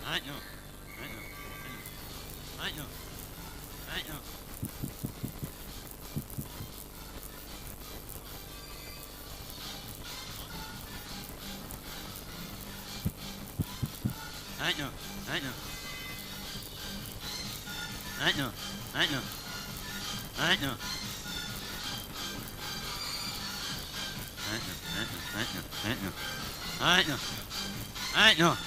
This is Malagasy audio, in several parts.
I know. I know. I know. I know. I know. I know. I know. I know. I know. I know. I know. I know.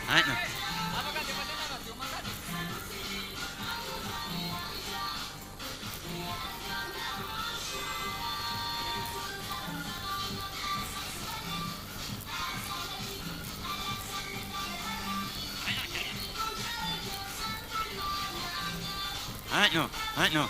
I know. I know. I know. I know. I know.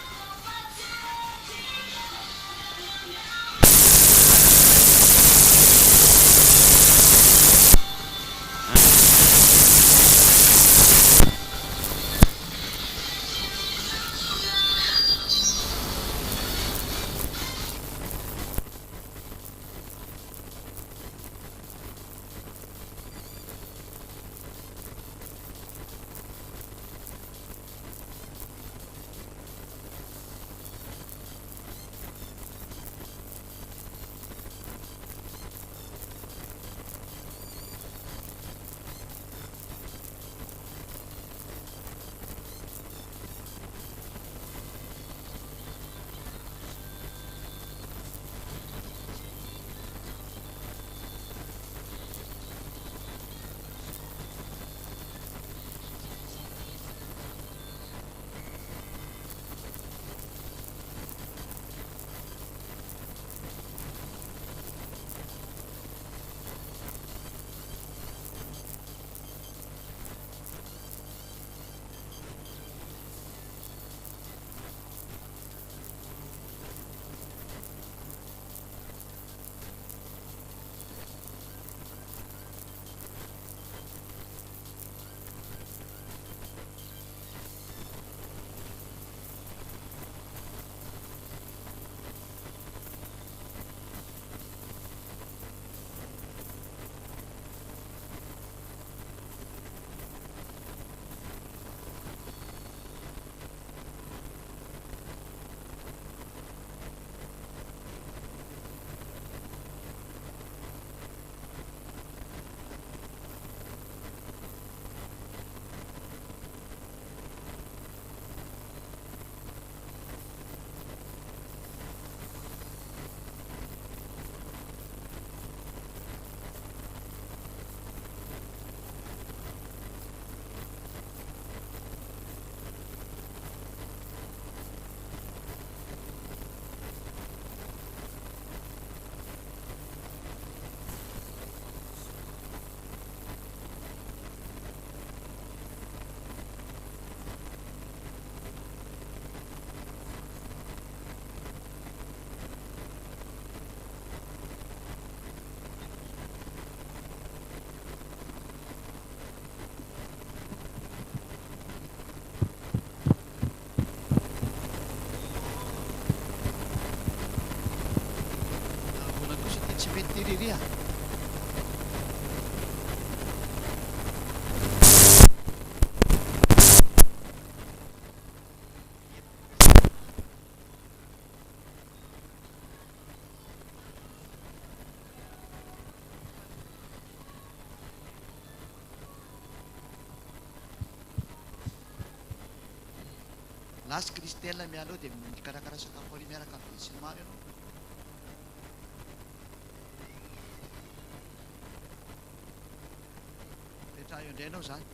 Nahabola kosa ty tsy mety teriria. Lasy Kristel mialoha dia mikarakara sakafo ary miaraka amin'ny sy ny maro ianao. Rehetra eo indray ianao izany.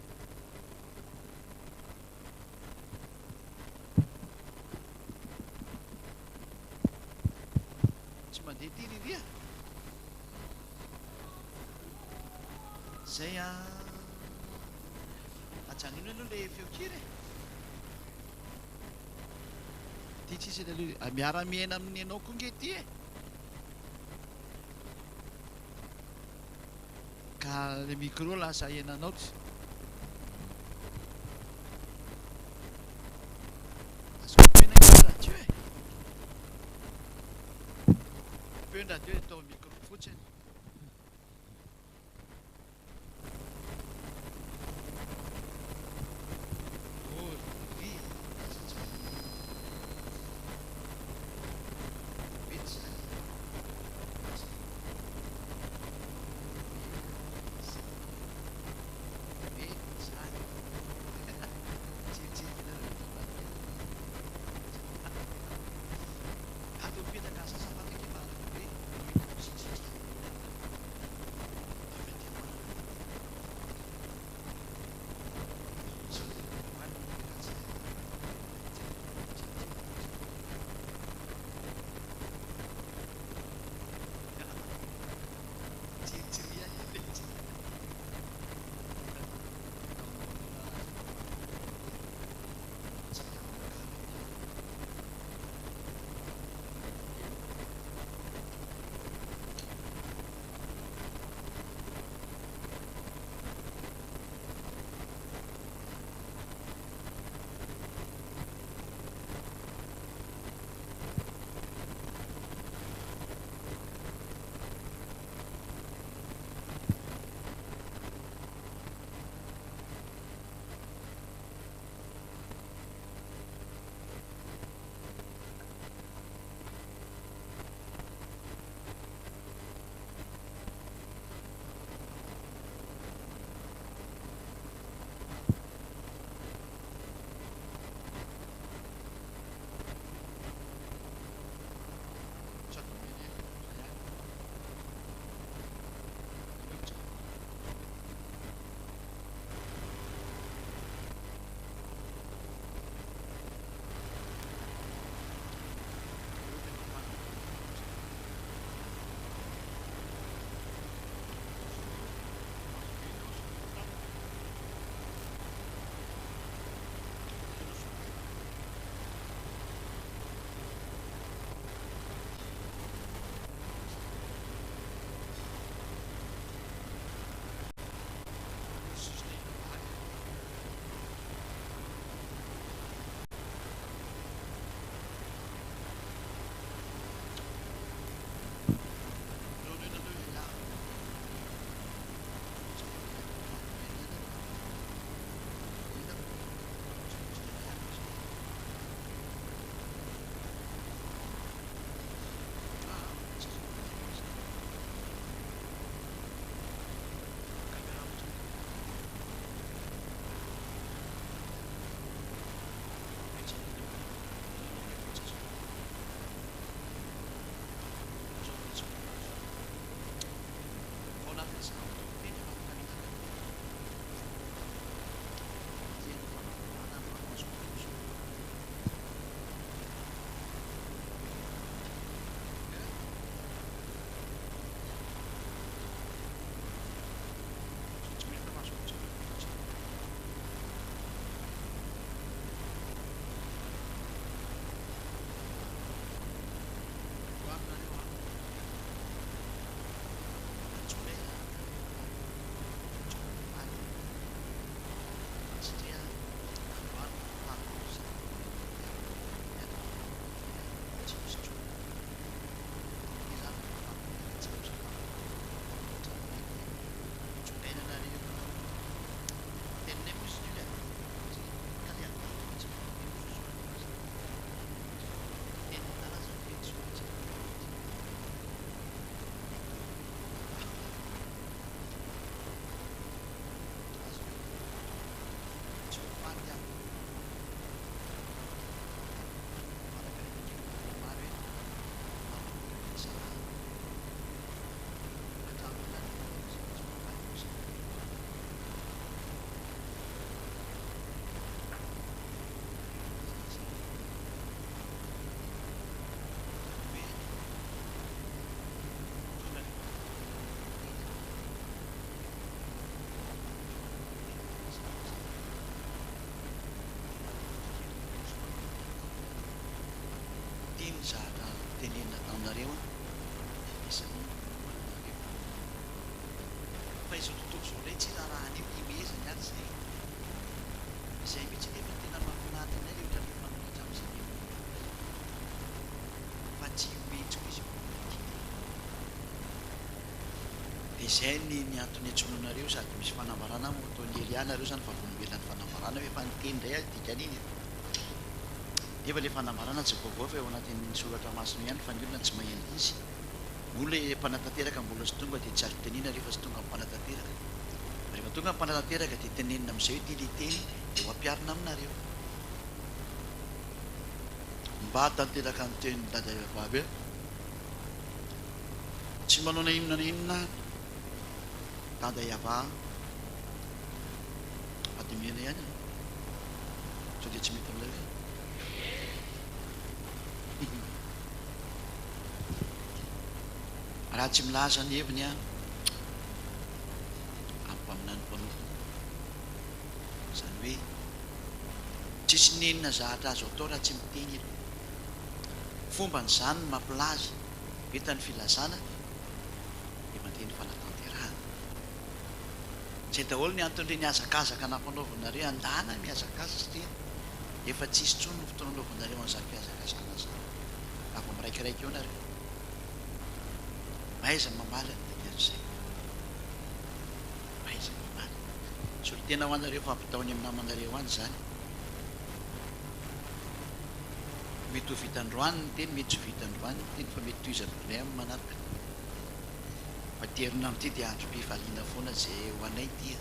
Tsy mandeha ty riria. Zay ajanino aloha ilay feonkira e. Ty tsisy aloha miara-miaina amin'ny anao koa nge ty e. Ka le micro lasa henanao tsy. Azo kopena raha tsy hoe. beundra teo atao micro fotsiny. Mizara tenena taminareo isan'ny fa izao tontolo izao ilay tsy raha anio imezany ary zay izay mihitsy nefa tena mahafinaritra anay rehetra rehefa manolotra amin'izany fa tsy metsiko izy Izay ny antony antsoinanareo sady misy fanambarana mo ataon'ny Elianareo zany fa vonomelan'ny fanambarana hoe fanteny indray dikan'iny. Nefa le fanambarana tsy vaovao fa eo anatin'ny soratra masina ihany fa ny olona tsy maheno izy. Olona mpanatateraka mbola sy tonga dia tsy azo tenena rehefa sy tonga mpanatateraka. Rehefa tonga mpanatateraka dia tenenina amin'izay hoe ty le teny dia ho ampiarina aminareo. Mba tanteraka ny tenin'ny dada vavy tsy manao na inona na inona dada Yava adimiana ihany sao dia tsy mety amin'ilay raha tsy milaza ny heviny a ampaminany mpanompo izany hoe tsisy nenina zahatra azo atao raha tsy miteny elo. Fomba ny zany ny mampilaza vitany filazana dia mandeha ny fanatanterahana. Zay daholo ny antony ny azakazaka nampanaovanareo andana miazakaza satria efa tsisy tsony ny fotoana anaovanareo an'izany fiazakazana zany. Afa miraikiraiky eo nareo maiza mamaly ny teterizay maiza mamaly so tena ho anareo fampitaony amin'ny namanareo any zany. Mety ho vitandroany ny teny mety tsy vitandroany ny teny fa mety toizan'olay amin'ny manaraka fa terina amin'ity dia androm-pifaliana foana zay ho anay tia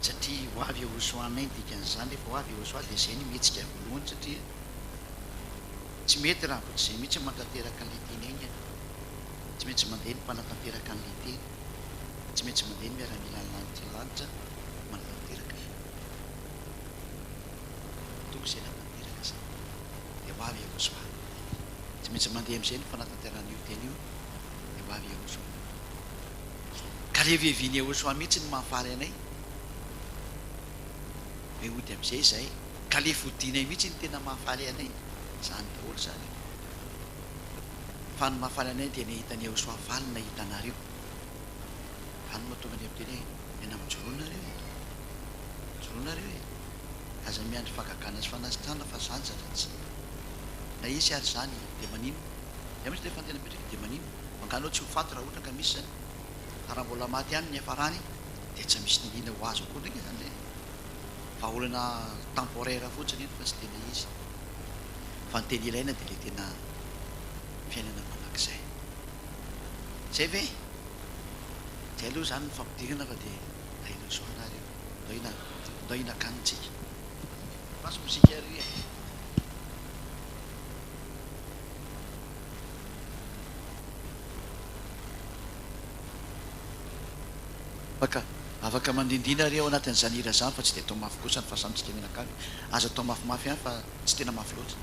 satria ho avy ehosoanay dikan'izany rehefa ho avy ehosoa dia izay ny mihetsika voalohany satria tsy mety raha voatzay mihitsy mantanteraka an'ilay teny eny tsy maintsy mandeha ny mpanatanteraka an'ilay teny tsy maintsy mandeha ny miaramila lanitra lanitra manatanteraka tonga izay natanteraka zay dia ho avy ehosoa tsy maintsy mandeha amin'izay ny fanatanteran'io teny io dia ho avy ehosoa ka le vehiviny ehosoa mihitsy ny mahafaly anay mehody amin'izay zay ka le fodinay mihitsy ny tena mahafaly anay zany daholo zany fa ny mahafaly anay dia nahitany ehosoa faly nahitanareo any mahatonga ny am'teny hoe ena mijoroanareo joroanareo e aza miandry fagagana sy fanasitrana fa zany zaratsy na izy ary zany dia manino dia misy rehefa tena mipetraka dia manino manganao tsy ho faty raha ohatra ka misy zany raha mbola maty any ny hafarany dia tsy misy nilina ho azo koa ndreka zany fa olana temporaire fotsiny iny fa tsy tena izy fa ny teny ilaina dia le tena fiainana manak'izay zay ve zay aloha zany ny fampidirana fa dia daina soanareo daina kanitsika maso mosika ary afaka mandindina reo anatin'izany hira zany fa tsy dia atao mafy kosa ny fahasamitsika menakavy azo atao mafimafy ihany fa tsy tena mafy loatra.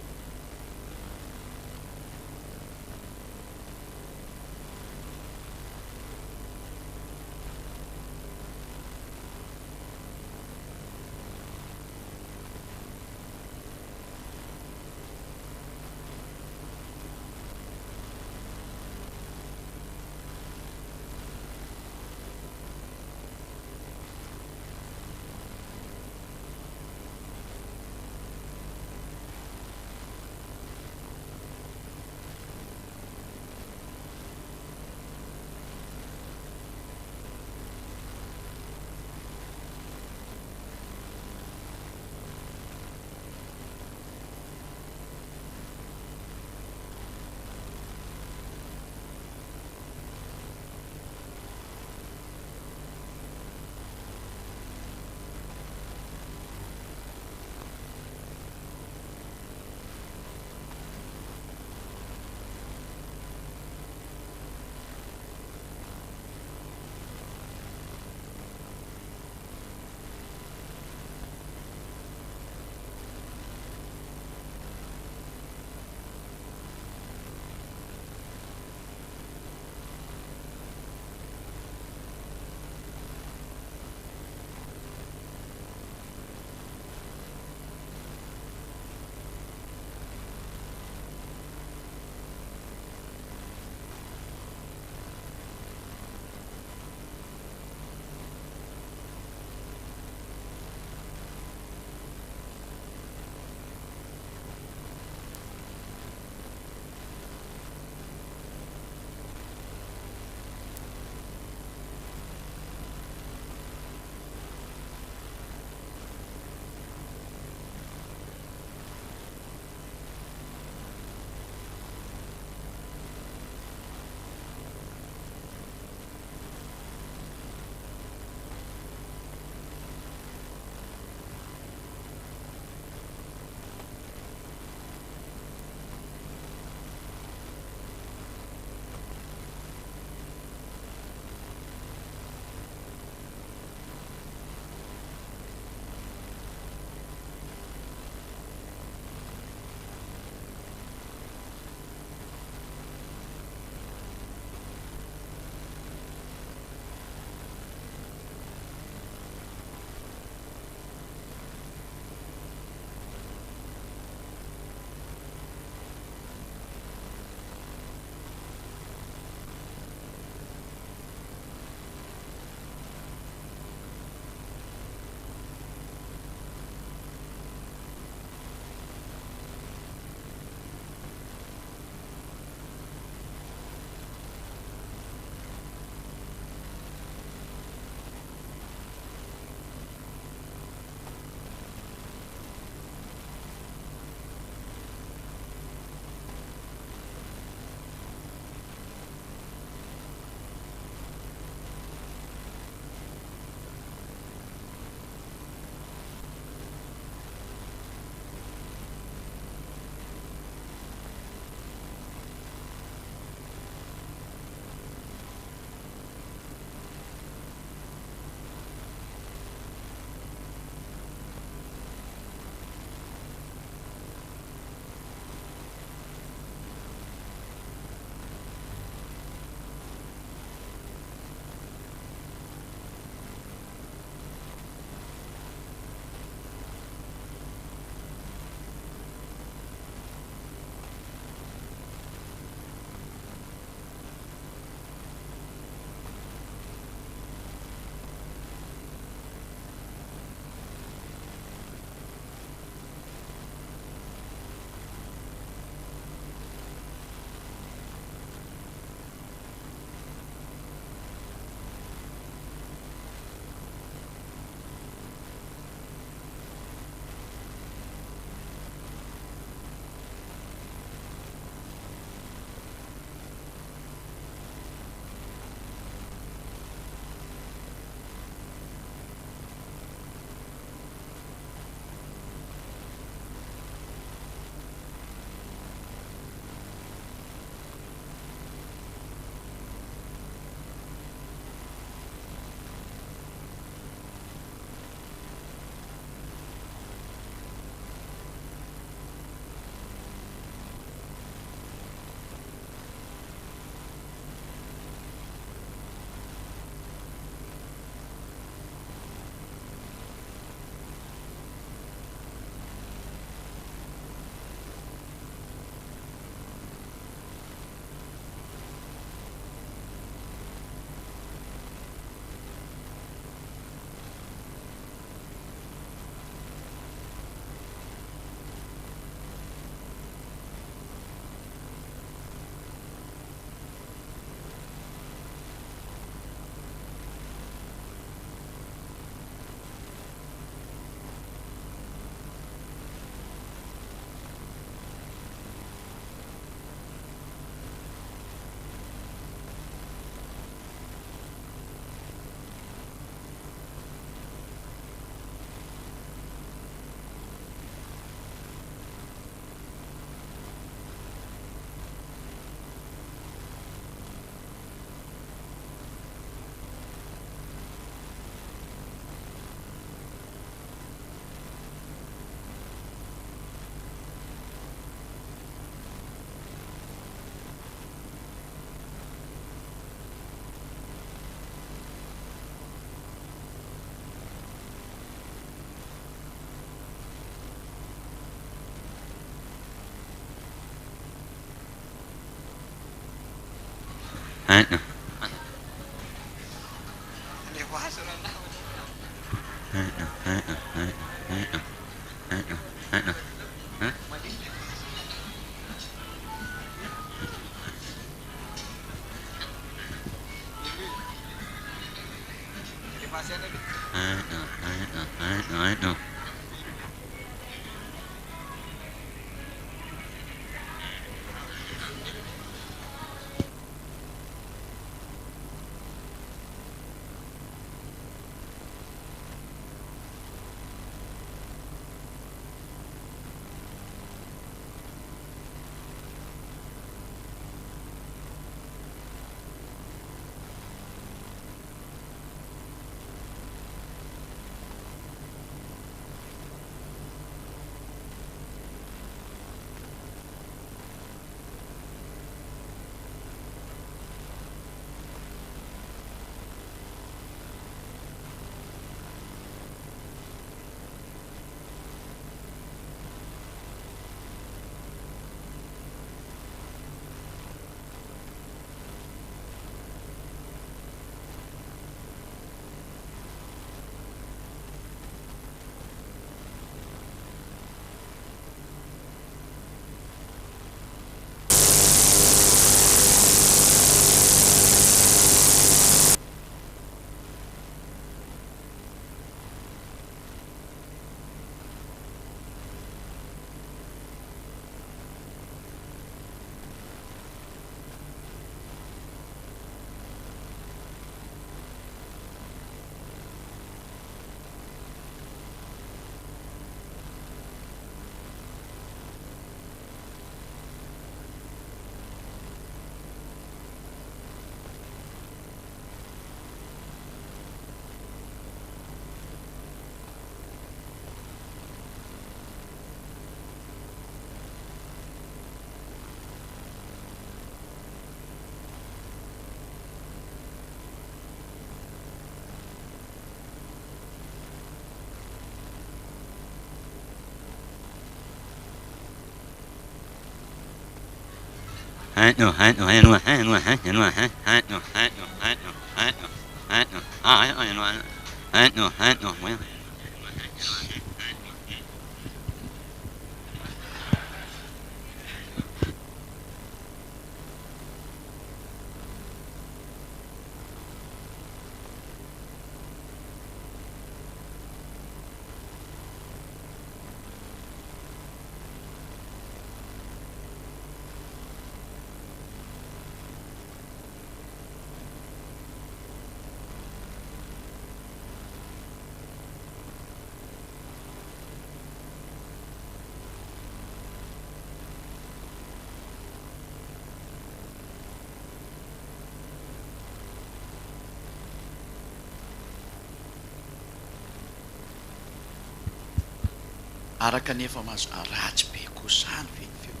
araka nefa mahazo aratsy be kosa ny fenifeo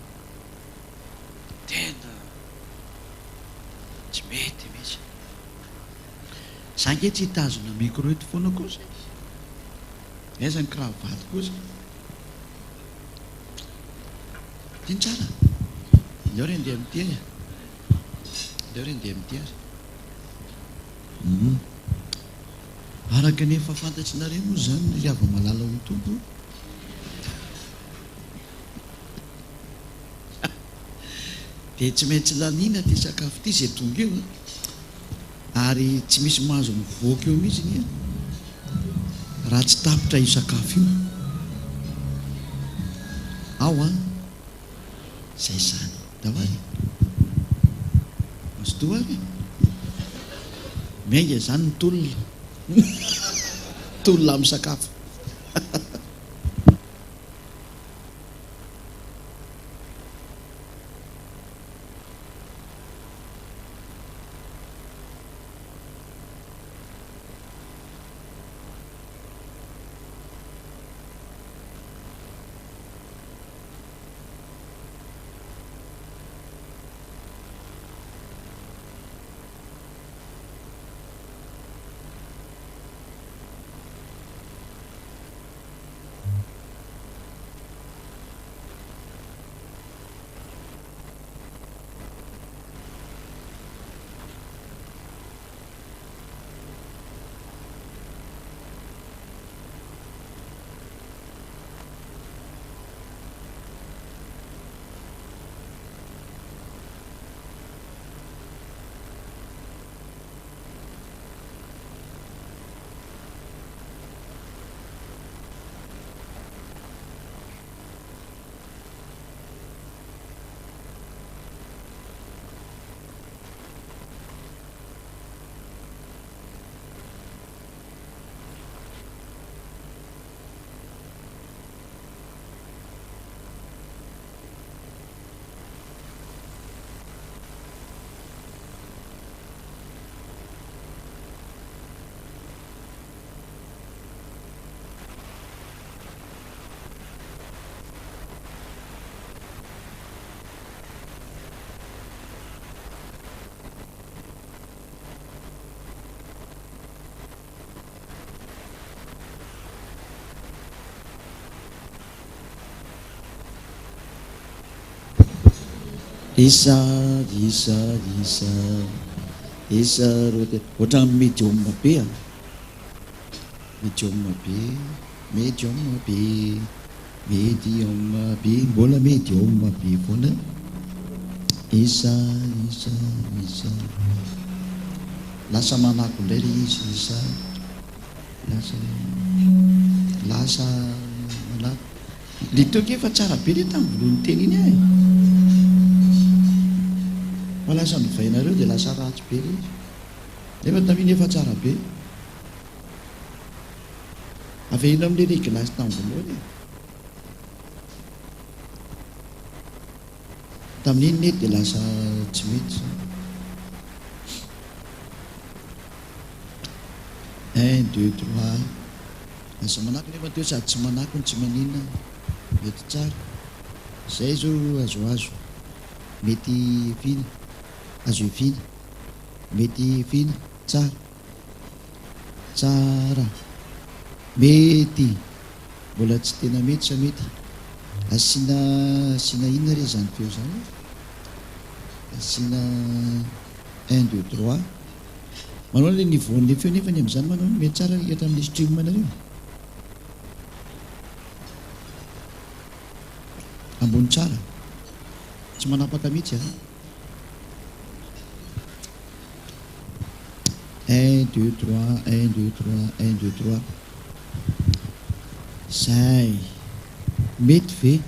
tena tsy mety mihitsy. Za nge tsy hitazona micro eto foana kosa, aiza ny kravaty kosa ty ny tsara. Leo re ndeha amity azy, leo re ndeha amity azy. Araka nefa fantatsinareo moa zany ny ava-malala ho tompo. Dia tsy maintsy laniana ty sakafo ty zay tonga eo, ary tsy misy mahazo mivoaka eo mihitsy ny raha tsy tapitra io sakafo io. Ao zay zany daholo azo toary miainga zany ny tolona tolona amin'ny sakafo. isa isa isa isa rote ohatran medium be a medium be medium be medium be mbola medium be foana isa isa isa lasa manako indray le izy isa lasa manako le toky efa tsara be le tamin'ny volohany teny iny e fa lasa mivainareo dia lasa ratsy be le izy nefa taminy efa tsara be avehina amin'le regilasy tamin'ny voalohany e tamin'iny nety dia lasa tsy mety un deux trois lasa manako nefa teo sady tsy manako ny tsy maninona mety tsara zay zao azoazo mety fina azo efina mety fina tsara tsara mety mbola tsy tena mety sa mety asina inona re zany feo zany asina un deux trois manao le niveaun'le feo nefa ny amin'izany manao mety tsara rikatra amin'le stream anareo ambony tsara tsy manapaka mihitsy un deux trois un deux trois un deux trois zay mety ve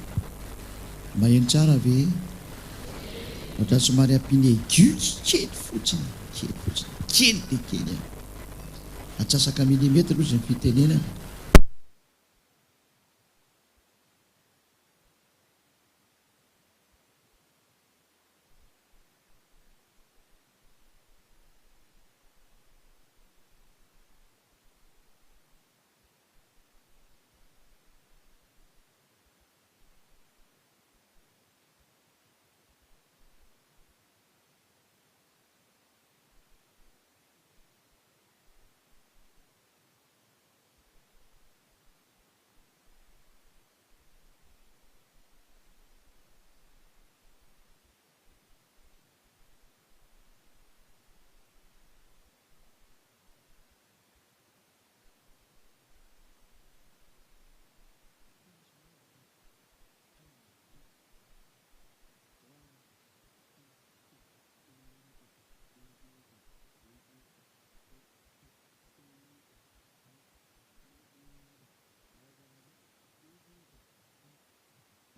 maheno tsara ve ohatra somary ampiny aigu kely fotsiny kely de kely atsasaka millimetre lozy ny fitenenana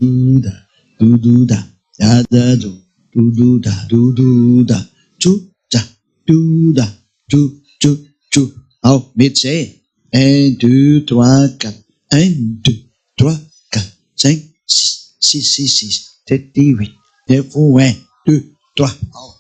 duda dududa dadado dududa dududa tsuja duda tsu tsu tsu ao mety zay un deux trois quatre un deux trois quatre cinq six sept huit neuf un deux trois ao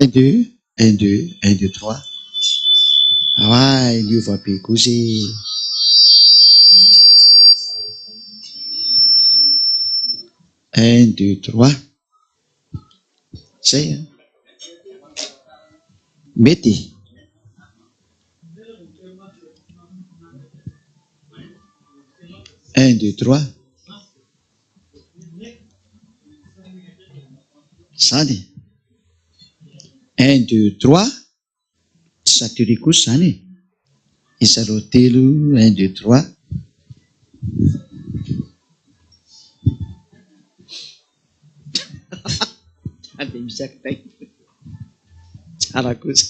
1, 2, 1, 2, 1, 2, 3. Ay, liova be kosa. 1, 2, 3. Zay a. Mety. 1, 2, 3. Zany. 1, 2, 3. Tsy saturé kosa zany. Isa roa telo. 1, 2, 3. Ande misy akitay. Tsara kosa.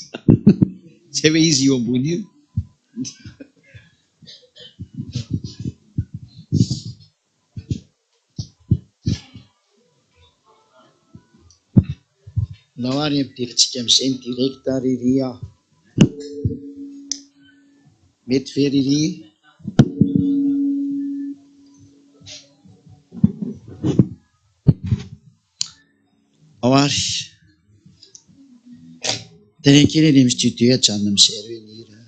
Zay hoe izy io ambony io. Nao ary ampidirintsika amin'izay ny direkta Riri aho. Mety ve Riri? Ao ary. Tena kely any amin'ny studio ajanona amin'izay reo ny hira.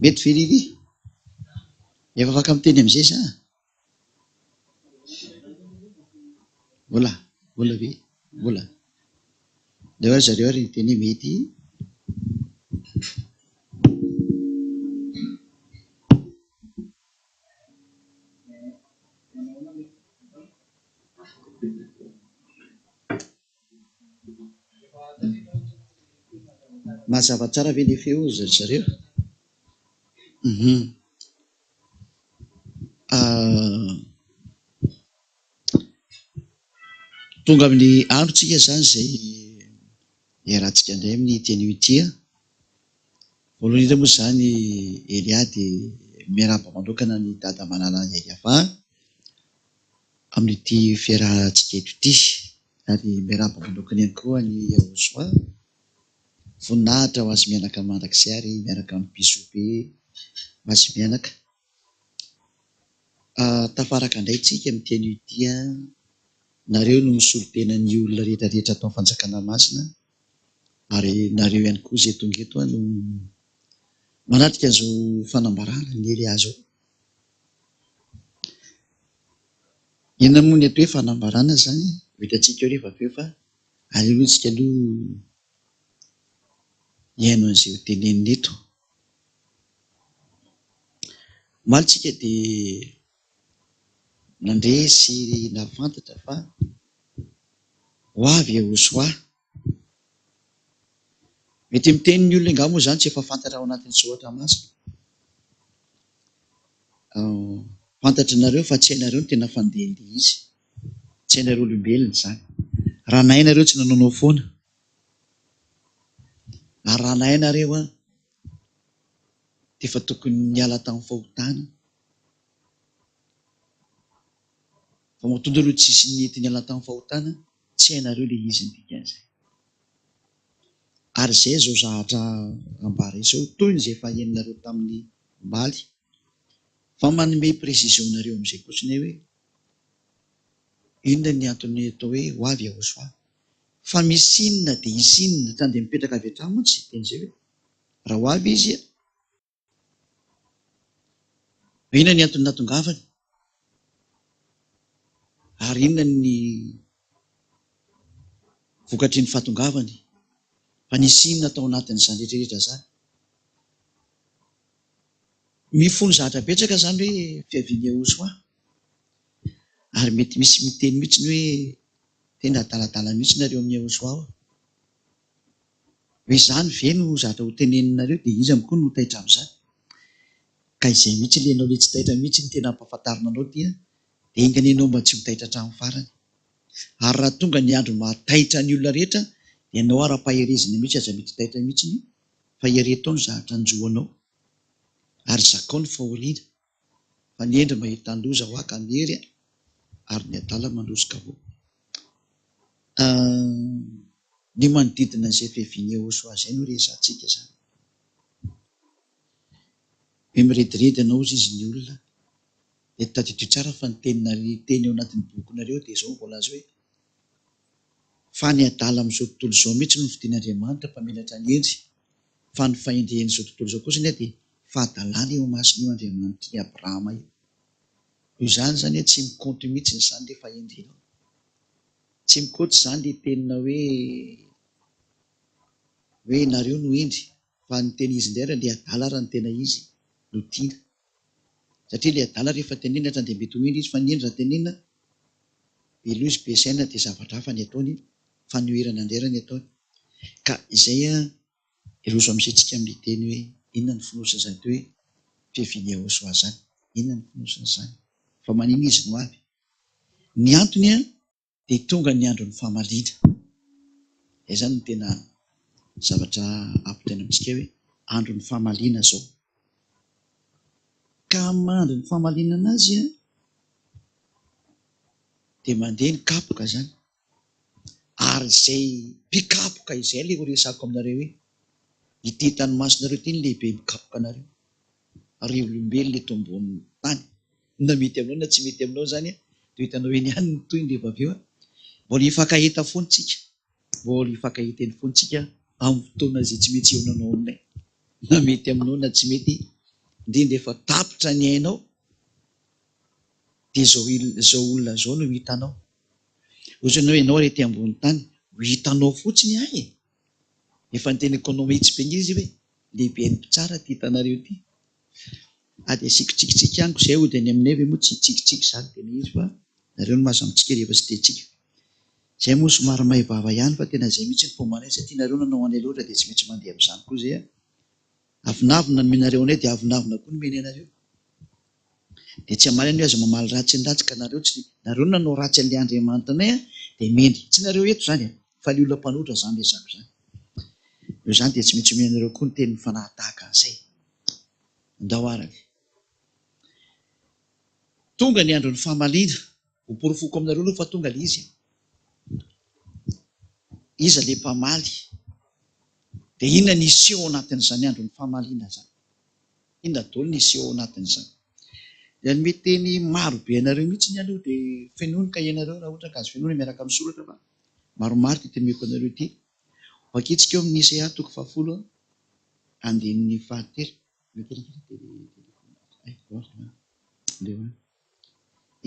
Mety ve Riri? Efa afaka miteny amin'izay sa? Vola ve? Vola. Leo ary zareo ary teny mety. Mazava tsara ve le feo zareo? Tonga amin'ny androtsika zany zay iarahantsika indray amin'ny teny ity. Voalohany indrindra moa zany Eliady miarahaba manokana ny dada manala Yayava amin'ity fiarahantsika eto ity, ary miarahaba manokana ihany koa ny Yahosoa voninahitra ho azy mianaka mandrakizay ary miaraka amin'ny Bisobe ho azy mianaka. Tafaraka indray tsika amin'ny teny ity. Nareo no misolo tena ny olona rehetra rehetra atao fanjakana masina, ary nareo ihany koa izay tonga eto no manatrika azo fanambarana ny ely azo. Inona moa ny atao hoe fanambarana zany? Vitantsika eo rehefa aveo fa aleontsika aloha hiaino an'izay ho tenenina eto. Malitsika dia nandresy nafantatra fa ho avy Yahosoa. Mety miteny ny olona angamba moa zany tsy efa fantatra ao anatin'ny soratra masina. Fantatra nareo fa tsy hainareo no tena fandehandeha izy, tsy hainareo olombelona zany. Raha nahay nareo tsy nanao foana, ary raha nahay nareo dia efa tokony niala tamin'ny fahotana. Fa mahatonga aloha tsisy nety niala tamin'ny fahotana, tsy hainareo le izy ny dikan'izay. Ary izay zao zahatra ambara izao toy ny izay efa henonareo tamin'ny mbaly, fa manome précision-nareo amin'izay kotsiny hoe inona ny antony atao hoe ho avy Yahosoa. Fa misy inona dia hisy inona tany dia mipetraka avy hatrany moa tsy teny izay hoe raha ho avy izy, inona ny antony natongavany, ary inona ny vokatry ny fahatongavany, fa nisy inona tao anatin'izany rehetrarehetra zany. Mifono zahatra betsaka zany hoe fiavian'i Yahosoa, ary mety misy miteny mihitsy ny hoe tena adaladala mihitsy nareo amin'ny Yahosoa ao. Hoe izany ve no zahatra ho teneninareo dia izy amikoa no taitra amin'izany. Ka izay mihitsy ianao le tsy taitra mihitsy ny tena ampahafantarina anao dia engany ianao mba tsy ho taitra hatramin'ny farany. Ary raha tonga ny andro mahataitra ny olona rehetra dia ianao ara-paherezana mihitsy aza mety taitra mihitsy ny fa ireto ao ny zahatra anjoanao. Ary zakao ny fahoriana fa ny endry mahita ny loza ho aka mery, ary ny adala mandrosoka avoa. Ny manodidina izay fiavian'i Yahosoa izay no resahantsika zany. Mimiridiredy ianao izy ny olona. Dia tadidio tsara fa ny teny eo anatin'ny bokinareo dia izao voalaza hoe fa ny adala amin'izao tontolo izao mihitsy no fidian'Andriamanitra mpamelatra ny endry. Fa ny fahendrehan'izao tontolo izao kosa dia fahadalàna eo masony io Andriamanitra ny Abrahama io. Io zany zany tsy mikaonty mihitsy izany ilay fahendrenao. Tsy mikaonty izany ilay tenina hoe nareo no endry. Fa ny tena izy indray ilay adala raha ny tena izy no tiana. Satria ilay adala rehefa tenenina dia mety ho endry izy, fa ny endry raha tenenina be loha izy be saina dia zavatra hafa ny ataony, fanoherana andrera ny ataony. Ka izay iroso amin'izay amin'ny teny hoe inona ny fonosana hoe fiaviany Ahosoa zany. Inona ny fonosana izany? Fa manina izy no avy. Ny antony dia tonga ny andro ny fahamaliana. Izany no tena zavatra ampitaina amintsika hoe andro ny fahamaliana zao. Ka mandro ny fahamaliana anazy dia mandeha ny kapoka zany. Ary izay mpikapoka izay ilay ho resako aminareo hoe ity tanomasinareo ity ny lehibe mikapoka anareo. Ary olombelona eto ambonin'ny tany. Na mety aminao na tsy mety aminao zany dia hitanao eny ihany ny toy ny rehefa avy eo mbola hifankahita foana tsika. Mbola hifankahita eny foana tsika amin'ny fotoana izay tsy mety eo nanao aminay. Na mety aminao na tsy mety, indrindra efa tapitra ny ainao dia izao olona izao no hitanao. Ohatra hoe ianao rety ambonin'ny tany, ho hitanao fotsiny ahy. Efa ny teny ekonomia tsy be izy hoe lehibe ny mpitsara ty hitanareo ty. Dia sikitsikintsika ihany izay ho any aminay ve moa tsy tsikitsiky izany tena izy fa nareo no mahazo amintsika rehefa tsy dia tsika. Izay moa somary maivava ihany fa tena izay mihitsy ny fombanay satria nareo nanao anay loatra dia tsy maintsy mandeha amin'izany koa izay. Avinavina ny menareo anay dia avinavina koa ny mena anareo. Dia tsy hamarina hoe aza mamaly ratsy ny ratsy ka nareo nanao ratsy an'ilay Andriamanitra anay dia mendry. Tsy nareo eto izany fa ny olona mpanohitra izany resako izany. Io izany dia tsy maintsy menareo koa ny teny fanahy tahaka an'izay. Andao araka. Tonga ny andro ny fahamaliana. Ho porofoko aminareo aloha fa tonga ilay izy. Iza ilay mpamaly? Dia inona ny iseho anatin'izany andro ny fahamaliana izany? Inona daholo ny iseho anatin'izany? Dia ny meteny maro be anareo mihitsy ny aloha dia fenonika ianareo raha ohatra ka azo fenoina miaraka amin'ny soratra fa maromaro ty tenimeko anareo ity. Vakitsika eo amin'ny Isaia 10 andininy 7.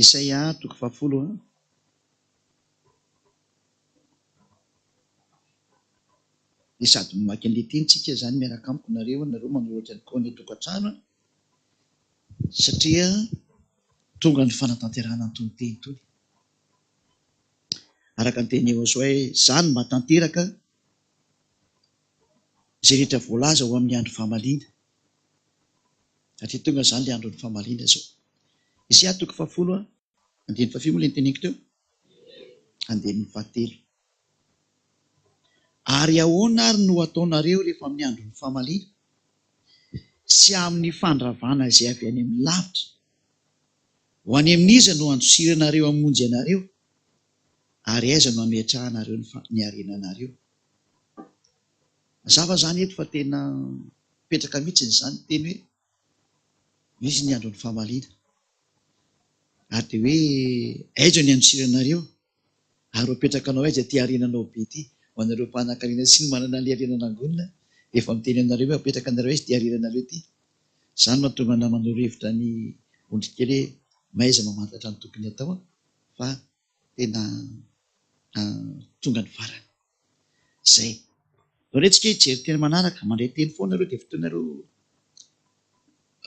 Isaia 10 dia sady mamaky an'ilay tenitsika zany miaraka amiko nareo manolotra ny kaony tokantrano satria tonga ny fanatanterahana antony teny tony. Araka ny teny Ahosoa hoe izany mba tanteraka izay rehetra voalaza ho amin'ny andro fahamaliana. Satria tonga izany ilay andro ny fahamaliana zao. Isaia 10 andininy 7 moa ilay teneniko teo. Andininy 7. Ary ahoana ary no ataonareo rehefa amin'ny andro ny fahamaliana? Sy amin'ny fandravana izay avy any amin'ny lavitra. Ho any amin'iza no andosiranareo hamonjy anareo? Ary aiza no hametrahanareo ny harenanareo? Mazava zany eto fa tena petraka mihitsy izany teny hoe misy ny andro ny fahamaliana. Ary dia hoe aiza ny andosiranareo? Ary hopetraka anao aiza ty harenanao be ty? Ho anareo mpanan-karena sy ny manana ilay harena nangonina efa miteny anareo hoe apetraka anareo aiza ty harenanareo ty? Izany mahatonga ana manoro hevitra ny ondrikely hoe maiza mamantatra ny tokony atao fa tena tonga ny farany. Zay. Lorentsika hijery teny manaraka, mandray teny foana nareo dia fotoanareo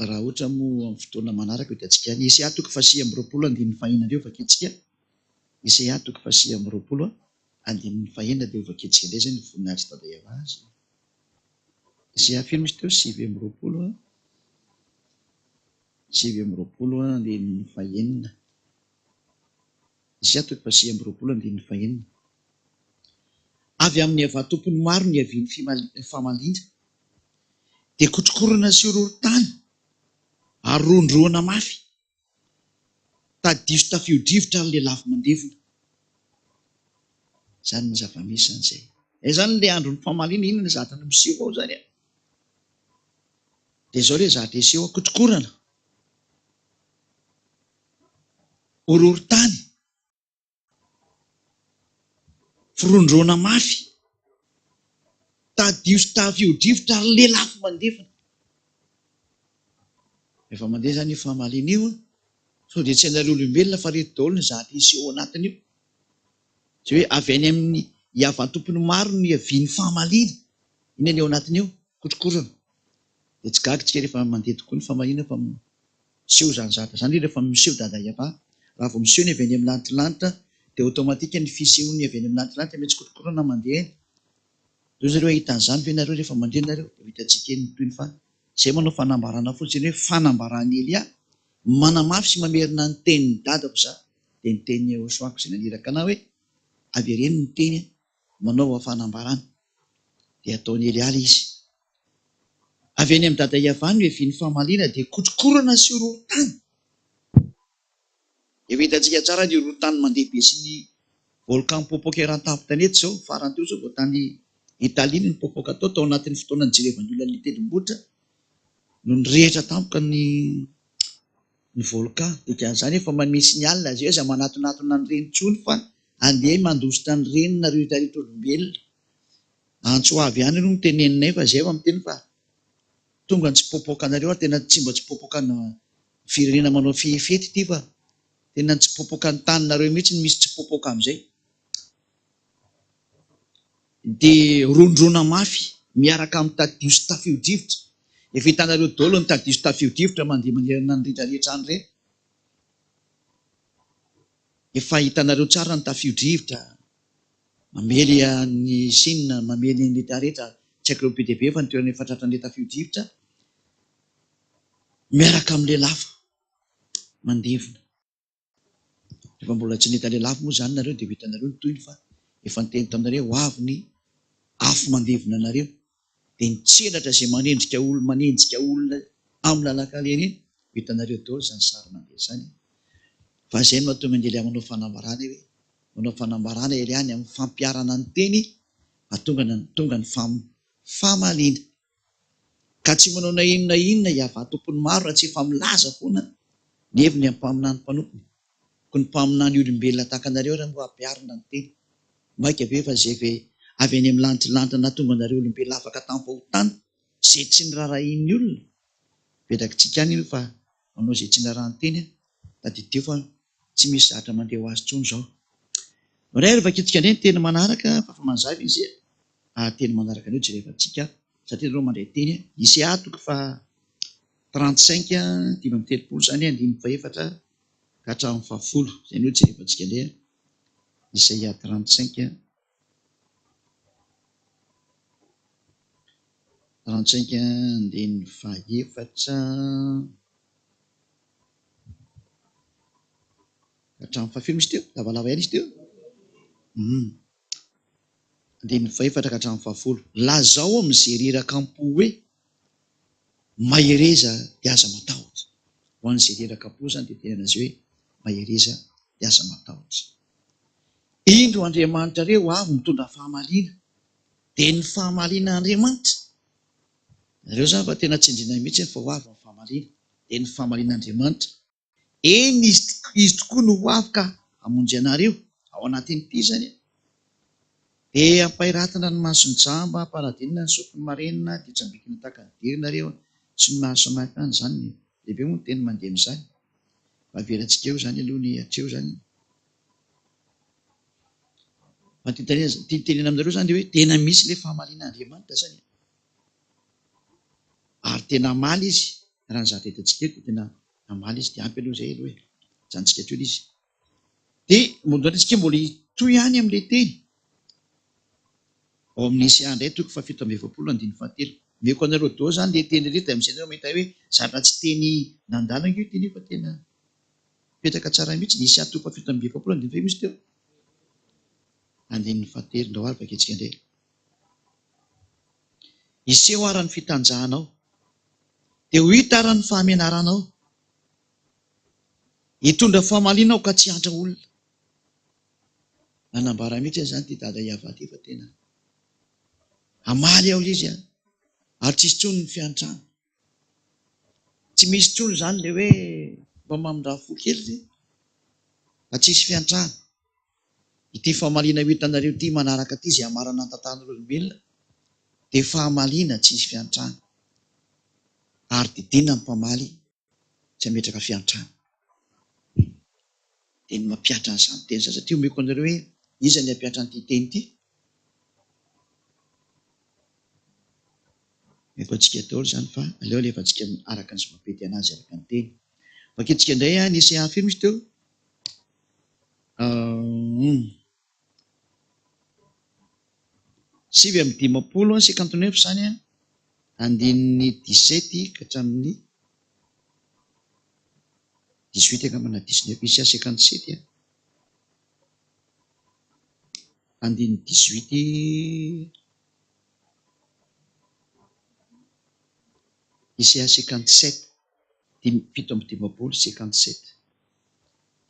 raha ohatra moa amin'ny fotoana manaraka dia antsika ny Isaia 10 andininy 5 vakitsika. Isaia 10 andininy 5 dia vakitsika indray zay ny voninahitra tadayava azy. Isaia firy misy teo 7 andininy 5. Isaia 10 andininy 5. Avy amin'ny avatompony maro ny aviany fahamaliana dia kotrokorona sy horohoro-tany ary rondroana mafy. Tadiso tafio-drivotra ary lelafy mandevona. Izany ny zava-misy an'izay. Izany ilay andro ny fahamaliana, inona ny zatra no miseho ao zany? Dia zao le zady eseho akotrokorana, horohorontany, firondrona mafy, tadio sy tafio-drivotra ary lelafo mandefana. Rehefa mandeha zany io fahamalina io, so dia tsy anareo olombelona fa reto daholo ny zady eseho anatiny io. Tsy hoe avy any amin'ny hiavan-tompony maro ny haviany fahamalina, iny any ao anatiny eo, kotrokorana. Dia tsy gaga tsika rehefa mandeha tokoa ny fahamalina fa miseho zany zata zany rehefa miseho dada iava. Raha vao miseho ny avy any amin'ny lantilanitra dia automatika ny fisehoany avy any amin'ny lantilanitra mety kotrokorana mandeha eny. Toy zareo ahita an'izany ve nareo rehefa mandeha nareo? Dia hitantsika eny toy ny fa izay manao fanambarana fotsiny hoe fanambarany Elia, manamafy sy mamerina ny tenin'ny dadako za. Dia ny tenin'ny Jehosoako izay naniraka anahy hoe avereny ny teny manao fanambarana. Dia ataony Elia ilay izy. Avy any amin'ny dada iavany no heviany fahamalina dia kotrokorana sy horohorontany. Efa hitantsika tsara ny horohorontany mandeha be sy ny volcan Popocatépetl tany eto zao, farany teo zao vao tany Italia ny popoka tao anatin'ny fotoanany jerevan'ny olona ny tendrombohitra no nirehitra tampoka ny volcan. Dikan'izany efa manisy ny alina azy eza manatonatona ny renitsony fa andeha mandositra ny renina rehetra rehetra olombelona. Antsoavy ihany no miteneninay fa zay efa miteny fa tonga ny tsy popoka anareo, tena tsy mba tsy popoka na firenena manao fihefety ty fa tena tsy popoka ny taninareo mihitsy ny misy tsy popoka amin'izay. Dia rondrona mafy miaraka amin'ny tadio sy tafio-drivotra. Efa hitanareo daholo ny tadio sy tafio-drivotra mandeha manerana ny rehetrarehetra any ireny. Efa hitanareo tsara ny tafio-drivotra, mamely ny sinina, mamely ny rehetrarehetra. Tsy haiko ireo be dia be fa ny toerana efa tratran'ilay tafio-drivotra miaraka amin'ny lelafo mandevona. Rehefa mbola tsy nahita lelafo moa zany nareo dia hitanareo ny toyny fa efa niteny taminareo ho avy ny afo mandevona nareo. Dia nitselatra izay manenjika olona amin'ny lalak'alena iny, hitanareo daholo zany sary mandeha zany. Fa izay no mahatonga ny Elia manao fanambarana hoe manao fanambarana Elia any amin'ny fampiarana ny teny tonga ny fahamalina. Ka tsy manao na inona inona hiavan-tompony maro raha tsy efa milaza foana ny heviny amin'ny mpaminany mpanompony. Ko ny mpaminany olombelona tahaka anareo raha mbo ampiarina ny teny. Maika ve fa zay ve avy any amin'ny lantilanitra nahatonga anareo olombelona afaka tamin'ny fahotana izay tsy nirarahin'ny olona. Petrakintsika any io fa manao izay tsy nirarahin'ny teny tadidio fa tsy misy zatra mandeha ho azy intsony zao. Ray rehefa kitsika indray ny teny manaraka fa manjavy izy teny manaraka anio jerevantsika satria ireo mandray teny Isaya toko fa 35 5:30 zany 5:4 ka hatramin'ny 10. Zay no jerevantsika indray Isaya 35 andiny 4 hatramin'ny 7 misy teo, lavalava ihany izy teo. Andiny 4 ka hatramin'ny 10. Lazao amin'izay reraka am-po hoe mahereza dia aza matahotra. Ho an'izay reraka am-po zany dia tena azy hoe mahereza dia aza matahotra. Indro Andriamanitra reo avy mitondra fahamalina, dia ny fahamalina Andriamanitra. Nareo zany fa tena tsindriana mihitsy fa ho avy ny fahamalina, dia ny fahamalina Andriamanitra. Eny izy tokoa no ho avy ka hamonjy anareo ao anatin'ity zany. Dia ampahiratina ny mason-jamba, ampanadinina ny sofiny marenina, dia tsy ambikina tahaka ny derinareo sy ny maro samihafa any zany. Lehibe moa ny teny mandeha amin'izany. Avelantsika eo zany aloha ny hatreo zany. Fa ty tenena aminareo zany dia hoe tena misy ilay fahamalina Andriamanitra zany. Ary tena maly izy, raha ny zatra hitantsika eto tena amaly izy, dia ampy aloha izay aloha hoe janontsika teo izy. Dia mondantsika mbola hitoy ihany amin'ilay teny. Ao amin'ny Isaya indray toko fa 7:20 meko anareo daholo zany ilay teny rehetra amin'izay anareo mahita hoe zatra tsy teny nandalana io teny io fa tena petraka tsara mihitsy. Ny Isaya toko fa 7:20 misy teo. Andiny 7 ndao ary vaketsika indray. Iseho ara ny fitanjahanao, dia ho hita ara ny fahamenaranao. Hitondra fahamalinao ka tsy hantra olona. Nanambara mihitsy zany ty dada iava ty fa tena amaly ao izy ary tsisy tsony ny fiantrano. Tsy misy tsony zany le hoe mba mamindra fo kely zay fa tsisy fiantrahana. Ity fahamaliana ho hitanareo ity manaraka ity zay amarana an-tantan'olombelona dia fahamaliana tsisy fiantrahana, ary didina ny mpamaly tsy hametraka fiantrahana. Dia ny mampiatra an'izany teny zany, satria omeko anareo hoe iza ny hampiatra an'ity teny ity. Meko antsika daholo zany fa aleo alefantsika araka ny zava-pety anazy araka ny teny. Vakentsika indray nisy afirma izy teo. Sivy amby dimapolo 59 zany andininy 17 ka hatramin'ny 18 angambana 19 isy 57 andininy 18 isy 57 fito amby dimapolo 57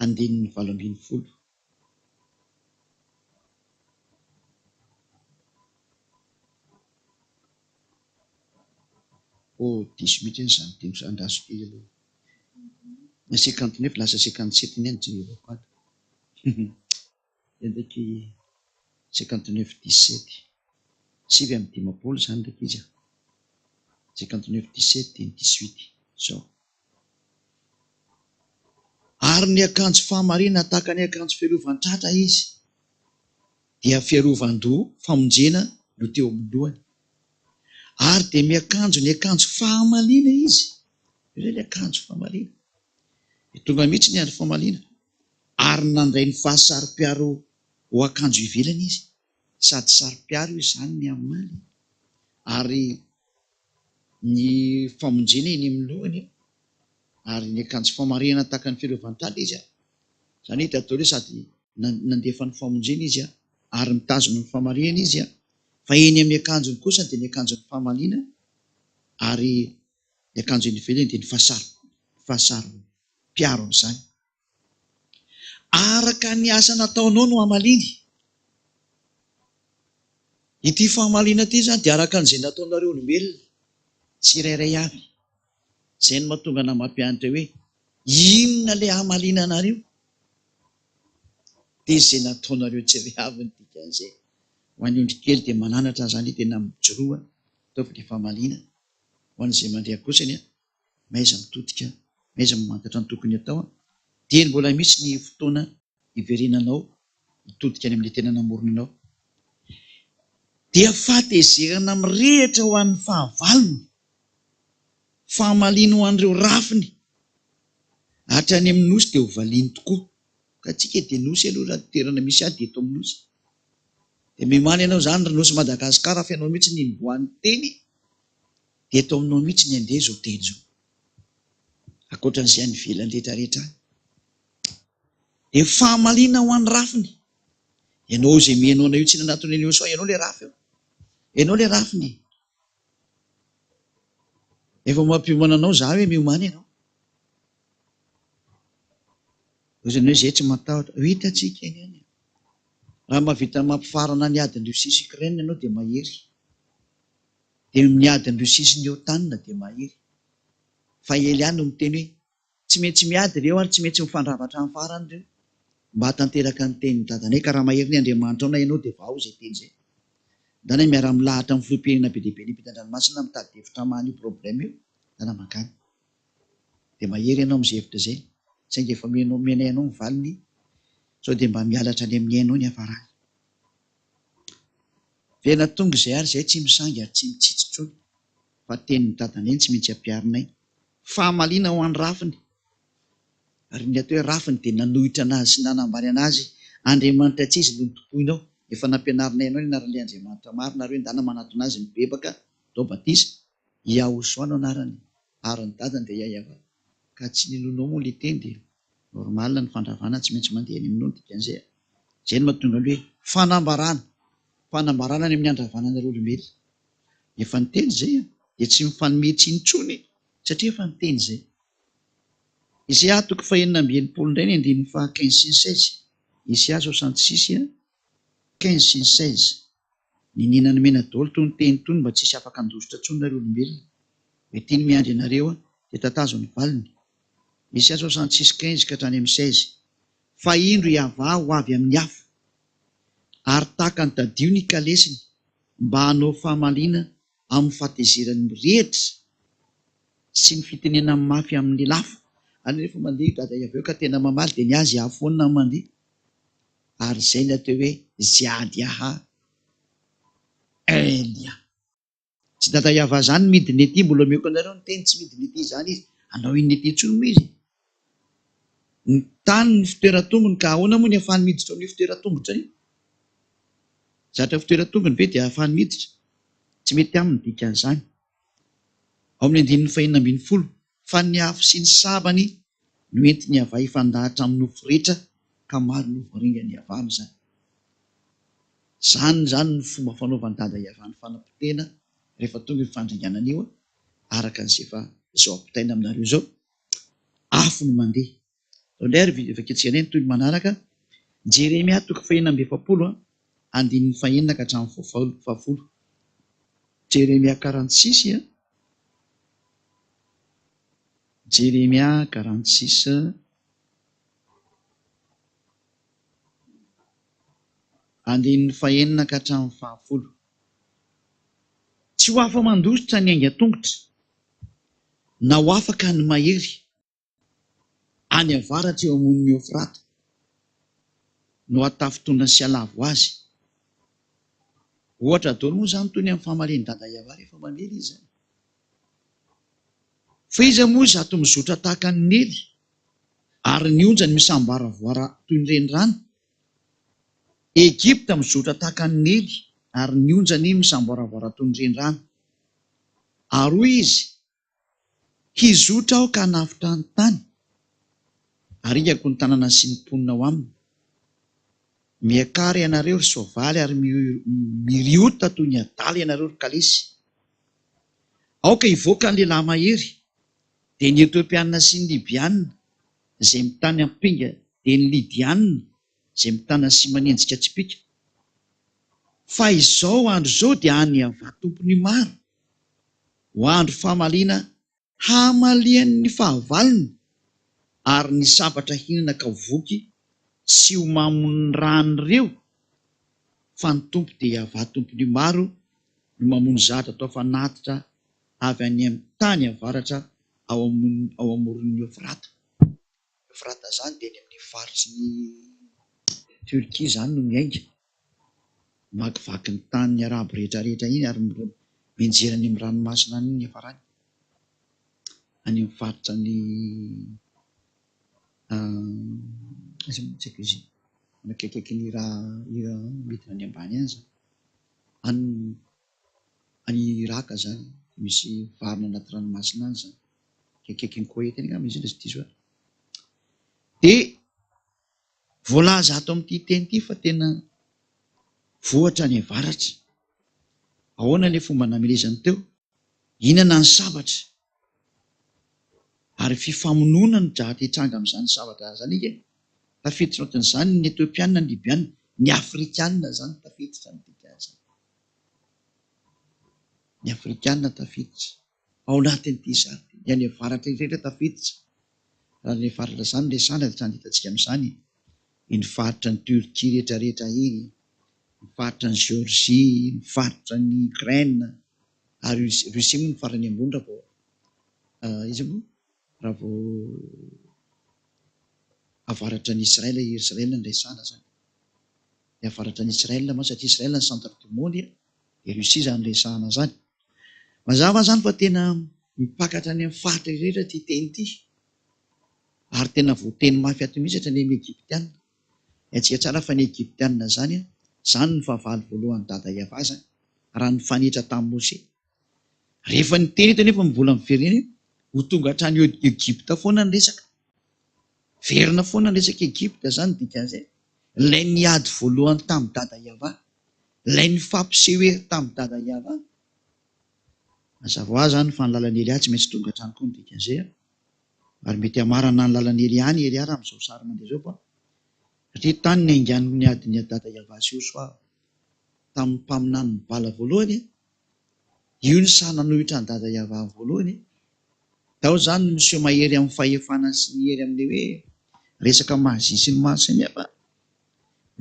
andininy 7 diso mihitsy izany teny andraso kely aloha. 59 lasa 57 iny any jerevako ato. Endaky 59 17 sivy amby dimapolo zany ndraiky izy. 59 17 dimy 18 zao. Ary ny akanjo fahamarina tahaka ny akanjo fiarovan-tratra izy dia fiarovan-doha famonjena no teo amin'ny lohany. Ary dia miakanjo ny akanjo fahamaliana izy. Ireo ny akanjo fahamaliana. Tonga mihitsy ny andro fahamaliana. Ary nandray ny fahasari-piaro ho akanjo ivelany izy. Sady sari-piaro izany ny amaly. Ary ny famonjena eny amin'ny lohany. Ary ny akanjo fahamarina tahaka ny fiarovan-tratra izy. Izany hita atao hoe sady nandefa ny famonjena izy ary mitazona ny fahamarina izy. Fa eny amin'ny akanjony kosa dia ny akanjony fahamaliana, ary ny akanjo eny ivelany dia ny fahasaro-piaro izany. Araka ny asa nataonao no hamaliny. Ity fahamaliana ity zany dia araka an'izay nataonareo olombelona, tsy irairay avy. Izay no mahatonga na mampianatra hoe inona ilay hamalina anareo dia izay nataonareo tsy iray avy ny dikan'izay. Ho an'ny ondrikely dia mananatra zany tena mijoroa ataovy ny fahamaliana. Ho an'izay mandray akosany maiza mitodika, maiza mamantatra ny tokony atao, dia mbola misy ny fotoana hiverenanao hitodika any amin'ilay tena namoronanao. Dia fahatezerana mirehitra ho an'ny fahavalony, fahamaliana ho an'ireo rafiny, hatrany amin'ny nosy dia ho valiany tokoa. Ka tsika dia nosy aloha raha toerana misy ady eto amin'ny nosy. Dia mimaly ianao zany raha nosy Madagasikara fa ianao mihitsy ny nivoan'ny teny, dia eto aminao mihitsy ny andeha zao teny zao. Ankoatran'izay any ivelany rehetrarehetra. Dia fahamaliana ho an'ny rafiny. Ianao izay mihaino anao io tsy nanatony anio soa, ianao ilay rafy eo. Ianao ilay rafiny. Efa mampiomana anao za hoe miomana ianao. Ozany hoe izay tsy matahotra, hitantsika eny any. Raha mahavita mampifarana ny adiny Russie sy Ukraine ianao dia mahery. Dia ny adiny Russie sy ny OTAN dia mahery. Fa ely ihany no miteny hoe tsy maintsy miady ireo ary tsy maintsy mifandravatra amin'ny farany ireo mba hatanteraka ny tenin'ny dadanay. Ka raha mahery ny Andriamanitra ao na ianao dia vao izay teny izay. Dana miara milahatra amin'ny filopenina be dia be ny mpitan-dranomasina mitady hevitra mamy io problème io, dana makany. Dia mahery ianao amin'izay hevitra izay. Saingy efa menay ianao ny valiny, sao dia mba mialatra any amin'ny ianao ny hafarany. Vena tonga izay ary izay tsy misangy ary tsy mitsitsitsony, fa tenin'ny dadanay tsy maintsy ampiarinay. Fahamaliana ho an'ny rafiny. Ary ny atao hoe rafiny dia nanohitra anazy sy nanambany anazy Andriamanitra tsy izy no topoinao. Efa nampianarinay ianao ny anaran'ilay Andriamanitra marina ary hoe ndana manatona azy mibebaka Dao Batisa, Iahosoa no anarany, ary ny dadany dia Iayava. Ka tsy ninonao moa ilay teny dia normal ny fandravana tsy maintsy mandeha any aminao dikan'izay. Izay no mahatonga hoe fanambarana ny amin'ny andravananareo olombelona. Efa ny teny izay dia tsy mifanome tsinitsony satria efa ny teny izay. Isia toko fahenina amby enimpolo indray ny andininy faha 15 sy ny 16. Isia 66 15 sy ny 16. Ny ninany mena daholo tony teny tony mba tsisy afaka handositra tsony nareo olombelona. Hoe tiany miandry ianareo dia tatazo ny valiny. Misy azo 66 ka hatrany amin'ny 16. Fa indro iavà ho avy amin'ny afo, ary tahaka ny tadio ny kalesiny, mba hanao fahamaliana amin'ny fahatezerany rehetra sy ny fitenena mafy amin'ny lafo. Any rehefa mandeha dada aveo ka tena mamaly dia ny azy afoana mandeha. Ary izay ny atao hoe ziady aha Elia. Tsy dada iava zany midiny ety, mbola mioko anareo ny teny tsy midiny ety zany izy. Anao iny ety intsony moa izy. Ny tany ny fitoeran-tongony, ka ahoana moa ny ahafahany miditra amin'ny fitoeran-tongotra iny? Zatra fitoeran-tongony ve dia ahafahany miditra? Tsy mety aminy dikan'izany. Ao amin'ny 5:12, fa ny afo sy ny sabany no entiny avà ifandahatra amin'ny nofo rehetra, ka maro no voaringany avà amin'izany. Zany ny fomba fanaovan'ny dada iavà ny fanampotena rehefa tonga ny fandringanana io, araka an'izay efa zao ampitaina aminareo zao. Afo no mandeha. Lery vaketsika toy ny manaraka: Jeremia 9:7, 9 ka hatramin'ny 10. Jeremia 46, Jeremia 46, 9 ka hatramin'ny 10. Tsy ho afa mandositra ny hainga-tongotra, na ho afaka ny mahery any avaratra eo amon'ny Eufrata, no atafitondra sy alavo azy. Ohatra daholo moa zany toy ny amin'ny fahamaleny dada iavà rehefa mamery izy. Fa iza moa zato mizotra tahaka ny nely, ary ny onjany misambaravoara toy ny renirano? Egipta mizotra tahaka ny nely, ary ny onjany misambaravoara toy ny renirano. Ary hoy izy: hizotra aho ka hanafitra ny tany, aringako ny tanàna sy ny mponina ao aminy. Miakary ianareo ry soavaly, ary miriota toy ny adaly ianareo ry kalesy. Aoka hivoaka ny lehilahy mahery, dia ny Etiopianina sy ny Libianina izay mitany ampinga, dia ny Lidianina izay mitana sy manenjika tsipika. Fa izao andro izao dia any avà tompony maro, ho andro fahamaliana hamalian'ny fahavalony, ary ny sabatra hinana ka voky sy ho mamono rano ireo. Fa ny tompo dia avà tompony maro no mamono zatra atao fanatitra avy any amin'ny tany avaratra ao amoron'ny Eufrata. Eufrata zany dia ny amin'ny faritry ny Turkia zany no miainga, makivaky ny tany arabo rehetrarehetra iny, ary mienjera any amin'ny ranomasina any ny afarany, any amin'ny faritra ny tsaiky izy nakaiky ny raha midina any ambany any zany, any Iraka zany, misy varina anaty ranomasina any zany, kaikaiky ny Koeta iny angamba izy iny, diso. Dia voalaza ato amin'ity teny ity fa tena vohatra ny avaratra. Ahoana ilay fomba namelezany teo? Inona ny sabatra? Ary fifamonoana no drahatra hitranga amin'izany sabatra zany ike. Tafiditra ohatr'izany ny Etiopianina, ny Libianina, ny Afrikanina zany tafiditra ny dikan'izany. Ny Afrikanina tafiditra ao anatin'ity zany, ny any avaratra rehetra tafiditra. Raha ny faritra zany resana dia hitantsika amin'izany ny faritra ny Turkia rehetrarehetra iny, ny faritra ny Georgia, ny faritra ny Ukraine, ary Rusia moa ny farany ambony raha vao izy moa raha vao avaratra ny Israel ny resana zany. Ny avaratra ny Israel moa, satria Israel ny centre du monde, dia Rusia zany resana zany. Mazava zany fa tena mipakatra any amin'ny faritra rehetra ty teny ity, ary tena voateny mafy ato mihitsy hatrany amin'ny Egyptianina. Haintsika tsara fa ny Egyptianina zany ny fahavalo voalohany dada iavà zany, raha ny fanetra tamin'ny Mose. Rehefa ny teny eto nefa mbola mivereny, ho tonga hatrany Egypta foana ny resaka. Verina foana ny resaka Egypta zany, dikan'izay ilay niady voalohany tamin'ny dada iavà, ilay nifampiseho hery tamin'ny dada iavà. Mazava ho azy zany fa ny lalan'ny Elia tsy maintsy tonga hatrany koa ny dikan'izay, ary mety hamarana ny lalan'ny Elia any Elia raha amin'izao sary mandeha zao fa satria tany ny aingany ny ady ny dada iavà sy Joshua tamin'ny mpaminany ny bala voalohany, io ny sahy nanohitra ny dada iavà voalohany, Tao zany no miseho mahery amin'ny fahefana sy ny hery amin'le hoe resaka mahazia sy ny maro samihafa.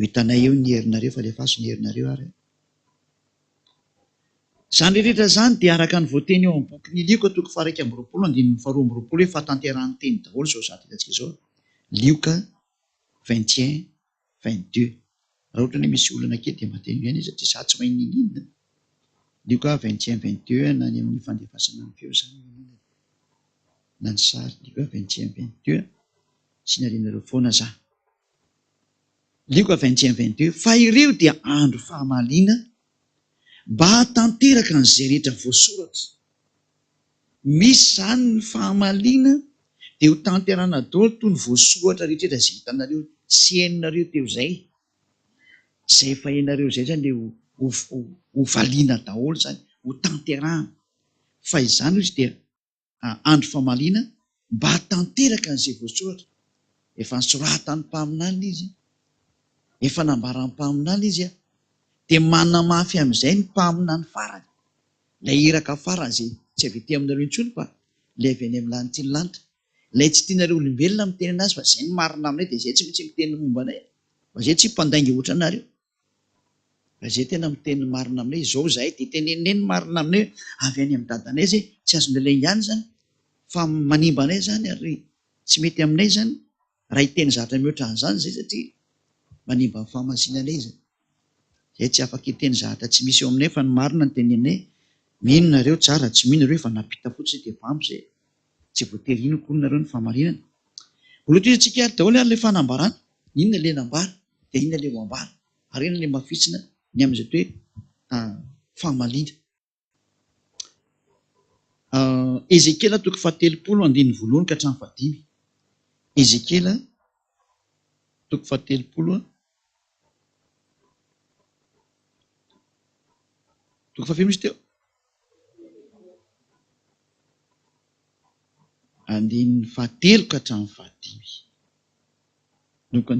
Hitanay eo ny herinareo fa lefaso ny herinareo ary. Zany rehetra zany dia araka ny voateny eo amin'ny boky ny Lioka toko 2:22 hoe fahatanterahany teny daholo zao zany hitantsika zao. Lioka 21:22. Raha ohatra hoe misy olana kely dia mateny ihany satria za tsy mahay ninina. Lioka 21:22 na ny amin'ny fandefasana ny feo zany na ny sary. Lioka 21:22 sy narianareo foana za. Lioka 21:22 fa ireo dia andro fahamaliana mba hatanteraka an'izay rehetra voasoratra. Misy zany ny fahamaliana dia ho tanterana daholo toy ny voasoratra rehetra izay hitanareo sy heninareo teo zay. Zay efa hainareo zay zany le ho valiana daholo zany, ho tanterahana. Fa izany izy dia andro fahamaliana mba hatanteraka an'izay voasoratra. Efa nisoratany mpaminany izy, efa nambarany mpaminany izy dia manamafy amin'izay ny mpaminany farany. Ilay iraka farany zay tsy avy aminareo intsony fa ilay avy any amin'ny lanitra ny lanitra. Ilay tsy tianareo olombelona miteny anazy fa izay ny marina aminay dia izay tsy mitsy miteny momba anay. Fa izay tsy mpandainga ohatra anareo. Fa izay tena miteny marina aminay. Izao zahay dia teneneny marina aminay avy any amin'ny dadanay zay tsy azo lelay ihany zany fa manimba anay zany ary tsy mety aminay zany raha hiteny zavatra mihoatra an'izany zay satria manimba ny fahamasinanay zany. Zay tsy afaka hiteny zavatra tsy misy eo aminay fa ny marina ny tenenay. Mino nareo tsara, tsy mino nareo fa napita fotsiny dia vampo zay. Tsy voatery ino koa nareo ny fahamarinana. Olotoizantsika ary daholo ary ilay fanambarana. Inona ilay nambara dia inona ilay ho ambara. Ary inona ilay mafitsina ny amin'izay hoe fahamaliana. Ezekela toko 7:1 ka hatramin'ny 5. Ezekela toko 7 toko 5 misy teo. 7 ka hatramin'ny 5. Loko 1 ka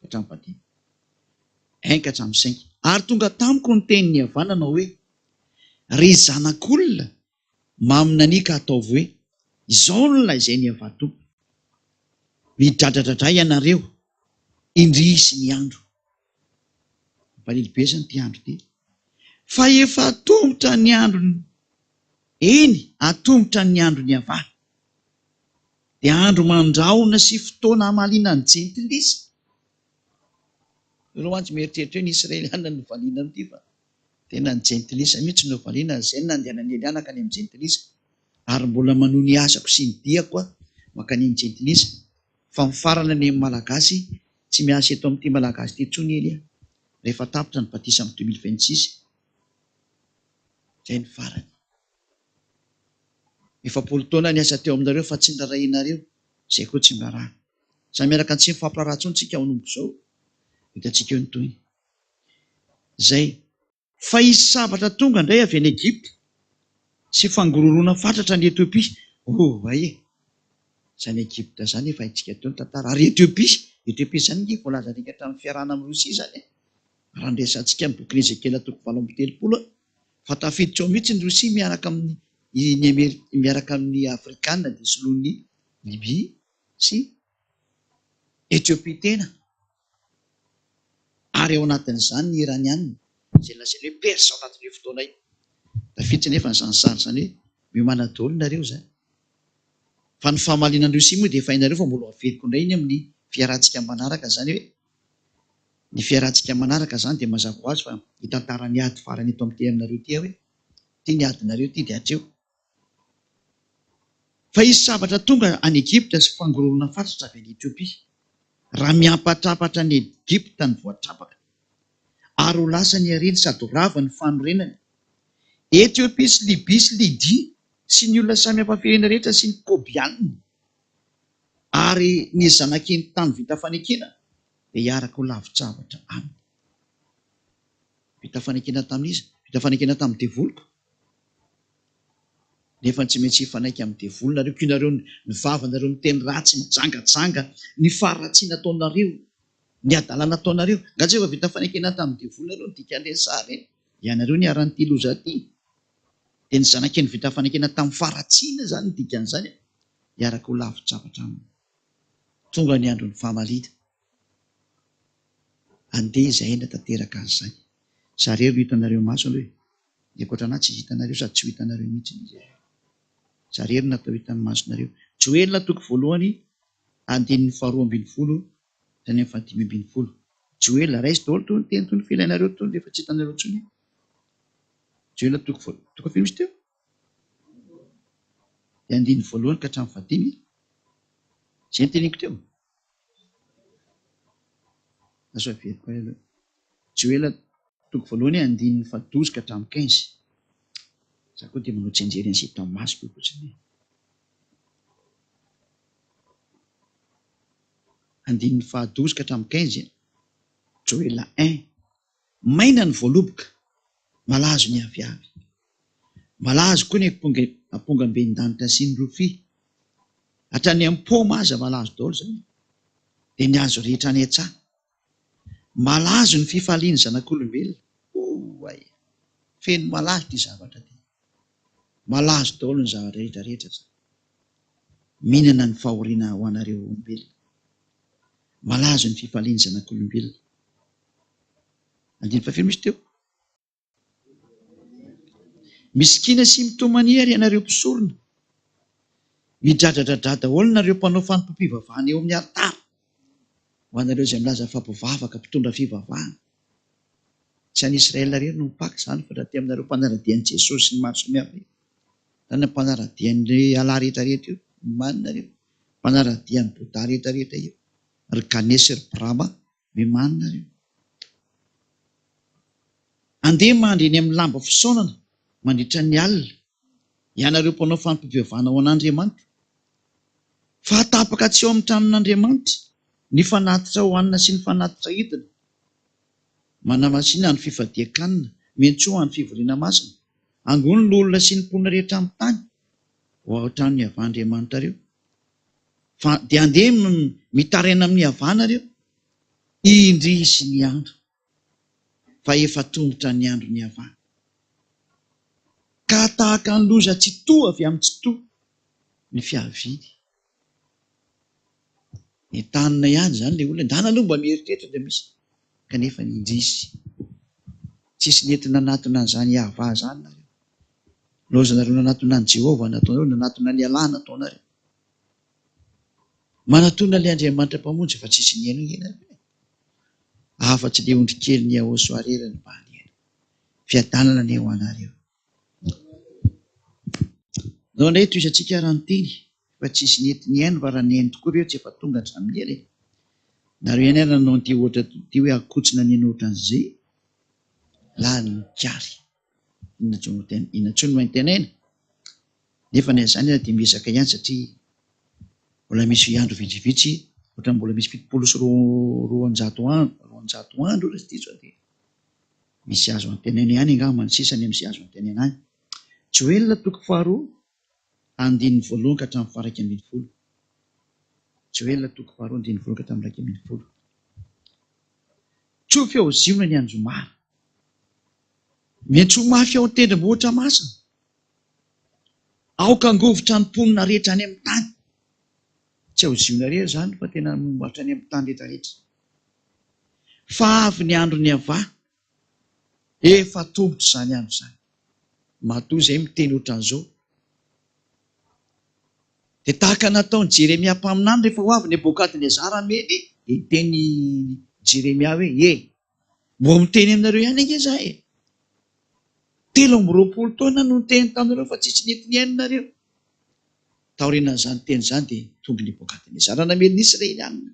hatramin'ny 5. 1 ka hatramin'ny 5. Ary tonga tamiko ny tenin'ny havanana hoe ry zanak'olona maminanika ataovy hoe izao no lazainy ny havatompo. Midradradrandray ianareo indrisy ny andro. Mampalahelo zany ty andro ty. Fa efa atombotra ny androny. Eny, atombotra ny androny avana. Dia andro mandraona sy fotoana hamaliana ny jentilisa. Ireo antsy mieritreritra hoe ny Israeliana no valiana amin'ity fa tena ny jentilisa mihitsy no valiana. Izay no nandehanana ny Eliana ka any amin'ny jentilisa. Ary mbola manohy ny asako sy ny diako makany amin'ny jentilisa. Fa mifarana ny malagasy tsy miasa eto amin'ity malagasy ty intsony Elia. Rehefa tapitra ny batisa amin'ny 2026. Zay ny farany. Efa 10 taona ny asa teo aminareo fa tsy nirarahinareo. Zay koa tsy mbarah. Samy miaraka tsy mifampiraharaha intsony tsika ao nombo zao. Hitantsika eo ny toy. Zay. Fa hisy sabatra tonga indray avy any Egypta sy fangororona fatratra ny Etiopia. Aie. Zany Egypta zany efa itsika teo ny tantara. Ary Etiopia zany ny voalaza rika hatramin'ny fiarahana amin'ny Rosia zany. Raha ndraisantsika ny boky Ezekela toko 7:30 fa tafiditra ao mihitsy ny Rosia miaraka amin'ny Afrikana dia soloan'ny Libia sy Etiopia tena. Ary ao anatin'izany ny Iraniana izay lazainy hoe persa ao anatin'io fotoana io. Tafiditra nefa n'izany sary zany hoe miomana daholo nareo zany. Fa ny fahamalinan'ny Rosia moa dia efa hainareo fa mbola aveliko indray iny amin'ny fiarahantsika manaraka zany hoe ny fiarahantsika manaraka zany dia mazava ho azy fa hitantara ny ady farany eto amin'ity aminareo ty hoe ty ny adinareo ty dia hatreo. Fa hisy sabatra tonga any Egypta sy fangororona fatratra avy any Etiopia. Raha miampatrapatra ny Egypta ny voatrapaka. Ary ho lasa ny hareny sady rava ny fanorenany. Etiopia sy Libia sy Lidia sy ny olona samy hampafirena rehetra sy ny Kobianina. Ary ny zanak'iny tany vita fanekena dia hiaraka ho lavitsavatra aminy. Vita fanekena tamin'izy, vita fanekena tamin'ny devoloko. Nefa tsy maintsy hifanaiky amin'ny devolonareo, kinareo ny vavanareo miteny ratsy, mijangajanga, ny faharatsiana ataonareo, ny adalana ataonareo. Ngatsy efa vita fanekena tamin'ny devolonareo ny dikan'ireny sary eny. Ianareo ny aran'ity loza ty. Dia ny zanakely vita fanekena tamin'ny faratsiana zany ny dikan'izany, hiaraka ho lafin-tsapatra aminy. Tonga ny andron'ny fahamalita. Andeha izay aina tanteraka azy izany. Zareo no hitanareo maso aloha. Ny ankoatranahy tsy hitanareo sady tsy ho hitanareo mihitsy izy. Zareo no natao hitan'ny masonareo. Joelina toko voalohany, andininy 2:12, izany amin'ny 5:12. Joelina raisy daholo toy ny teny toy ny filainareo toy rehefa tsy hitanareo intsony. Joelina toko firy misy teo? Dia andininy voalohany ka hatramin'ny 5. Izay ny teniko teo. Aso averiko aloha. Joelina toko voalohany andininy 12 ka hatramin'ny 15. Za koa dia manao tsenjery an'izay tamin'ny masoko fotsiny. Andininy 12 ka hatramin'ny 15. Joelina 1. Maina ny voaloboka, malazo ny aviavy. Malazo koa ny ampongamben-danitra sy ny rofia. Hatrany amin'ny paoma aza malazo daholo zany. Dia ny azo rehetra any an-tsaha. Malazo ny fifaliany zanak'olombelona. Ay, feno malazo ty zavatra ty. Malazo daholo ny zavatra rehetra zany. Mihinana ny fahoriana ho anareo olombelona. Malazo ny fifaliany zanak'olombelona. Andininy 5 misy teo. Misikina sy mitomaniry ianareo mpisorona. Midradradradrada daholo nareo mpanao fanompom-pivavahana eo amin'ny altara. Ho anareo izay milaza fa mpivavaka mpitondra fivavahana. Tsy any Israela rery no mipaky izany fa raha ty aminareo mpanaradian'i Jesosy sy ny maro samihafa. Izany mpanaradian'ny alà rehetrarehetra io, manareo. Mpanaradian'ny Boda rehetrarehetra io. Ry Ganesy ry Brahma, mimanareo. Andeha mandry eny amin'ny lamba fisaonana, mandritra ny alina, ianareo mpanao fanompom-pivavahana ho an'Andriamanitra. Fa hatapaka tsy eo amin'ny tranon'Andriamanitra ny fanatitra hohanina sy ny fanatitra hidina. Manamasina ny fifadian-kanina, miantsoa ny fivoriana masina. Angony ny olona sy ny mponina rehetra amin'ny tany ho ao trano ny havan'Andriamanitra reo. Dia andeha mitaraina amin'ny havana reo, indry sy ny andro. Fa efa tongotra ny andro ny havana. Ka tahaka ny loza tsy toa avy amin'ny tsy toa ny fiaviany. Ny tanina ihany zany le olona, ndana aloha mba mieritreritra dia misy. Kanefa ny indrisy. Tsisy nentina nanatona an'izany hava zany nareo. Lozanareo nanatona ny Jehovah nataonareo, nanatona ny Alà nataonareo. Manatona le Andriamanitra mpamonjy fa tsisy ny aino ianareo. Afa-tsy le ondry kely ny ao soarera ny bahaliana. Fiadanana ny ao anareo. Nao indray toizantsika rahan-teny fa tsisy nentiny aino fa raha neny tokoa ireo tsy efa tonga hatramin'ny ela. Nareo ihany ary nanao an'ity ohatra ty hoe akotsina ny any ohatran'izay. Lany mikary. Inatsoa no maintenaina. Nefa ny an'izany dia miezaka ihany satria mbola misy andro vitsivitsy, ohatra mbola misy 70 sy 200 andro raha tsy diso dia misy azo antenaina ihany angamba ny sisany amin'izay azo antenaina any. Joelina toko 2, andininy 1 ka hatramin'ny 12. Joelina toko 2, andininy 1 ka hatramin'ny 12. Tsofi aho ziona ny andromara. Miantso mafy ao tendrombohitra masina. Aoka angovitra ny mponina rehetra any amin'ny tany. Tsy ao ziona rehetra zany fa tena momboatra any amin'ny tany rehetrarehetra. Fa avy ny andro ny hava. Efa tongotra izany andro izany. Matoa izay miteny ohatran'izao. Dia tahaka nataon'i Jeremia mpaminany rehefa ho avy Nebokadnezara meny, dia teny Jeremia hoe, mbo miteny aminareo ihany ange zahay. 7 taona no niteny taminareo fa tsisy nentiny iainonareo. Taorian'izany teny izany dia tonga Nebokadnezara namely n'Israely ihany.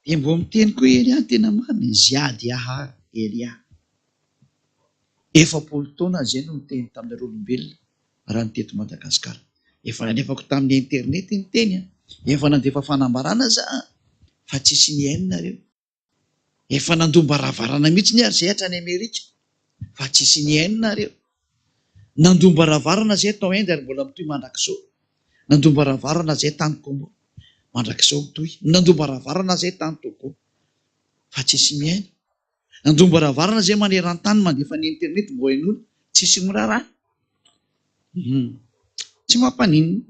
Dia mbo miteny koa Elia tena marina, ziady aha Elia. 70 taona izay no niteny taminareo olombelona raha ny teto Madagasikara. Efa nalefako tamin'ny internet ny teny, efa nandefa fanambarana za fa tsisy ny iainonareo. Efa nandombaravarana mihitsy ny ary zay hatrany Amerika fa tsisy ny iainonareo. Nandombaravarana zay tao Inde ary mbola mitohy mandrakizao. Nandombaravarana zay tany Congo mandrakizao mitohy. Nandombaravarana zay tany Togo fa tsisy ny aino. Nandombaravarana zay maneran-tany mandefa ny internet mbo hainoana tsisy miraharaha. Tsy mampaninina.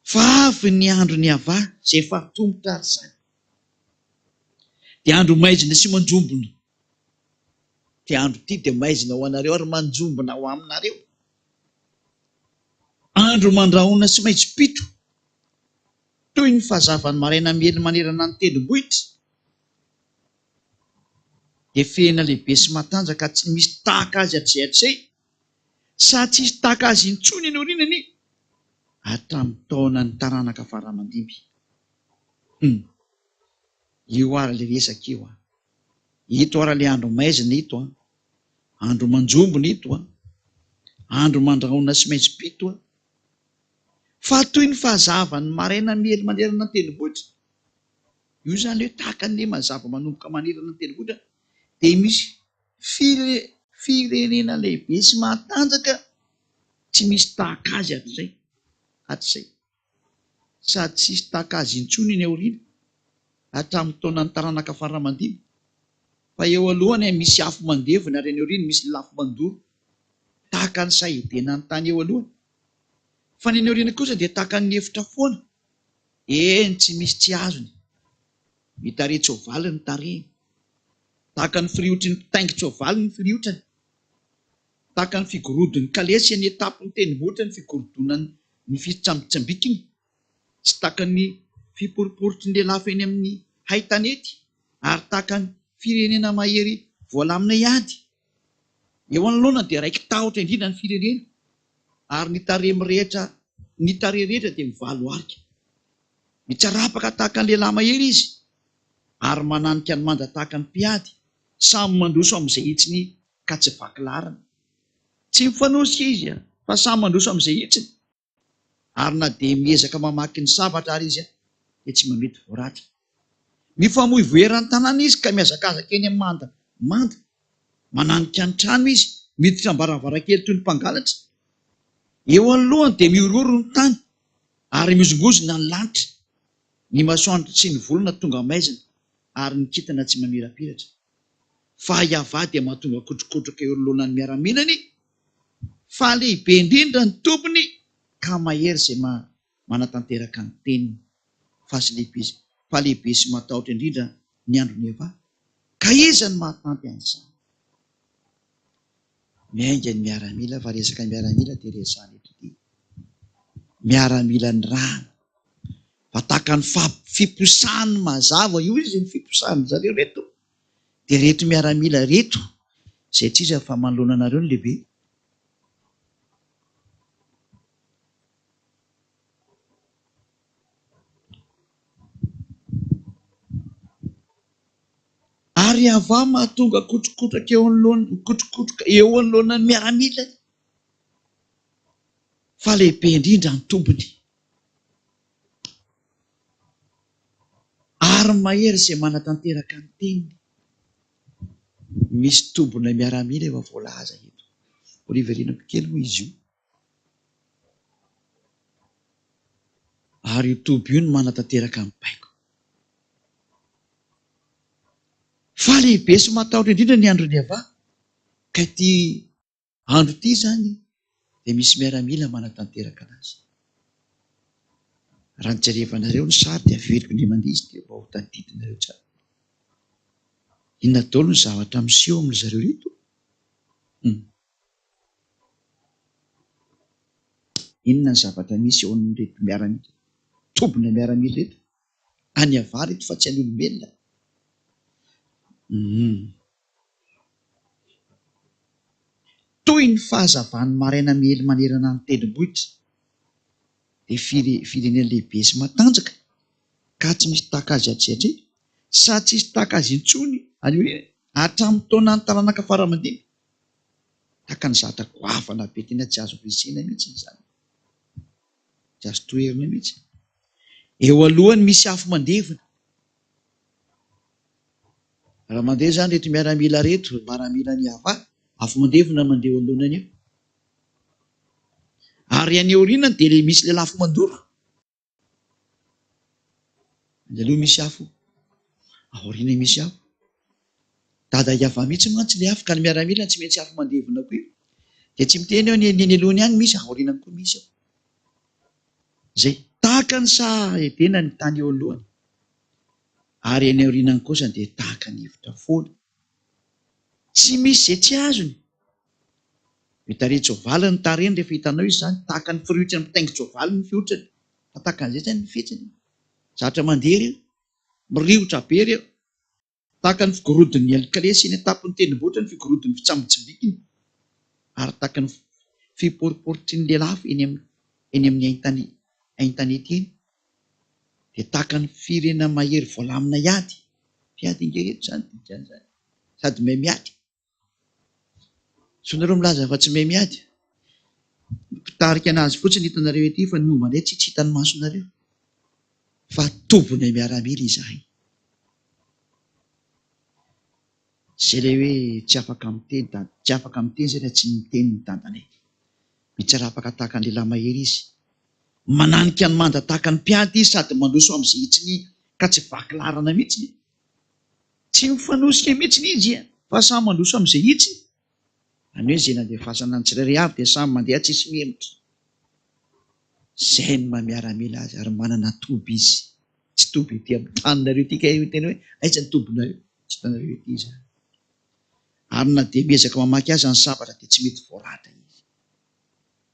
Fa avy ny andro ny ava zay efa tombotra ary zany. Dia andro maizina sy manjombona. Dia andro ty dia maizina ho anareo ary manjombona ho aminareo. Andro mandrahona sy maitso-pito. Toy ny fahazavan'ny maraina miely manerana ny tendrombohitra. Dia fehina lehibe sy matanjaka tsy misy tahaka azy hatrehatrehany. Sady tsy misy tahaka azy intsony eny aorinany hatramin'ny taona ny taranaka faramandimby. Io ary le resaka io. Ito ary le andro maizina ito. Andro manjombona ito. Andro mandrahona sy maitso-pito. Fa toy ny fahazavan'ny maraina miely manerana ny tendrombohitra. Io zany hoe tahaka ny mazava manomboka manerana ny tendrombohitra. Dia misy firenena lehibe sy matanjaka tsy misy tahaka azy hatrizay. Sady tsy misy tahaka azy intsony eny aoriana hatramin'ny taona ny taranaka faramandimby. Fa eo alohany misy afo mandevona ary eny aoriana misy lafo mandoro. Tahaka ny sahidena ny tany eo alohany. Fa ny eny aoriana kosa dia tahaka ny efitra foana. Eny tsy misy tsy azony. Mitarehy-tsoavaly ny tarehiny. Tahaka ny firiotry ny mpitaingin-tsoavaly ny firiotrany. Tahaka ny figorodon'ny kalesy ny etapy ny tendrombohitra ny figorodonany ny fitsambikimbikiny. Sy tahaka ny fiporiporitry ny lelafo eny amin'ny haitanety. Ary tahaka ny firenena mahery voalamina ihady. Eo anoloana dia raiky tahotra indrindra ny firenena. Ary ny tarehy rehetra dia mivalo arika. Mitsarapaka tahaka ny lehilahy mahery izy. Ary mananika ny manda tahaka ny mpiady. Samy mandroso amin'izay hitsiny ka tsy vakilarana. Tsy mifanosika izy fa samy mandroso amin'izay hitsiny. Ary na dia miezaka mamaky ny sabatra ary izy dia tsy mamety voaratra. Mifamoivoeran'ny tanàna izy ka miazakazaka eny amin'ny manda. Mananika ny trano izy. Miditra am-baravarakely toy ny mpangalatra. Eo anoloany dia miororo ny tany ary mizongozona ny lanitra. Ny masoandro sy ny volana tonga maizina ary ny kintana tsy mamirapiratra. Fa iava dia mahatonga kotrokotroka eo anoloanany miaramilany. Fa lehibe indrindra ny tompony ka mahery izay manatanteraka ny teniny. Fa lehibe sy matahotra indrindra ny andro ny ava. Ka iza ny mahatanty an'izany? Miainga ny miaramila fa resaka miaramila dia resahana eto ity. Miaramila ny rano. Fa tahaka ny fiposahany mazava io izy ny fiposahany zareo reto. Dia reto miaramila reto izay tsisa fa manoloana anareo ny lehibe. Ary ava mahatonga kotrokotroka eo anoloanany miaramila. Fa lehibe indrindra ny tombony. Ary mahery izay manatanteraka ny teniny. Misy tombona miaramila efa voalaza eto. Oriverenako kely moa izy io. Ary io tombo io no manatanteraka ny baiko. Fa lehibe sy matahotra indrindra ny andro ny ava. Ka ity andro ity zany dia misy miaramila manatanteraka anazy. Raha ny jerevanareo ny sary dia averiko ny mandihy izy dia mba ho tadidinareo tsara. Inona daholo ny zavatra miseho amin'ny zareo reto? Inona ny zavatra misy eo amin'ny reto miaramila? Tombona miaramila reto? Any ava reto fa tsy any olombelona. Toy ny fahazavan'ny maraina miely manerana ny tendrombohitra. Dia firenena lehibe sy matanjaka ka tsy misy tahaka azy hatrehatrehany. Sady tsy misy tahaka azy intsony hatramin'ny taona ny taranaka faramandimby. Tahaka ny zavatra goavana be tena tsy azo resena mihitsy izany. Tsy azo toerina mihitsy. Eo alohany misy afo mandevona. Raha mandeha zany reto miaramila reto, miaramila ny ava, afo mandevona mandeha alohany eo. Ary any aoriana dia misy ilay lafo mandoro. Any aloha misy afo, aoriana misy afo. Dada iava mihitsy mantsy ilay afo ka ny miaramila tsy maintsy afo mandevona koa io. Dia tsy miteny eo ny alohany any misy, aorianany koa misy eo. Zay tahaka ny sahedena ny tany eo alohany. Ary eny aorianany kosa dia tahaka ny hevitra foana. Tsy misy izay tsy azony. Mitarehy tsoavaly ny tarehiny rehefa hitanao izy zany, tahaka ny firiotra ny mpitaingy tsoavaly ny fiotrany. Tahaka an'izay zany ny fihetsiny. Zatra mandeha ireo, miriotra be ireo. Tahaka ny figorodon'ny alikalesy eny an-tapon'ny tendrombohitra ny figorodon'ny fitsambotsimbikiny. Ary tahaka ny fiporiporitry ny lelafy eny amin'ny aintanety eny. Dia tahaka ny firena mahery voalamina iady. Mpiady ingereto zany, sady mahay miady. So nareo milaza fa tsy mahay miady. Mpitarika anazy fotsiny hitanareo ety fa ny momba indray tsy hitany masonareo. Fa tobony miaramila izahay. Zay ilay hoe tsy afaka miteny, tsy afaka miteny zay tsy miteny ny dadanay. Mitsarapaka tahaka ny lehilahy mahery izy. Mananika ny manda tahaka ny mpiady izy sady mandroso amin'izay hitsiny ka tsy vakilarana mihitsiny. Tsy mifanosika mihitsiny izy fa samy mandroso amin'izay hitsiny. Any hoe zay nandefasana ny tsirairay avy dia samy mandeha tsisy miemotra. Zay ny mamiaramila azy ary manana toby izy. Tsy toby ety amin'ny taninareo ity kay tena hoe aiza ny tobinareo? Tsy hitanareo ety izy. Ary na dia miezaka mamaky azy ny sabatra dia tsy mety voaratra izy.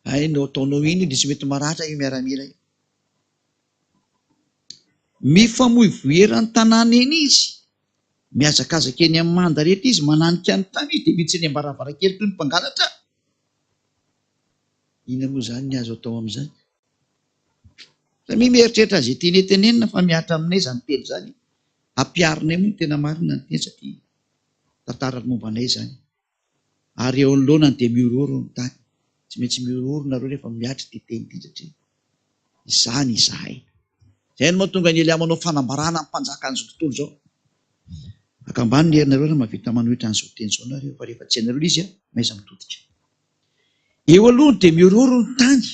Ay no ataonao iny dia tsy mety maratra io miaramila io. Mifamoivoeran'ny tanàna eny izy. Miazakazaka eny amin'ny manda rehetra izy, mananika ny tany izy dia miditsy eny am-baravarakely toy ny mpangalatra. Ina moa zany ny azo atao amin'izany? Fa mieritreritra azy tiany tenenina fa miatra aminay zany teny zany. Ampiarinay moa ny tena marina ny teny satria tantara momba anay zany. Ary eo anoloana dia miororo ny tany. Tsy maintsy miororo nareo rehefa miatra ity teny ity satria izany izahay. Izay no mahatonga ny Elia manao fanambarana amin'ny mpanjaka an'izao tontolo izao. Akambany ny herinareo raha mahavita manohitra an'izao teny izao nareo fa rehefa tsy hainareo izy maiza mitodika. Eo aloha dia miororo ny tany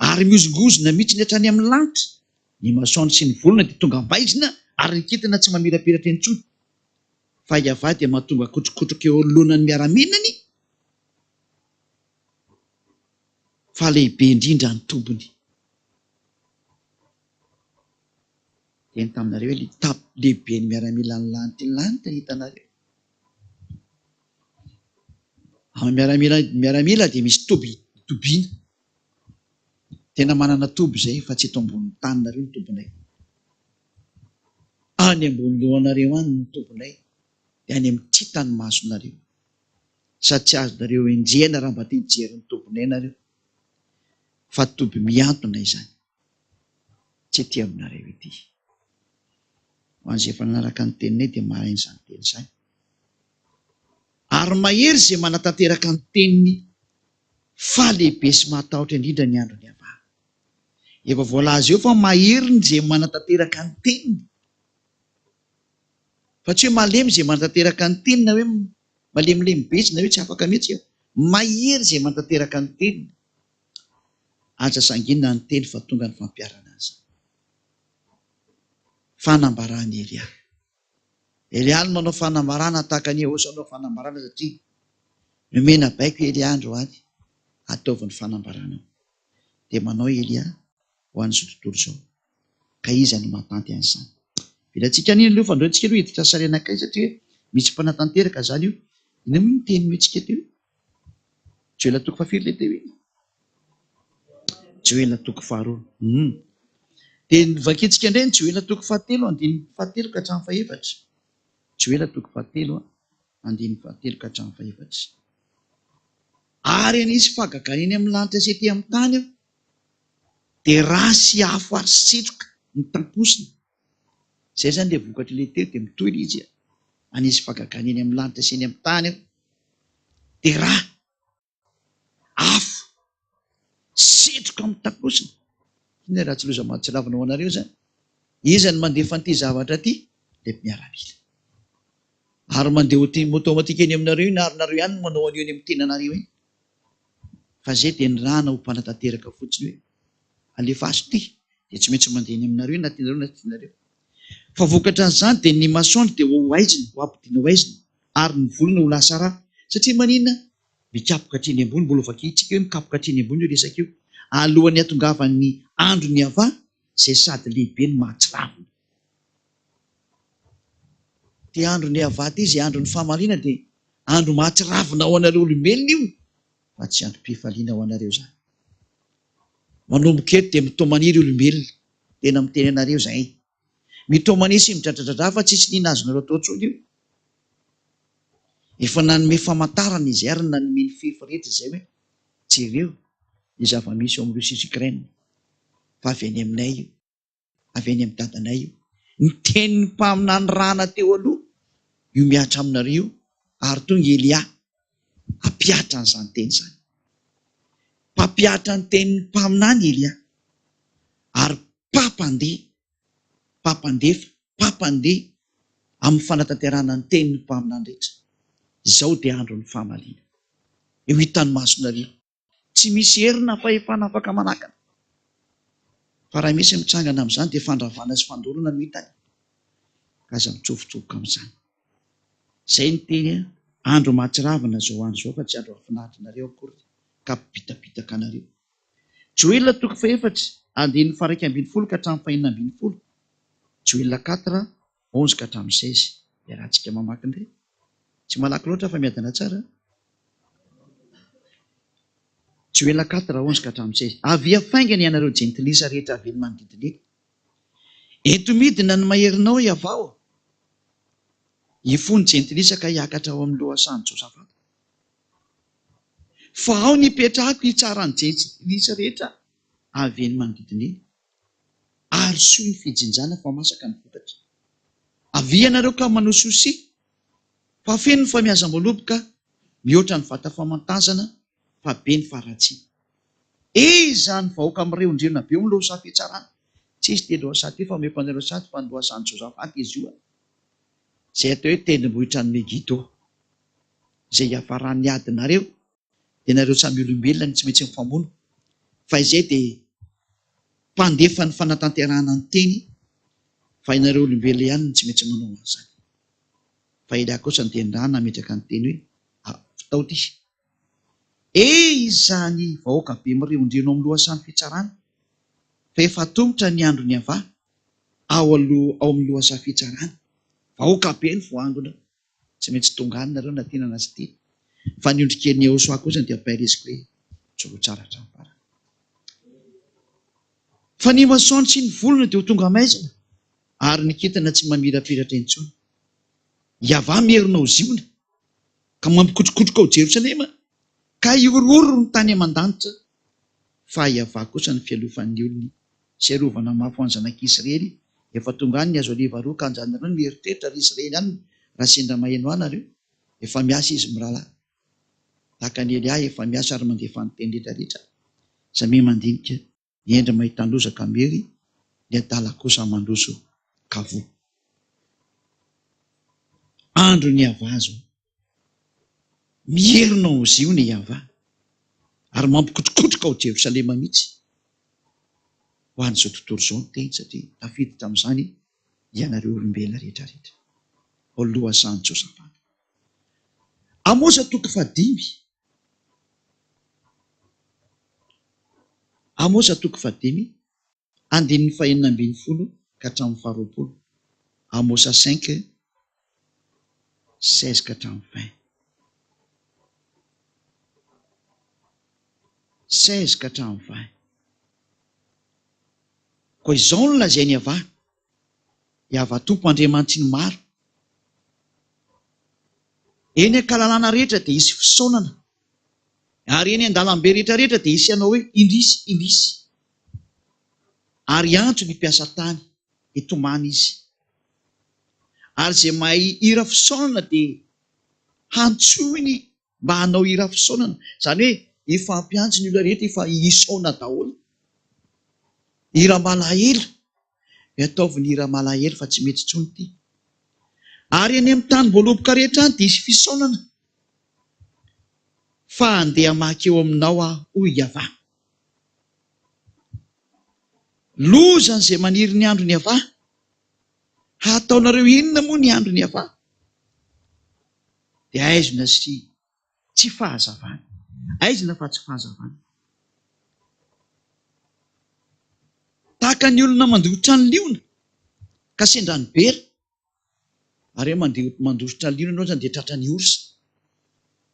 ary miozongozona mihitsy ny hatrany amin'ny lanitra. Ny masoandro sy ny volana dia tonga mbaizina ary ny kintana tsy mamirapiratra intsony. Fa iavà dia mahatonga kotrokotroka eo anoloanany miaraminany. Fa lehibe indrindra ny tobony. Teny taminareo hoe tapy lehibe ny miaramila ny lanitra ny hitanareo. Amin'ny miaramila dia misy tobiana. Tena manana toby zay fa tsy eto ambonin'ny taninareo ny tobinay. Any ambony lohanareo any ny tobinay. Dia any amin'ny tsitany masonareo. Sady tsy azonareo enjehana raha mba tia hijery ny tobinay nareo. Fa toby miantona izany. Tsy ety aminareo ety. Ho an'izay efa nanaraka ny teninay dia mahay izany teny izany. Ary mahery izay manatanteraka ny teniny falehibe sy matahotra indrindra ny andro ny avà. Efa voalaza eo fa mahery izay manatanteraka ny teniny. Fa tsy hoe malemy izay manatanteraka ny teniny na hoe malemilemy betsy na hoe tsy afaka mihitsy eo. Mahery izay manatanteraka ny teniny. Aza sanginina ny teny fa tonga ny fampiarana azy. Fanambarana Elia. Elia no manao fanambarana tahaka ny Eosy manao fanambarana satria nomena baiko Elia andro any ataovy ny fanambarana. Dia manao Elia ho an'izao tontolo izao. Ka iza no mahatanty an'izany. Vilantsika an'iny aloha fa androantsika aloha hiditra sarena kay satria misy mpanatanteraka zany io. Ina moa ny teny mihitsika teo? Joela toko fahafiry ilay teo iny. Joela toko faharoa. Dia vakitsika indray ny Joela toko fahatelo andiny fahatelo ka hatramin'ny fahaefatra. Joela toko fahatelo andiny fahatelo ka hatramin'ny fahaefatra. Ary anisy fahagagana eny amin'ny lanitra sy ety amin'ny tany eo. Dia rasy afo ary setroka mitamposina. Izay zany ilay vokatra ilay teo dia mitohy izy. Anisy fahagagana eny amin'ny lanitra sy eny amin'ny tany eo. Dia rà afo setroka mitamposina. Iny raha tsy loza mahatsiravina ho anareo zany. Iza ny mandefa an'ity zavatra ity? Ilay miaramila. Ary mandeha automatika eny aminareo iny ary nareo ihany manao an'io eny amin'ny tenanareo iny. Fa zay dia ny rana ho mpanatanteraka fotsiny hoe alefaso ity dia tsy maintsy mandeha eny aminareo na tianareo na tianareo. Fa vokatra an'izany dia ny masoandro dia ho aizina, ho ampidiana ho aizina ary ny volana ho lasa rà. Satria maninona? mikapoka hatreny ambony, mbola vakitsika hoe mikapoka hatreny ambony io resaka io. Alohan'ny hatongavan'ny andro ny ava izay sady lehibe ny mahatsiravina. Ty andro ny ava ty izay andro ny fahamaliana dia andro mahatsiravina ho anareo olombelona io, fa tsy androm-pifaliana ho anareo zany. Manomboka eto dia mitoa-maniry olombelona, tena miteny anareo zay. Mitoa-maniry sy midradradradraha fa tsisy nina azonareo atao intsony io. Efa nanome famantarana izay ary nanome ny fefy rehetra izay hoe jereo ny zava-misy ao amin'ny Rosia sy Ukraine, fa avy any aminay io, avy any amin'ny dadanay io. Ny tenin'ny mpaminany rana teo aloha io miatra aminareo, ary tonga Elia hampiatra an'izany teny izany. Mpampiatra ny tenin'ny mpaminany Elia, ary mpampandefa amin'ny fanatanterana ny tenin'ny mpaminany rehetra. Izao dia andro ny fahamaliana. Eo hitany masonareo. Tsy misy herina fa efa afaka manakana. Fa raha misy mitsangana amin'izany dia fandravana sy fandorana no hitany. Ka aza mitsofotsofika amin'izany. Izay ny teny andro mahatsiravina zao andro zao, fa tsy andro hafinaritra nareo akory, ka mpipitapitaka anareo. Joel 4:1-12 ka hatramin'ny 5:12. Joel 4:11 ka hatramin'ny 16. Iarahantsika mamaky indray. Tsy malaky loatra fa miadana tsara. Joel 4:11 ka hatramin'ny 16. Avy hafaingana ianareo jentilisa rehetra avy eny manodidina eny. Eto midina ny maherinao iavao. Hifony jentilisa ka hiakatra ao amin'ny lohasan'i Josafata. Fa ao ny hipetrahako hitsarany jentilisa rehetra avy eny manodidina eny. Ary soa ny fijinjana fa masaka ny vokatra. Avy ianareo ka manao sosia, fa feno ny famiazam-boloboka, mihoatra ny vata famantazana, fa be ny faharatsiana. Izany vahoaka amin'ireo indrina be amin'ny lohasaha fitsarana. Tsisy teny lohasaha ty fa omeko anareo sady fa ny lohasahan'i Josafata izy io. Izay atao hoe tendrombohitra ny Megiddo, izay hiafaran'ny adinareo, dia nareo samy olombelona ny tsy maintsy mifamono. Fa izay dia mpandefa ny fanatanterahana ny teny, fa ianareo olombelona ihany ny tsy maintsy manao an'izany. Fa Elia kosa dia nirahana nametraka ny teny hoe fitao ty. Izany vahoaka be mirehondreno amin'ny lohasan'ny fitsarana, fa efa tongotra ny andro ny ava ao amin'ny lohasaha fitsarana. Vahoaka be ny voangona, tsy maintsy tonganina nareo na tena na tsy tena. Fa ny ondrikely Yehosoa kosa dia ampahiriziko hoe joro tsara hatramin'ny. Fa ny masoandro sy ny volona dia ho tonga maizina, ary ny kintana tsy mamirapiratra intsony. Iava miherinao ziona, ka mampikotrokotroka ao Jerosalema, ka iororo ny tany aman-danitra. Fa Iava kosa ny fialofan'ny olony sy arovana mafy ho an'ny zanak'Israely. Efa tonga any ny azo aliva roa ka anjanareo ny mieritreritra ry Israely any, raha sendra maheno anareo. Efa miasa izy mirahalahy. Tahaka ny Elia efa miasa ary mandefa ny teny rehetrarehetra. Zame mandinika ny endra mahita lozaka mery, ny adala kosa mandroso kavo. Andro ny ava azo. Miherinao ho zio ny Iava, ary mampikotrokotroka ao Jerosalema mihitsy. Ho an'izao tontolo izao ny teny, satria tafiditra amin'izany ianareo olombelona rehetrarehetra. Ao lohasan'i Josafata. Amosa 5:5. Amosa 5:5, 19:12 ka hatramin'ny 20. Amosa 5:16 ka hatramin'ny 20. 16 ka hatramin'ny 20. Koa izao no lazainy Iava, Iava Tompo Andriamanitsy ny maro. Eny ankalalana rehetra dia hisy fisaonana, ary eny an-dalambe rehetrarehetra dia hisy anao hoe indrisy, indrisy. Ary antso ny mpiasa tany, hitomany izy. Ary izay mahay hira fisaonana dia hantsoiny mba hanao hira fisaonana. Izany hoe ifampiantso ny olona rehetra, efa hisaona daholo. Hira malahelo, ataovy hira malahelo fa tsy mety intsony ity. Ary any amin'ny tany voaloboka rehetra any dia hisy fisaonana. Fa andeha hamaky eo aminao aho, hoy Iava. Lozany izay maniry ny andro ny Iava. Hataonareo inona moa ny andro ny Iava? Dia aizona sy tsy fahazavana. Aizina fa tsy fahazavana. Tahaka ny olona mandositra ny liona ka sendra ny bera, ary eo mandositra ny liona ianao zany dia tratra ny orsa.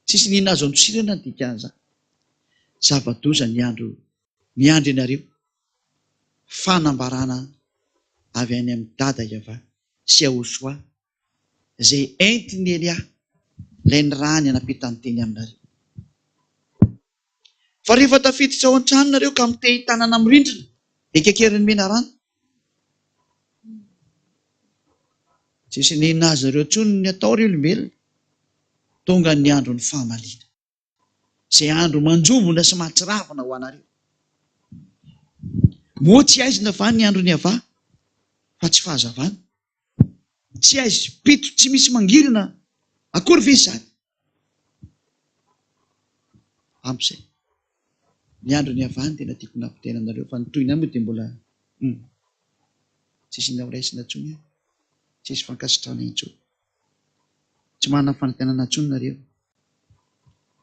Tsisy nina azo antosirana ny dikan'izany. Zava-doza ny andro miandry ianareo. Fanambarana avy any amin'ny dada Iava sy Ahosoa izay entiny Elia ilay ny rany anampitany teny aminareo. Fa rehefa tafiditra ao an-trano nareo ka mitehy tanana amin'ny rindrina ekekerin'ny mena rano, tsisy nina azy nareo intsony ny atao ry olombelona. Tonga ny andro ny fahamaliana, izay andro manjovona sy mahatsiravina ho anareo. Moa tsy aizina va ny andro ny ava fa tsy fahazavana. Tsy aizy pito tsy misy mangirana akory ve izany? Ampizay ny andro ny avany tena tiako nampitaina anareo, fa ny tohina moa dia mbola tsisy nahoraisina intsony, tsisy fankasitrahana intsony, tsy manana fanantenana intsony nareo.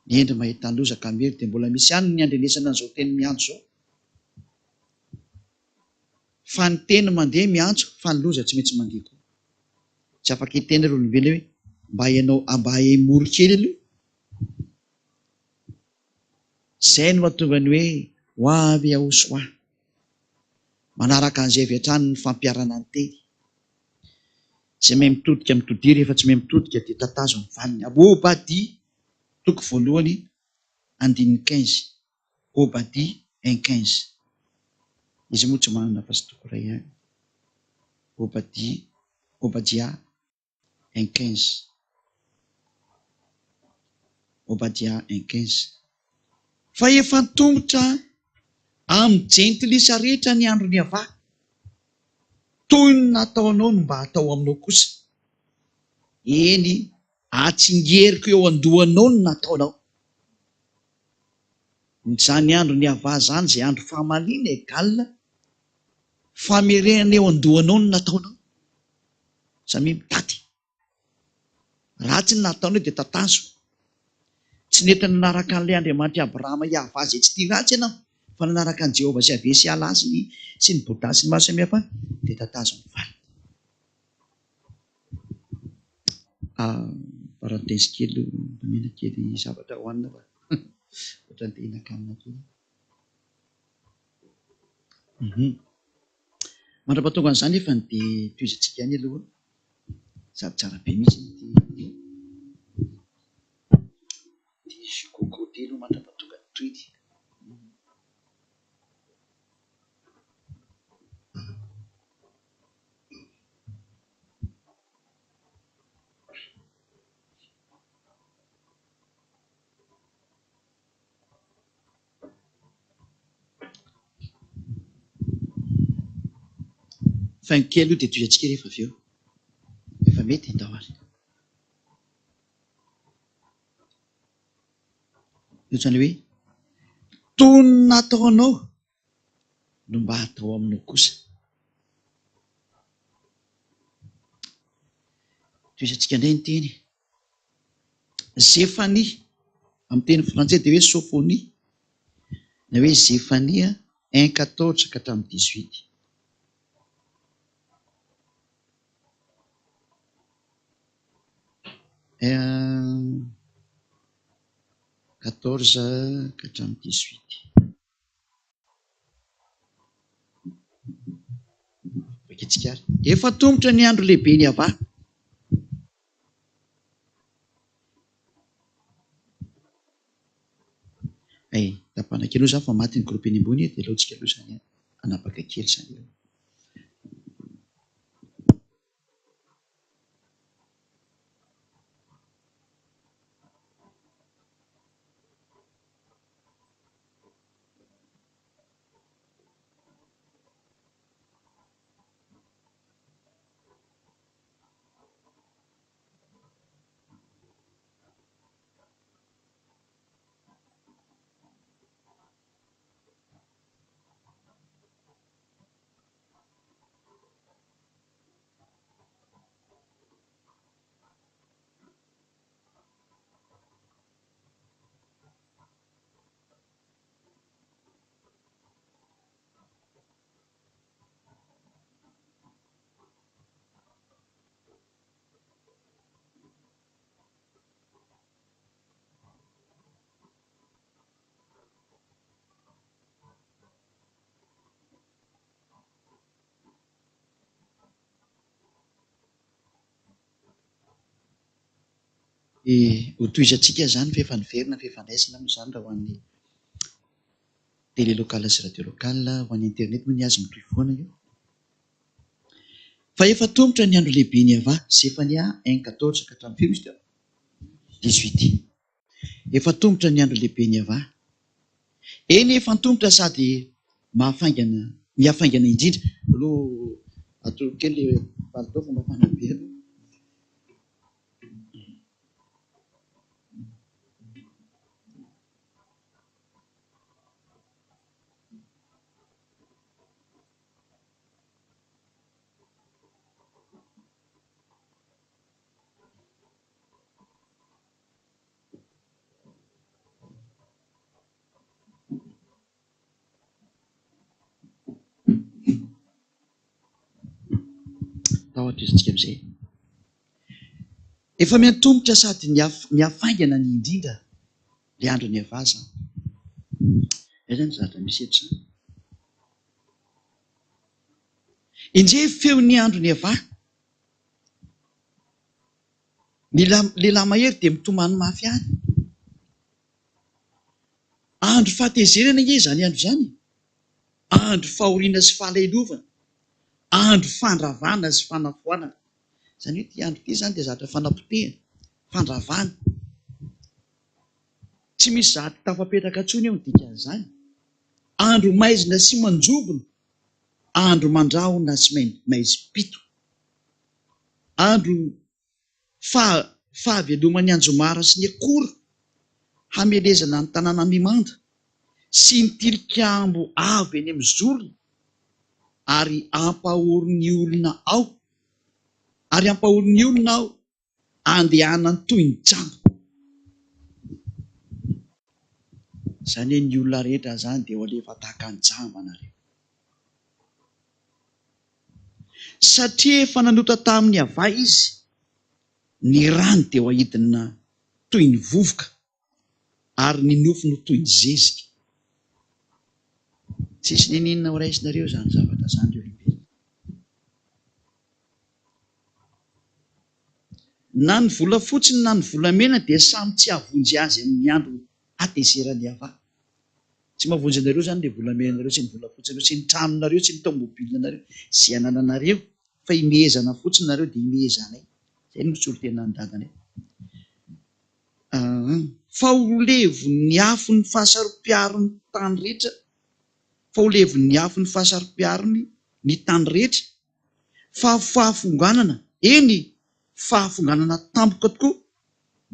Ny endry mahita ny loza ka mery dia mbola misy ihany ny andrenesana an'izao teny miantso zao. Fa ny teny mandeha miantso, fa ny loza tsy maintsy mandeha koa. Tsy afaka hiteny ry olombelona hoe mba hahay-moro kely aloha. Izay no mahatonga ny hoe ho avy Ahosoa, manaraka an'izay avy hatrany ny fampiarana ny teny. Izay mahay mitodika mitodiry, rehefa tsy mahay mitodika dia tatazo ny valiny. Obadie toko voalohany 15. Obadie 1:15. Izy moa tsy manana fa sy toko iray ihany. Obadia 1:15. Obadia 1:15. Fa efa tongotra amin'ny jentilisa rehetra ny andro ny ava, toy ny nataonao no mba hatao aminao kosa. Eny, atsingeriko eo andohanao no nataonao. Izany andro ny ava zany, izay andro fahamaliana egalina, famerenana eo andohanao no nataonao. Samy mitady. Ratsy ny nataonao dia tatazo. Tsy nety nanaraka an'ilay Andriamanitra Abrahama Iava izay tsy tia ratsy ianao, fa nanaraka an'i Jehovah sy avy sy ala sy ny Boda sy ny maro samihafa, dia tatazo ny valiny. Parenthèse kely, mamena kely zavatra hoanina fa ohatran'ny te hihinan-kanina kely. Mandra-pahatonga an'izany nefa dia toizantsika any aloha, sady tsara be mihitsy ity gogo telo mandra-pahatonga ny toiny. Faingo kely aloha dia toizantsika rehefa avy eo. Efa mety daholo. Ohatrany hoe toy ny nataonao no mba hatao aminao kosa. Toizantsika indray ny teny Zefania, amin'ny teny frantsay dia hoe Sophonie, na hoe Zefania 1:14 ka hatramin'ny 18. Quatorze ka hatramin'ny 18. Vakitsika ary. Efa tongotra ny andro lehibe ny ava. Tapana kely aloha zany fa maty ny gropy eny ambony dia alohantsika aloha zany anapaka kely zany eo. Ho toizantsika zany fa efa niverina fa efa naisina moa zany raha ho an'ny télé locale sy radio locale, ho an'ny internet moa ny azy mitohy foana io. Fa efa tombotra ny andro lehibe ny ava, Sefania 1:14 ka hatramin'ny firy izy teo? 18. Efa tombotra ny andro lehibe ny ava. Eny efa tombotra sady mihafaingana indrindra. Aloha atoro kely palitao fa mafana be aloha. Tahotra izy amin'izay. Efa miantombotra sady mihafaingana ny indrindra ilay andro ny avaza. Izany zavatra misy eto zany. Indray feo ny andro ny ava. Ny lehilahy mahery dia mitomany mafy any. Andro fahatezerana izy zany andro zany. Andro fahoriana sy fahalailovana. Andro fandravana sy fanafoanana. Izany hoe ity andro ity zany dia zavatra fanapotehana, fandravana. Tsy misy zavatra tafapetraka intsony eo ny dikan'izany. Andro maizina sy manjobona. Andro mandrahona sy maizim-pito. Andro fahaveloman'ny anjomara sy ny akora, hamelezana ny tanàna mimanda sy ny tilikambo avy eny amin'ny zorony, ary ampahorin'ny olona ao, andehanany toy ny jambo. Izany hoe ny olona rehetra zany dia ho alefa tahaka ny jambo anareo. Satria efa nanota tamin'ny ava izy, ny rano dia ho ahidina toy ny vovoka, ary ny nofony toy ny zezika. Tsisy ninona ho raisinareo zany zavatra zany eo lehibe. Na ny volafotsiny na ny volamena dia samy tsy havonjy azy amin'ny andro hatezerany ava. Tsy mahavonjy anareo zany ilay volamenareo sy ny volafotsiny sy ny tranonareo sy ny tomobilinareo sy anananareo, fa imehezana fotsiny nareo dia imehezanay. Izay no misolo tena ny dadanay. Fa ho levon'ny afo ny fahasarom-piarony tany rehetra, fa ho levon'ny afo ny fahasarom-piarony ny tany rehetra, fa fahafonganana, eny fahafonganana tampoka tokoa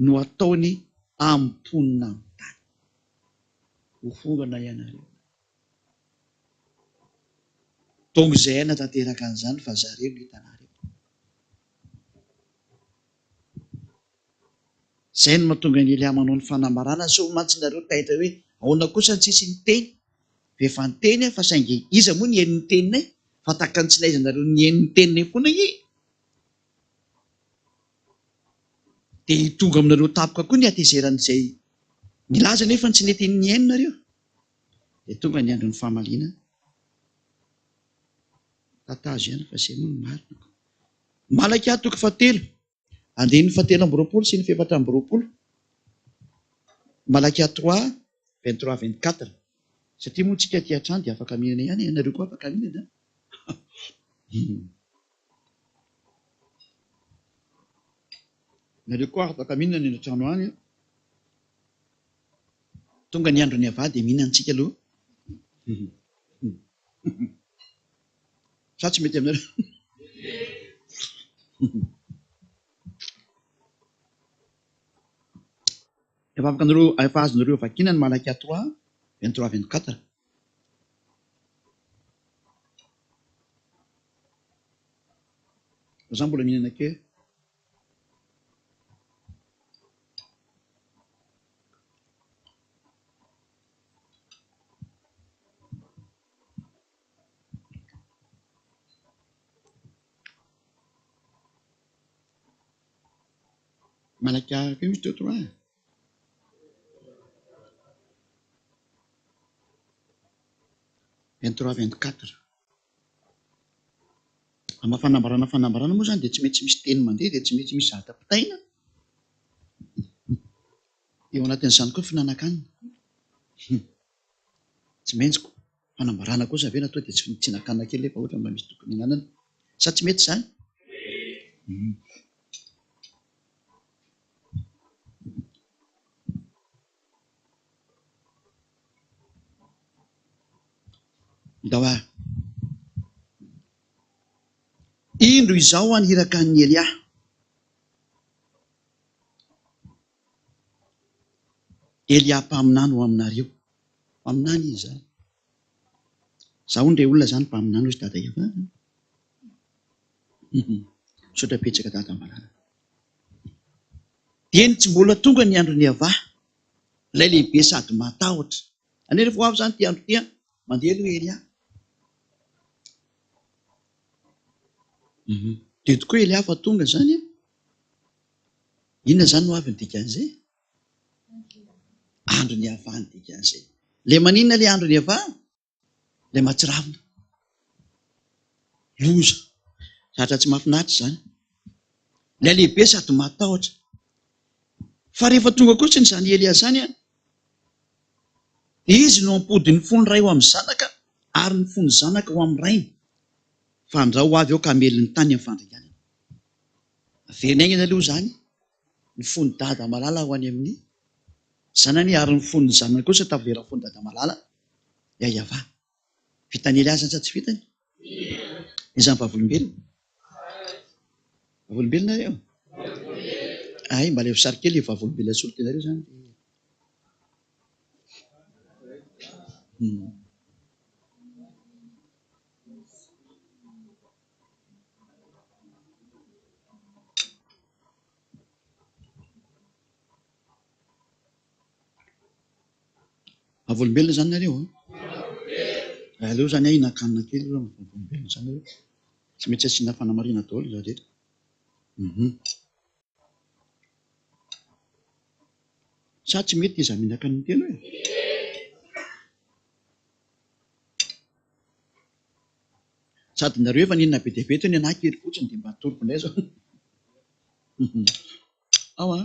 no ataony amponina amin'ny tany. Ho fongana ianareo. Tonga izay aina tanteraka an'izany fa zareo no hitanareo. Izay no mahatonga ny Elia manao ny fanambarana. So matsinareo tahitra hoe ahoana kosa tsisy ny teny, efa ny teny fa saingy iza moa ny henin'ny teninay, fa taka ny tsy laizanareo ny henin'ny teninay foana i. Dia tonga aminareo tapoka koa ny hatezeran'izay milaza nefa tsy nety ny heninareo. Dia tonga ny andron'ny fahamaliana. Tatazo ihany fa izay moa ny marina. Malaka toko 7, andiny 7:20 sy ny 8:20. Malaka 3, 23-24. Satria moa tsika aty an-trano dia afaka mihinana ihany, ianareo koa afaka mihinana. Ianareo koa afaka mihinana eny an-trano any. Tonga ny andro ny ava dia mihinantsika aloha. Sa tsy mety aminareo? Efa azonareo vakina ny Malaka 3, 23-24. Za mbola mihinana kely. Malaka que misy teo 3. Fanambarana moa zany dia tsy mety tsy misy teny mandeha, dia tsy mety tsy misy zavatra pitaina. eo anatin'izany koa finanankanina. Tsy maintsy fanambarana kosa ve natao dia tsy nakanina kely rehefa ohatra mba misy tokony hinanana. Sa tsy mety izany? Dawa. Indro izao aniraka ny Elia. Elia mpaminany ho aminareo. Mpaminany izy zany. Zaho ndray olona zany mpaminany hozy dada Eva. Sotra petsaka dada malala. Eny tsy mbola tonga ny andro ny ava. Ilay lehibe sady matahotra. Ane rehefa ho avy zany ty andro tia, mandeha aloha Elia. Dia tokoa Elia fa tonga zany. Inona zany no avy ny dikan'izay? Andro ny ava ny dikan'izay. Le maninona le andro ny ava? Le mahatsiravina. Loza. Zatra tsy mahafinaritra zany. Le lehibe sady matahotra. Fa rehefa tonga kosa zany Elia zany, izy no ampody ny fony ray ho amin'ny zanaka, ary ny fony zanaka ho amin'ny rainy. Fa andrao ho avy eo ka amely ny tany amin'ny fandrianana. Avenaingana aloha zany, ny fony dada malala ho any amin'ny zanany, ary ny fony zanany kosa tavera fony dada malala, Ava. Vitany Elia zany sa tsy vitany? Izany vavolombelona. Vavolombelona reo? Ay, mba le fisary kely vavolombelona solo tenareo zany. Vavolombelona zany nareo? Aleo zany nakanina kely vavolombelona zany nareo. Tsy mety asiana fanamarina daholo za rehetra. Sa tsy mety iza mihinan-kanina telo e? Sady nareo efa ninona be dia be teo ny anahy kely fotsiny dia mba atoroko indray zao. Ao a.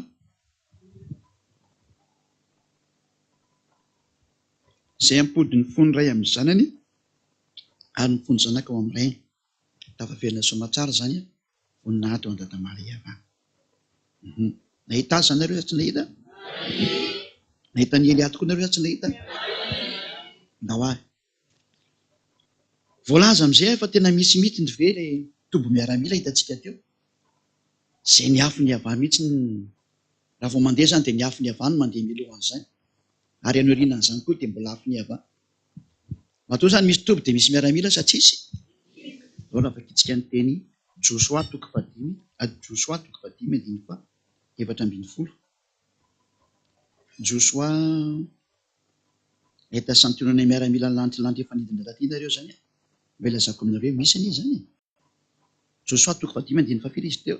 Izay ampody ny fony ray amin'ny zanany, ary ny fony zanaka ao amin'ny rainy. Tafavelona somatsara zany voninahitra ao an-dada Eva. Nahita azy zany nareo sa tsy nahita? Nahita ny Elia tokoa nareo sa tsy nahita? Ndao ary. Voalaza amin'izay fa tena misy mitiny ve ilay tobo miaramila hitantsika teo. Izay ny afo ny Ava mihitsy raha vao mandeha zany dia ny afo ny Ava no mandeha milohan'izany. Ary any aorianan'izany koa dia mbola afo ny Ava. Matoa zany misy tobo dia misy miaramila sa tsisy? Ao raha vakitsika ny teny Joshua 4:7-10. Joshua nahita santionana miaramila lantilanty efa nidina taty nareo zany. Mba ilazako aminareo misy anie zany. Joshua 4:10 izy teo.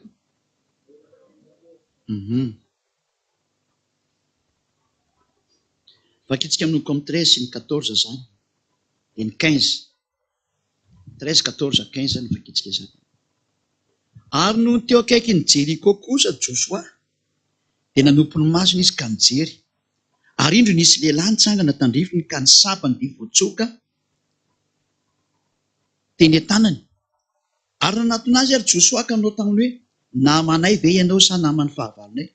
Vakitsika amin'oko amin'ny 13 sy ny 14 zany. Dia ny 15. 13, 14, 15 zany vakitsika zany. Ary no teo akaiky ny Jeriko kosa Joshua, dia nanompo ny masony izy ka nijery. Ary indro nisy lehilahy nitsangana tandrifiny ka nisapany dia voatsoka teny an-tanany. Ary nanatona azy ary Joshua ka nanao taminy hoe, namanay ve ianao sa namany fahavalonay?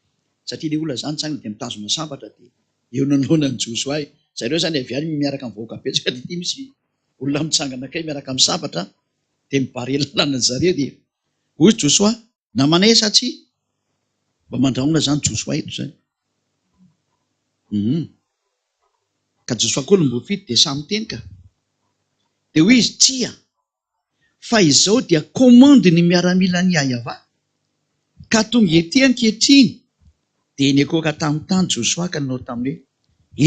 Satria ilay olona zany tsangana dia mitazona sabatra dia eo nanoloanan'i Joshua. Zareo zany avy any miaraka amin'ny vahoaka betsaka dia ity misy olona mitsangana kay miaraka amin'ny sabatra dia mibary lalàna zareo dia hoy Joshua, namanay sa tsy? Mba mandrahona zany Joshua eto zany. Ka Joshua koa lombofity dia samy teny ka. Dia hoy izy, tsia, fa izao dia komandy ny miaramila ny Ava. Ka tonga ety ankehitriny dia nikoaka tamin'ny tany Joshua ka nanao taminy hoe,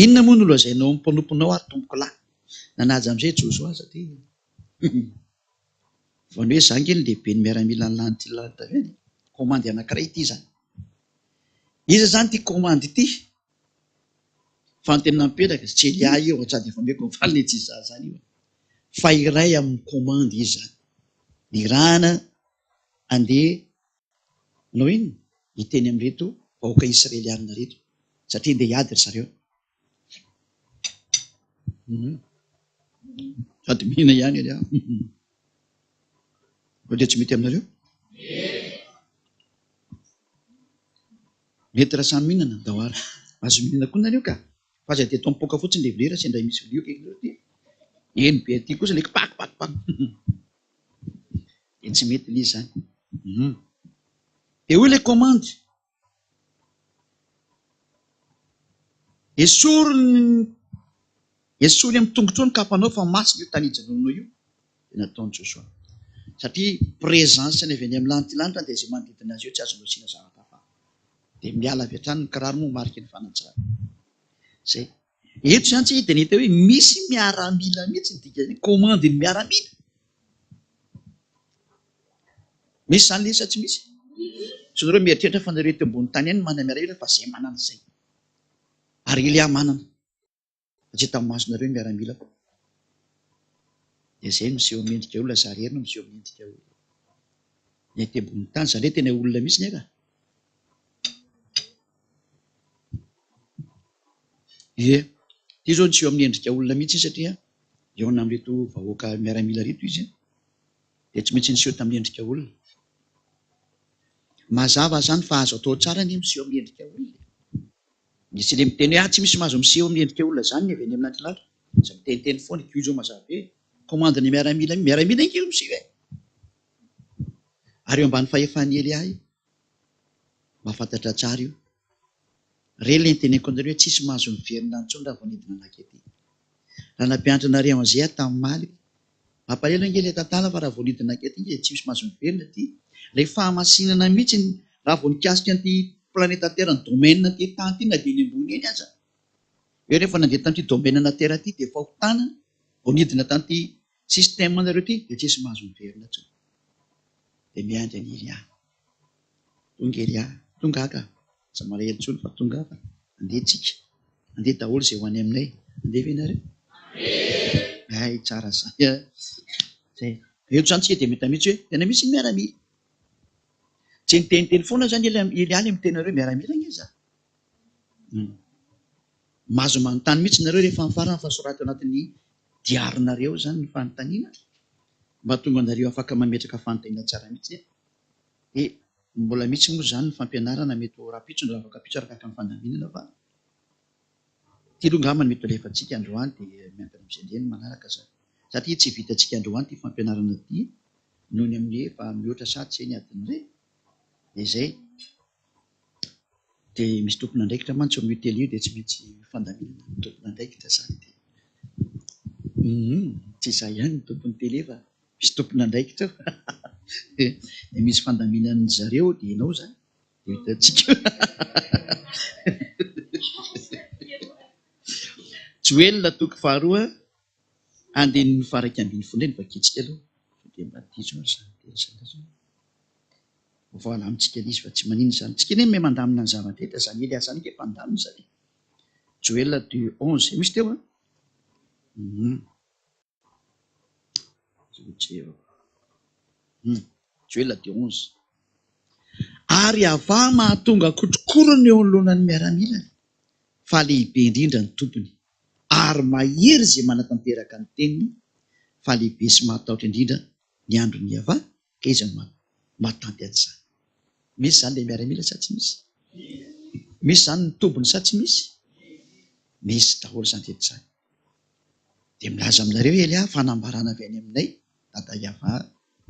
inona moa no lazainao amin'ny mpanomponao ary tompoko lahy? Nanaja amin'izay Joshua satria vao hoe zany kely lehibe ny miaramila ny lanitra taveny. Komandy anankiray ity zany. Iza zany ty komandy ity? Fa ny tena mipetraka tsy Elia io sady efa meko mifaly tsy iza zany io. Fa iray amin'ny komandy izy zany. Nirahana andeha no iny hiteny amin'reto vahoaka Israelianina reto. satria ndeha hiady ry zareo. Sady mihina ihany ele dia tsy mety aminareo? Mety raha samy mihinana da hoara. Azo mihinana koa nareo ka. Fa aza dia atao mipoaka fotsiny le vilera sy indray misy vilia kekinareo ty. Eny be aty kosa le pakipakipaka. Dia tsy mety ilay izany. Dia hoy ilay komandy. Esory amin'ny tongotrao ny kapanao fa masina io tanijanonao io. Dia nataony Joshua. Satria présence ny avy any amin'ny lantilanitra dia izay manodidina azy eo tsy azonao asiana zavatra hafa. Dia miala avy hatrany ny kiraro moa mariky ny fanantsarana. Zay. Eto zany tsy dia nahita hoe misy miaramila mihitsy ny dikany komandy ny miaramila. Misy zany le sa tsy misy? Sy nareo mieritreritra fa nareo eto ambony tany ihany manana miaramila fa izay manana izay. Ary Elia manana. Satria tamin'ny masonareo miaramila koa. Dia izay miseho mendrika olona zarena miseho mendrika olona. Ny ety ambony tany zany tena olona mihitsy ny aka. Ie, ity zao miseho amin'ny endrika olona mihitsy satria eo amin'reto vahoaka miaramila reto izy dia tsy maintsy niseho tamin'ny endrika olona. Mazava zany fa azo atao tsara ny miseho amin'ny endrika olona. Misy ilay miteny hoe tsy misy mahazo miseho amin'ny endrika olona zany ny avy any amin'ny lantilanitra. Izay miteniteny foana io zao mazava be. Komanda ny miaramila ny kely miseho e. Ary eo ambany fahefan'ny Elia io. Mahafantatra tsara io. Reny ilay niteneniko anareo hoe tsisy mahazo miverina intsony raha vao nidina anakety. Raha nampianatra nareo an'izay tamin'ny maly. Mampalahelo ange ilay tantara fa raha vao nidina anakety inge tsy misy mahazo miverina ty. Ilay fahamasinana mihitsy raha vao nikasika an'ity planeta Terra ny domaine ty tany ty na dia eny ambony eny aza. Hoe rehefa nandeha tamin'ity domaine Terra ty dia fahotana vao nidina tamin'ity système anareo ty dia tsy misy mahazo miverina intsony. Dia miandry any Elia. Tonga Elia, tonga ka. Tsy malahelo intsony fa tonga fa andeha tsika. Andeha daholo izay ho any aminay. Andeha ve nareo? Ay tsara izany. Zay. Eto zany tsika dia mety mihitsy hoe tena misy miaramila. Tsy niteniteny foana zany Elia ilay mitenareo miaramila nge za. Mahazo manontany mihitsy nareo rehefa mifarana fa soraty anatin'ny diarinareo zany ny fanontaniana. Mba tonga anareo afaka mametraka fanontaniana tsara mihitsy. Mbola misy moa zany ny fampianarana mety ho rapitsony raha afaka pitso araka ny fandaminana fa ty longamany mety ho alefantsika androany dia miankina amin'izay ny manaraka zany. Satria tsy vitantsika androany ty fampianarana ty noho ny amin'ny efa mihoatra sady izay ny adiny iray. Dia izay dia misy tompona andraikitra mantsy ao mitely io dia tsy maintsy fandaminana ny tompona andraikitra zany. Tsy izay ihany ny tompony tele fa misy tompona andraikitra. Dia misy fandaminana zareo dia ianao zany dia hitantsika. Joelina toko faharoa andinin'ny faraka ambin'ny folo ny vakitsika aloha dia mbadiso zany. Voala amintsika izy fa tsy manino zany. Tsika ny mahay mandamina ny zava-drehetra zany Elia zany ke mpandamina zany. Joelina 2:11 misy teo Joelina 2:11. Ary ava mahatonga kotrokorona eo anoloanany miaramilany fa lehibe indrindra ny tompony. Ary mahery izay manatanteraka ny teniny fa lehibe sy mahatahotra indrindra ny andro ny ava ka izy matanty an'izany. Misy zany ilay miaramila sa tsy misy? Misy zany ny tombony sa tsy misy? Misy daholo zany rehetra zany. Dia milaza aminareo Elia fanambarana avy any aminay dada Iava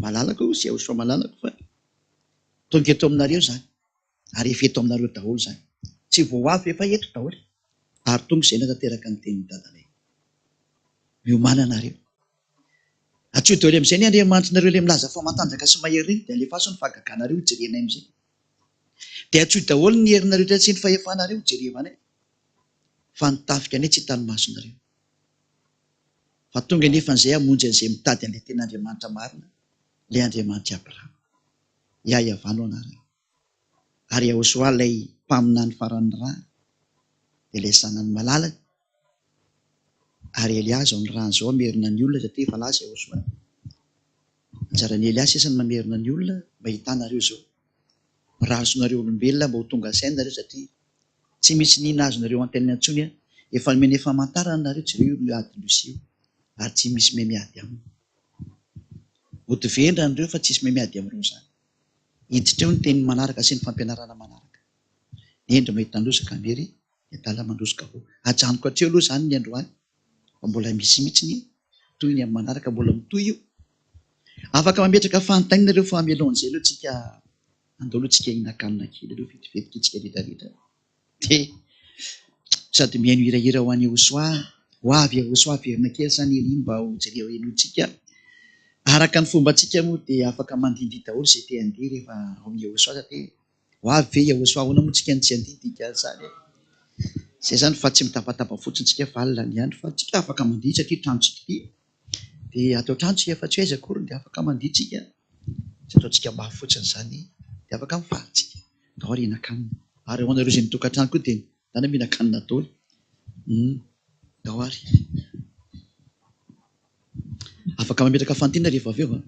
malalaka io sy Joshua malalaka fa tonga eto aminareo zany. Ary efa eto aminareo daholo zany. Tsy voavy efa eto daholo. Ary tonga izay natanteraka ny tenin'ny dadanay. Miomana nareo. Atsoy daholo amin'izay ny Andriamanitra nareo ilay milaza fa matanjaka sy mahery reny dia alefaso ny fahagaganareo hijerenay amin'izay. Dia atsoy daholo ny herinareo sy ny fahefanareo hijerevanay. Fa nitafika anay tsy hitany masonareo. Fa tonga nefa an'izay hamonjy an'izay mitady an'ilay ten'Andriamanitra marina, ilay Andriamanitra Abrahama. Iavano anarany. Ary Joshua ilay mpaminany faran'ny rano dia ilay sanany malalaka. Ary Elia zao ny rano zao merina ny olona satria efa laza Joshua. Anjaran'ny Elia sasany mamerina ny olona mba hitanareo zao. Mirasonareo olombelona mba ho tonga sainareo satria Tsy misy nina azonareo antenina intsony a. Efa mene famantarana nareo jereo ady Losio ary tsy misy mahay miady aminy. Hodivendrany reo fa tsisy mahay miady amin'ireo zany. Hiditra eo ny teny manaraka sy ny fampianarana manaraka. Endra mahita androsaka mery ny adala mandrosaka ho. Ajanoko hatreo aloha zany ny androany. Fa mbola misy mihitsy ny toy ny amin'ny manaraka mbola mitoy io. Afaka mametraka fanontaniana ireo fa amelan'izay aloha tsika andao aloha tsika hihinan-kanina kely aloha vetivetika tsika rehetrarehetra. De sady mihaino hirahira ho an'ny Osoa, ho avy Osoa verina kely sany ery mba ho jereo enotsika. Araka ny fombantsika moa dia afaka mandindy daholo izay te handeha rehefa amin'ny Osoa satria ho avy ve Osoa ahoana moa tsika ny tsy handidy zany. Zay zany fa tsy mitabataba fotsiny tsika fa alina ny andro fa tsika afaka mandihy satria trano tsika ity. Dia atao trano tsika fa tsy aiza akory dia afaka mandihy tsika. Tsy ataontsika mafy fotsiny zany dia afaka mifaly tsika. Dao ary hihinan-kanina. Ary ho anareo izay nitokantrano koa dia dana mihinan-kanina daholo. Dao ary. Afaka mametraka fantinana rehefa avy eo.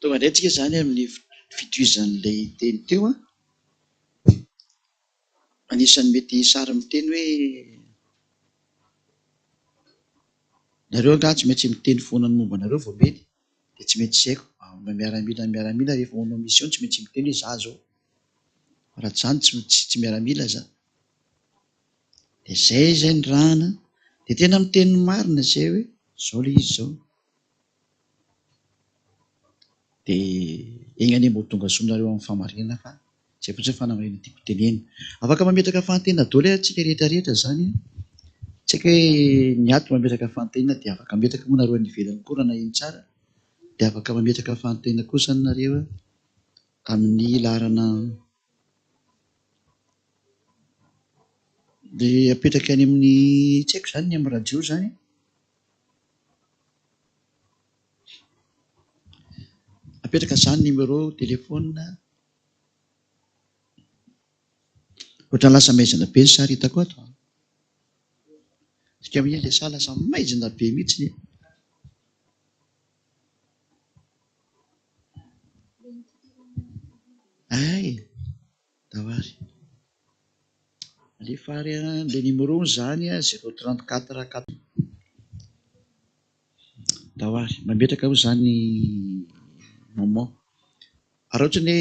tonga indray tsika zany amin'ny fitohizan'ilay teny teo a. Anisan'ny mety sary miteny hoe nareo angaha tsy maintsy miteny foana ny momba anareo vao mety, de tsy mety saiko miaramila rehefa manao mission tsy maintsy miteny hoe za zao, raha tsy zany tsy miaramila za. De zay ny rahana, de tena miteny marina zay hoe zao le izy zao. De eny anie mbo tonga soanareo amin'ny famarinana fa zay fotsiny fanamarena tiako tenena. Afaka mametraka fahantena daholo atsika rehetra rehetra zany, tsy haiko hoe ny ato mametraka fahantena de afaka mametraka moa nareo any ivelany koa raha nahiny tsara, de afaka mametraka fahantena kosa nareo amin'ny laharana de apetraka any amin'ny tsy haiko zany ny amin'ny radio zany. Apetraka zany numéro telefona. Ohatran'ny lasa maizina be ny sary hitako ato. Sika amin'iny le sa lasa maizina be mihitsy. Ay, dawary. Le fary le numéro zany 034 dawary. Mametraka ao zany moment. Raha ohatra ny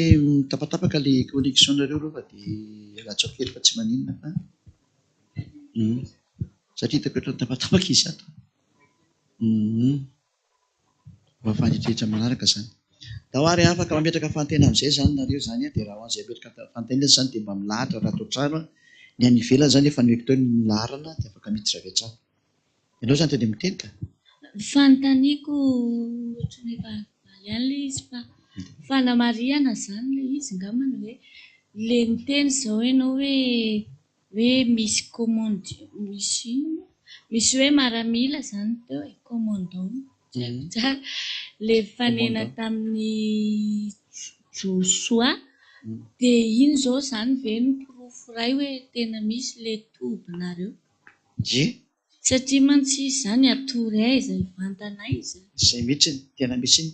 tapatapaka le connexion nareo aloha fa de latsao kely fa tsy maninona fa satria hitako ohatran'ny tapatapaka izy ato. Mba fandritrehitra manaraka zany. Dawary afaka mametraka fahantena amin'izay zany nareo zany de raha hoan'izay apetraka fahantena zany de mba milahatra raha atao trano ny any ivelany zany efa nomeko teo ny laharana de afaka miditra avy hatrany. Ianao zany tena miteny ka? Fanontaniako ohatran'ny efa ihany le izy fa fanamariana zany le izy ngamany hoe le miteny zao ianao hoe misy commande misy hoe maramila zany teo e commandant tsara le fanena tamin'ny Joshua de iny zao zany ve no poroforay hoe tena misy le tobinareo satria mantsy zany atory zay vantanay zany zay mihitsy tena misy ny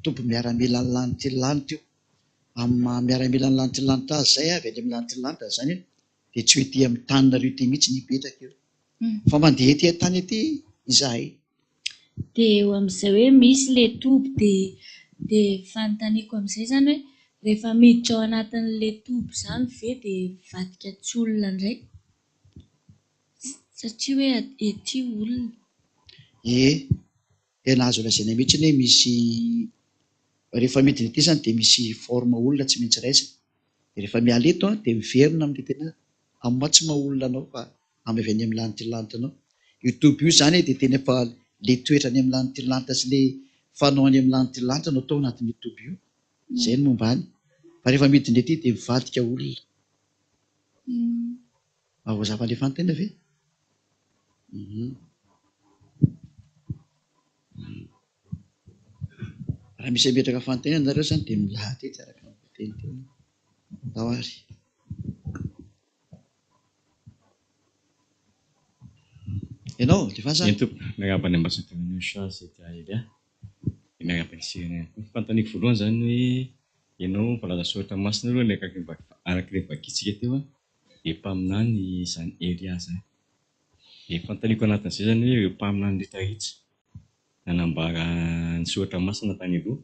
toby miaramila ny lanitra lanitra io amin'ny miaramila ny lanitra lanitra azy zay avy any amin'ny lanitra lanitra zany de tsy hoe ty amin'ny taninareo ty mihitsy nipetraka io fa mandeha ty tany aty izahay. De eo amin'izay hoe misy le toby de fanontaniako amin'izay zany hoe rehefa miditra ao anatin'le toby zany ve de vadika tsy olona ndray satria hoe ety olona. Tena azo lazaina mihitsy hoe misy rehefa midina ety zany de misy forme olona tsy maintsy raisina. De rehefa miala eto de miverina amin'le tena amin'ny tsy maha olona anao fa amin'ny avy any amin'ny lanitra lanitra anao. Io toby io zany de tena efa le toetra any amin'ny lanitra lanitra sy le fanao any amin'ny lanitra lanitra no atao anatin'io toby io. Zay no mombany. Fa rehefa midina ety de mivadika olona. Mahavoazava le fanontena ve? Raha misy ametraka fanontena nareo zany de milahatra etsy araka ny teny teo. Dawary. Ianao lefa zany miarabany ambasador chance dia miarabany fanontaniako voalohany zany hoe ianao mpalaza soratra masina aloha le araka le vakitsika teo de mpaminany zany Elia zany. De fanontaniako anatin'izay zany hoe mpaminany rehetrarehetra nanambara ny soratra masina tany aloha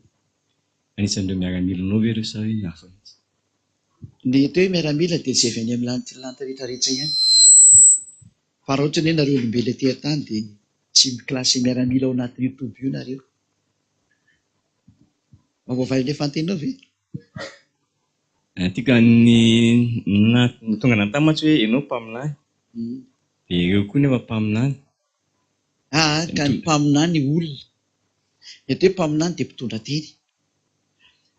anisan'ireo miaramilanao ve ireo sa hoe hafa mihitsy? Ny teo hoe miaramila de zay avy any amin'ny lanitra lanitra rehetra rehetra ihany. Fa raha ohatra hoe nareo olombelona ety an-tany de tsy miklasy miaramila ao anatin'io toby io nareo. Mahavoavaly le fanontenianao ve? Tika ny tonga nantamatra hoe ianao mpaminany de ireo koa nefa mpaminany. Ka ny mpaminany olona. Mety hoe mpaminany de mpitondra teny.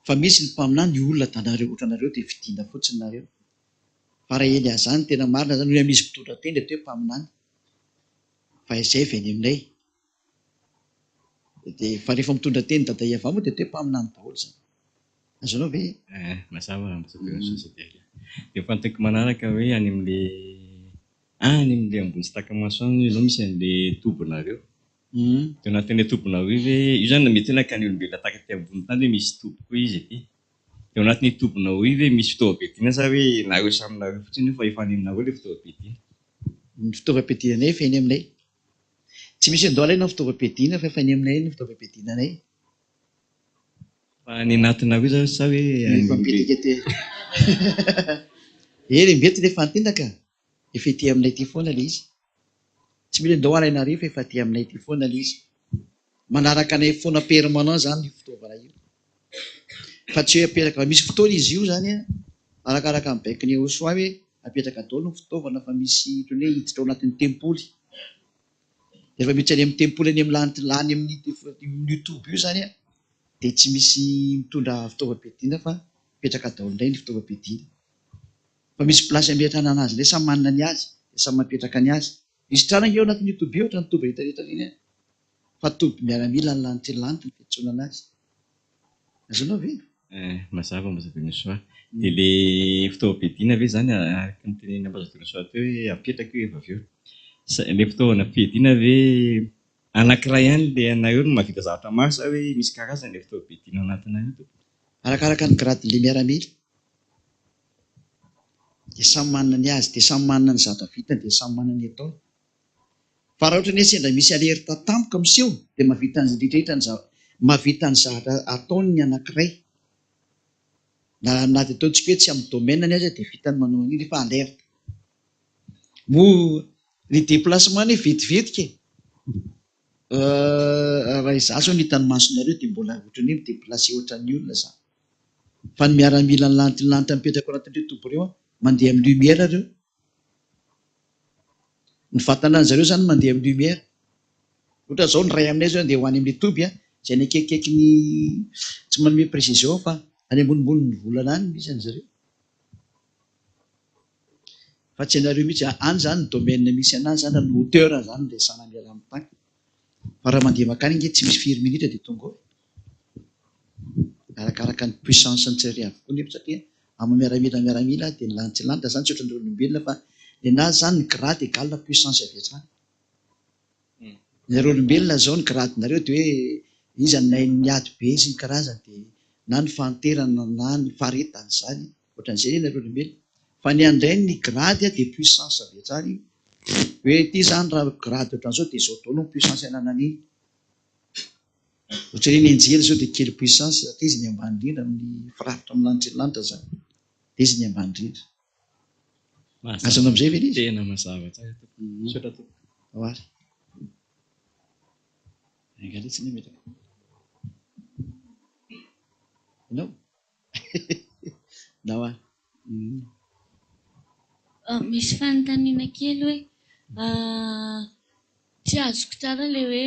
Fa misy ny mpaminany olona tanareo ohatranareo de vidiana fotsiny nareo. Fa raha eny azany tena marina zany hoe misy mpitondra teny de hoe mpaminany. Fa izay avy any aminay. De fa rehefa mitondra teny dada Iava moa de hoe mpaminany daholo zany. Azonao ve? Mazava de fanontaniako manaraka hoe any amin'le ambony sy takamaso any ianao misy an'le tobinareo Teo anatin'ilay tompona hoe io zany mety hoe nakany olombelona taka ty ambony tany hoe misy tompoko izy aty. Teo anatin'ny tompona hoe misy fitaovam-piadiana sa hoe nareo saminareo fotsiny fa efa aninareo ilay fitaovam-piadiana. Ny fitaovam-piadiana efa eny aminay. Tsy misy andao alaina ny fitaovam-piadiana fa efa eny aminay ny fitaovam-piadiananay. Fa ny anatinareo zany sa hoe Efa mipetraka ety. Eny mety ilay fantinaka. Efa ety aminay ty foana ilay izy. Tsy mila andao alaina rehefa efa ety aminay ty foana ilay izy. Manaraka anay foana permanent zany io fitaovana io. Fa tsy hoe apetraka misy fotoana izy io zany arakaraka ny baikiny eo soa hoe apetraka daholo ny fitaovana fa misy toy hoe hiditra ao anatin'ny tempoly. Rehefa miditra any amin'ny tempoly any amin'ny lany amin'ny YouTube io zany dia tsy misy mitondra fitaovam-piadiana fa apetraka daholo indray ny fitaovam-piadiana. Fa misy plasy ametrahana anazy ilay samy manana ny azy, samy mapetraka ny azy. Misy tranana eo anatin'ny YouTube io ohatran'ny toba rehetrarehetra iny fa toby miaramila ny lanitra lanitra ny fiantsoana azy. Azonao ve? Mazava ambazadona soa. Dia ilay fitaovam-piadiana ve zany araka ny teneny ambazadona soa teo hoe apetraka io efa avy eo. Ilay fitaovana fiadiana ve anankiray ihany ilay anareo no mahavita zavatra maro sa hoe misy karazany ilay fitaovam-piadiana ao anatinareo? Arakaraka ny gradin'ilay miaramila. Dia samy manana ny azy, dia samy manana ny zavatra vitany, dia samy manana ny ataony. Fa raha ohatra ny sendra misy alerta tampoka miseho dia mahavita ny mahavita ny zavatra ataony ny anankiray. Na dia ataontsika hoe tsy amin'ny domaine ny azy dia vitany manao an'iny fa alerta. Moa ny déplacement ny vetivetika. Raha izaho zao ny hitan'ny masonareo dia mbola ohatran'ny hoe midéplace ohatran'ny olona za. Fa ny miaramila ny lanitra mipetraka ao anatin'ireo tobo ireo mandeha amin'ny lumière ireo. Ny vatanany zareo zany mandeha amin'ny lumière. Ohatra zao ny ray aminay zao andeha ho any amin'ny toby izay ny akekikaiky ny tsy manome précision fa any ambonimbony ny volana any misy an'zareo. Fa tsy anareo mihitsy any zany ny domaine misy anazy zany ny hauteur zany ilay sanamela amin'ny tany. Fa raha mandeha makany nge tsy misy firy minitra dia tonga ao. Arakaraka ny puissance ny tsirairay avokoa nefa satria amin'ny miaramila dia ny lanitra zany tsy ohatran'ny olombelona fa ny anazy zany ny grade égale la puissance avy hatrany. Ny olombelona zao ny gradinareo dia hoe iza ny ady be sy ny karazany dia na ny fanterana na ny faharetany zany ohatran'izay ny olombelona. Fa ny andray ny grade dia puissance avy hatrany. Hoe ity zany raha grade ohatran'izao dia izao daholo ny puissance ananan'iny. Ohatran'ny ny enjely zao dia kely puissance satria izy ny ambany indrindra amin'ny firafitra amin'ny lanitra zany. Dia izy ny ambany indrindra. Azonao amin'izay ve izy? Tena mazava tsara. Misaotra tompoko. Ao ary. Angalitsiny metraka. Ianao? Nao ary. Misy fanontaniana kely hoe tsy azoko tsara ilay hoe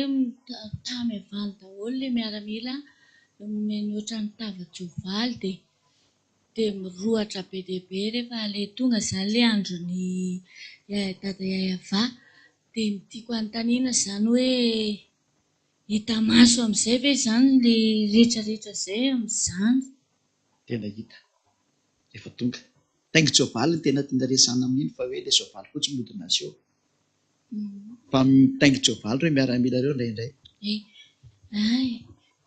tamy avaly daholo ilay miaramila nomeny ohatran'ny tava-tsoavaly dia mirohatra be dia be rehefa ilay tonga izany ilay andron'ny dada Yayava dia tiako anontaniana izany hoe hita maso amin'izay ve izany ilay rehetrarehetra izay amin'izany? Tena hita. Efa tonga. Taingy tsoavaly ny tena tiana resana amin'iny fa hoe ilay soavaly fotsy modina azy eo. Fa taingy tsoavaly ireo miaramila ireo indraindray.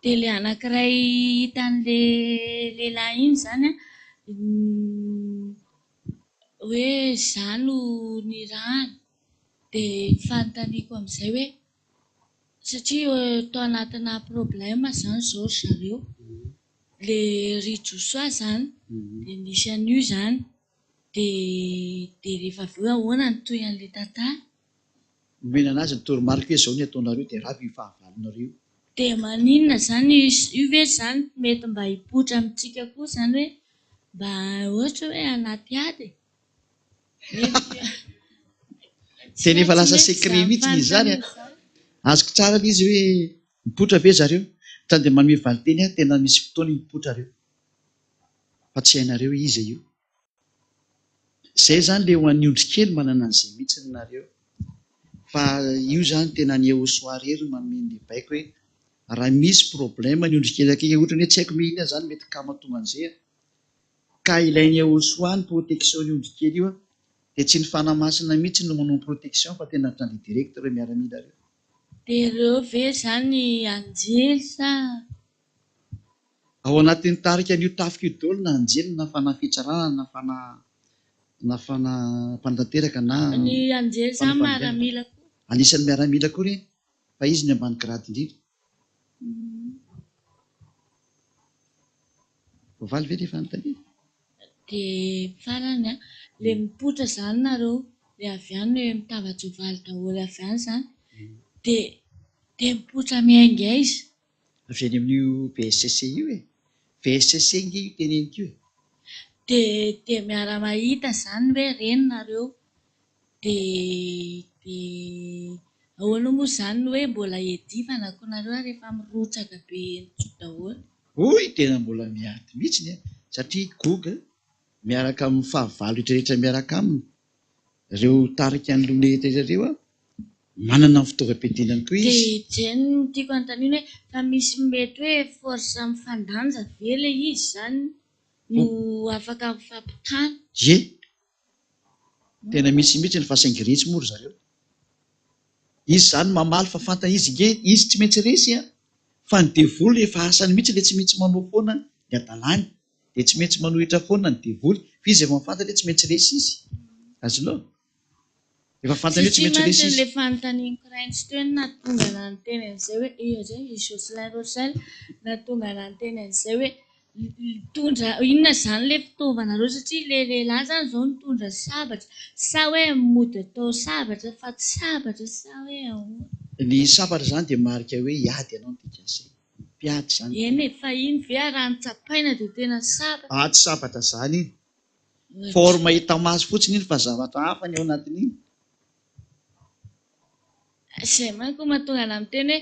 Dia ilay anankiray hitan'ilay lehilahy iny zany hoe izany no nirahany dia fanontaniako amin'izay hoe satria tao anatina problème zany izao ry zareo. Ilay Rijosoa zany dia nisy an'io zany dia rehefa avy eo ahoana ny toy an'ilay tantara. Nomena anazy ny toromarika hoe izao ny ataonareo dia raha io fahavalonareo. Dia maninona zany io ve zany mety mba hipoitra amintsika koa zany hoe mba ohatra hoe anaty ady. Tena efa lasa secret mihitsy izy zany. Azoko tsara izy hoe mipoitra ve zareo? Tany dia manome valiteny tena misy fotoana mipoitra reo. Fa tsy hainareo izy io. Izay zany ilay ho an'ny ondrikely manana an'izay mihitsy nareo. Fa io zany tena ny Yehosoa rery manome ny baiko hoe raha misy problème ny ondrikely akaiky ohatran'ny hoe tsy haiko mihina zany mety kama tonga an'izay ka ilainy Yehosoa ny protection ny ondrikely io dia tsy ny fanamasina mihitsy no manao protection fa tena trany direct ireo miaramila reo. Dia ireo ve zany anjely sa? Ao anatin'ny tarika an'io tafika io daholo na anjely na fanafitsarana na fanampatanteraka na Ny anjely sa miaramila koa? anisan'ny miaramila koa reny fa izy ny ambany grady indrindra. Voavaly ve rehefa anontaniana? Dia farany le mipotra zany nareo, le avy any hoe mitava-tsoavaly daholo avy any zany, dia mipotra miainga izy. Avy any amin'io VSCC io e. VSCC nge io teneniko io e. Dia miara-mahita zany hoe reny nareo. Dia ahoana moa zany hoe mbola hiadivana koa nareo rehefa mirotsaka be nitso daholo? Oy, tena mbola miady mihitsiny satria goga miaraka amin'ny fahavalo rehetrarehetra miaraka aminy. Ireo tarika ny lona rehetrarehetra manana ny fitaovam-piadinany koa izy. Dia jeny tiako anontaniana hoe fa misy mety hoe forsa mifandanja ve le izy zany no afaka mifampitana? Ye, tena misy mihitsy ny fahasaingiretsy moa ry zareo. Izy zany mamaly fa fantana izy nge izy tsy maintsy resy fa ny devoly efa asany mihitsy le tsy maintsy manao foana ny adalany, dia tsy maintsy manohitra foana ny devoly fa izy efa mifantana tsy maintsy resy izy. Azonao efa fantana hoe tsy maintsy resy izy. Le fanontanianiko raintsy teo nahatonga nanonteny an'izay hoe iyo zay Jocelyn Rochelle nahatonga nanonteny an'izay hoe mitondra inona zany le fitaovanareo satria le lehilahy zany izao mitondra sabatra sa hoe mody atao sabatra fa tsy sabatra sa hoe ahoana? Ny sabatra zany dia marika hoe hiady ianao ny dikasay mpiady zany. Eny e, fa iny ve raha notsapaina dia tena sabatra? Tsy sabatra zany iny, forme hita maso fotsiny iny fa zavatra hafa ny ao anatin'iny. Izay manko mahatonga ana miteny hoe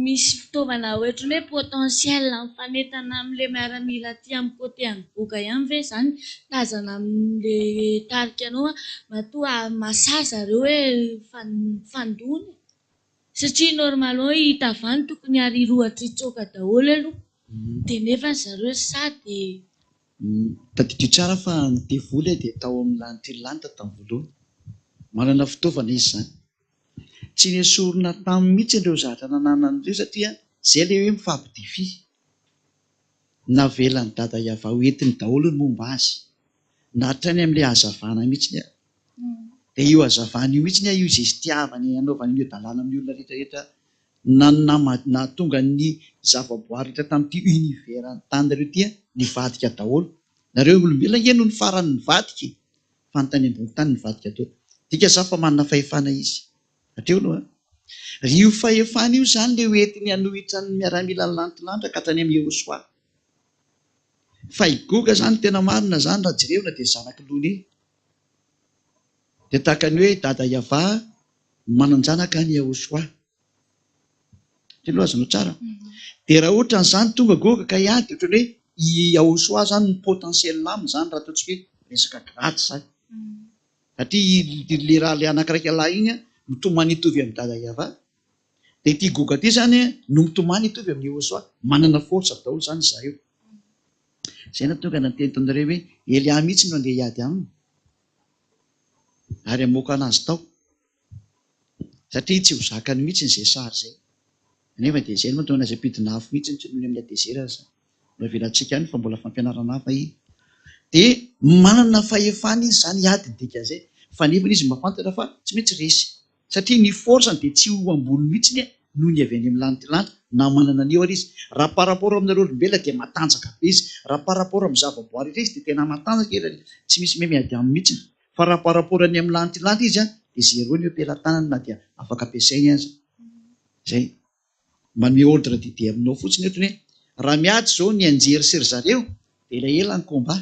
misy fitaovana ohatrany hoe potentiel mifanentana amin'ilay miaramila aty amin'ny côté any boka ihany ve zany tazana amin'le tarikanao matoa mahasazy ireo hoe fandona? Satria normalement hita avany tokony ariroatra hitsoaka daholo aloha, dia nefa zareo sady Tadidio tsara fa ny devoly dia tao amin'ny lanitra tamin'ny voalohany, manana fitaovana izy zany. Tsy nesorina tamin'ny mihitsy ireo zavatra nanana an'ireo satria zay le hoe mifampidify. Navelan'ny dada Iava hoentiny daholo ny momba azy, nahatrany amin'ilay hazavana mihitsy. Dia io hazavana io mihitsy io izay itiavany anaovany io dalàna amin'ny olona rehetrarehetra nahatonga ny zavaboary rehetra tamin'ity univers tanareo ty nivadika daholo. Nareo olombelona nge no ny farany nivadika fa ny tany ambony tany nivadika daholo. Dika za fa manana fahefana izy. Hatreo aloha io fahefana io zany le hoentiny hanohitra ny miaramila ny lantilanitra ka hatrany amin'ny Yehosoa. Fa igoga zany tena marina zany raha jerevina dia zanaky lony. Dia tahaka ny hoe dada Iava mananjanaka ny Yehosoa. Ty aloha azonao tsara. Dia raha ohatra n'izany tonga goga ka hiady ohatrany hoe i Yehosoa zany ny potentiel aminy zany raha ataontsika hoe resaka graty zany. Satria le raha le anankiray lahy iny mitomany hitovy amin'ny dada Iava. Dia ity goga ity zany no mitomany hitovy amin'ny Yehosoa, manana forsa daholo zany zareo. Zay natonga nanteny taonareo hoe Elia mihitsy no andeha hiady aminy ary amoaka anazy tao satria tsy ho zakany mihitsy izay sary zay. Nefa dia zay mahatonga azy ampidina afo mihitsy tsy nohony amin'ilay dezera aza navelantsika any fa mbola fampianarana hafa iny. Dia manana fahefana izy zany hiady dika zay fa nefa izy mafantatra fa tsy maintsy resy satria ny forsany dia tsy ho ambony mihitsy noho ny avy any amin'ny lanitra na manana an'io ary izy. Raha paraporo amin'ireo olombelona dia matanjaka be izy, raha paraporo amin'ny zavaboary izy dia tena matanjaka tsy misy miady amin'ny mihitsy. Fa raha paraporo any amin'ny lanitra izy dia zero ny ampelantanany na dia afaka ampiasainy aza. Zay manome ordre dide aminao fotsiny ohatrany hoe raha miady zao ny anjery sy ry zareo dia ilay ela ny komba.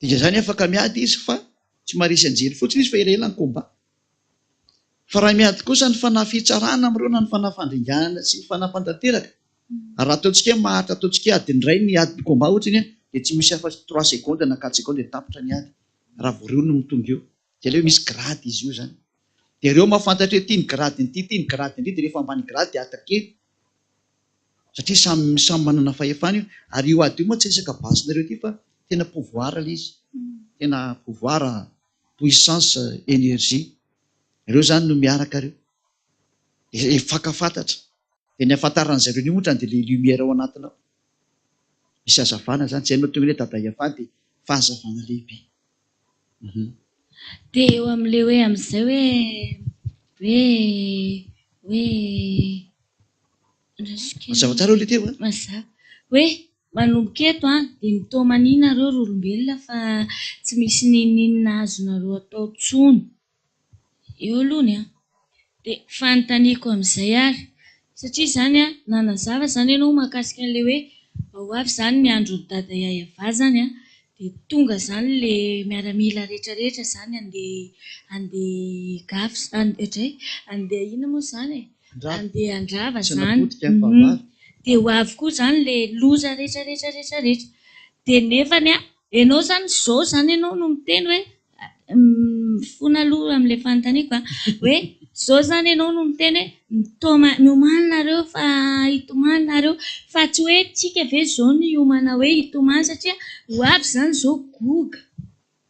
Dia zany afaka miady izy fa tsy maharesy anjery fotsiny izy fa ela ela ny komba. Fa raha miady kosa ny fanafitsarana amin'ireo na ny fanafandringanana sy ny fanampatanteraka, raha ataontsika maharitra ataontsika adiny iray ny ady komba ohatrany dia tsy misy afa 3 seconde na 4 seconde tapitra ny ady raha voreo no mitonga eo. Dia ilay hoe misy grady izy io zany. Dia ireo mahafantatra hoe tiany gradiny ity, tiany gradiny ity, dia rehefa ambany grady dia atakeny satria samy manana fahefana io. Ary io ady io moa tsy resaka basinareo ity fa tena pouvoir ilay izy, tena pouvoir, puissance, énergie. Ireo zany no miaraka ireo. dia fakafantatra. Dia ny ahafantarana zareo ny otrany dia le lumière ao anatiny ao. Misy hazavana zany, tsy hainao tonga hoe dada Iavana dia fahazavana lehibe. Dia eo amin'ilay hoe amin'izay Mazava tsara ilay teo a. mazava hoe manomboka eto dia mitomanina ireo olombelona fa tsy misy ninina azonareo atao tsony. Eo alohany dia fanontaniako amin'izay ary. Satria zany nanazava zany ianao mahakasika an'ilay hoe ao avy zany ny andron'ny dada Iavana zany dia tonga zany le miaramila rehetrarehetra zany andeha gafy andeha ina moa zany andeha andrava zany. Dia ho avy koa zany le loza rehetrarehetra. Dia nefany ianao zany zao zany ianao no miteny hoe mifono aloha amin'ilay fanontaniako hoe zao zany ianao no miteny hoe miomanareo fa hitomanareo fa tsy hoe tsika ve zao ny hiomana hoe hitomana satria ho avy zany zao goga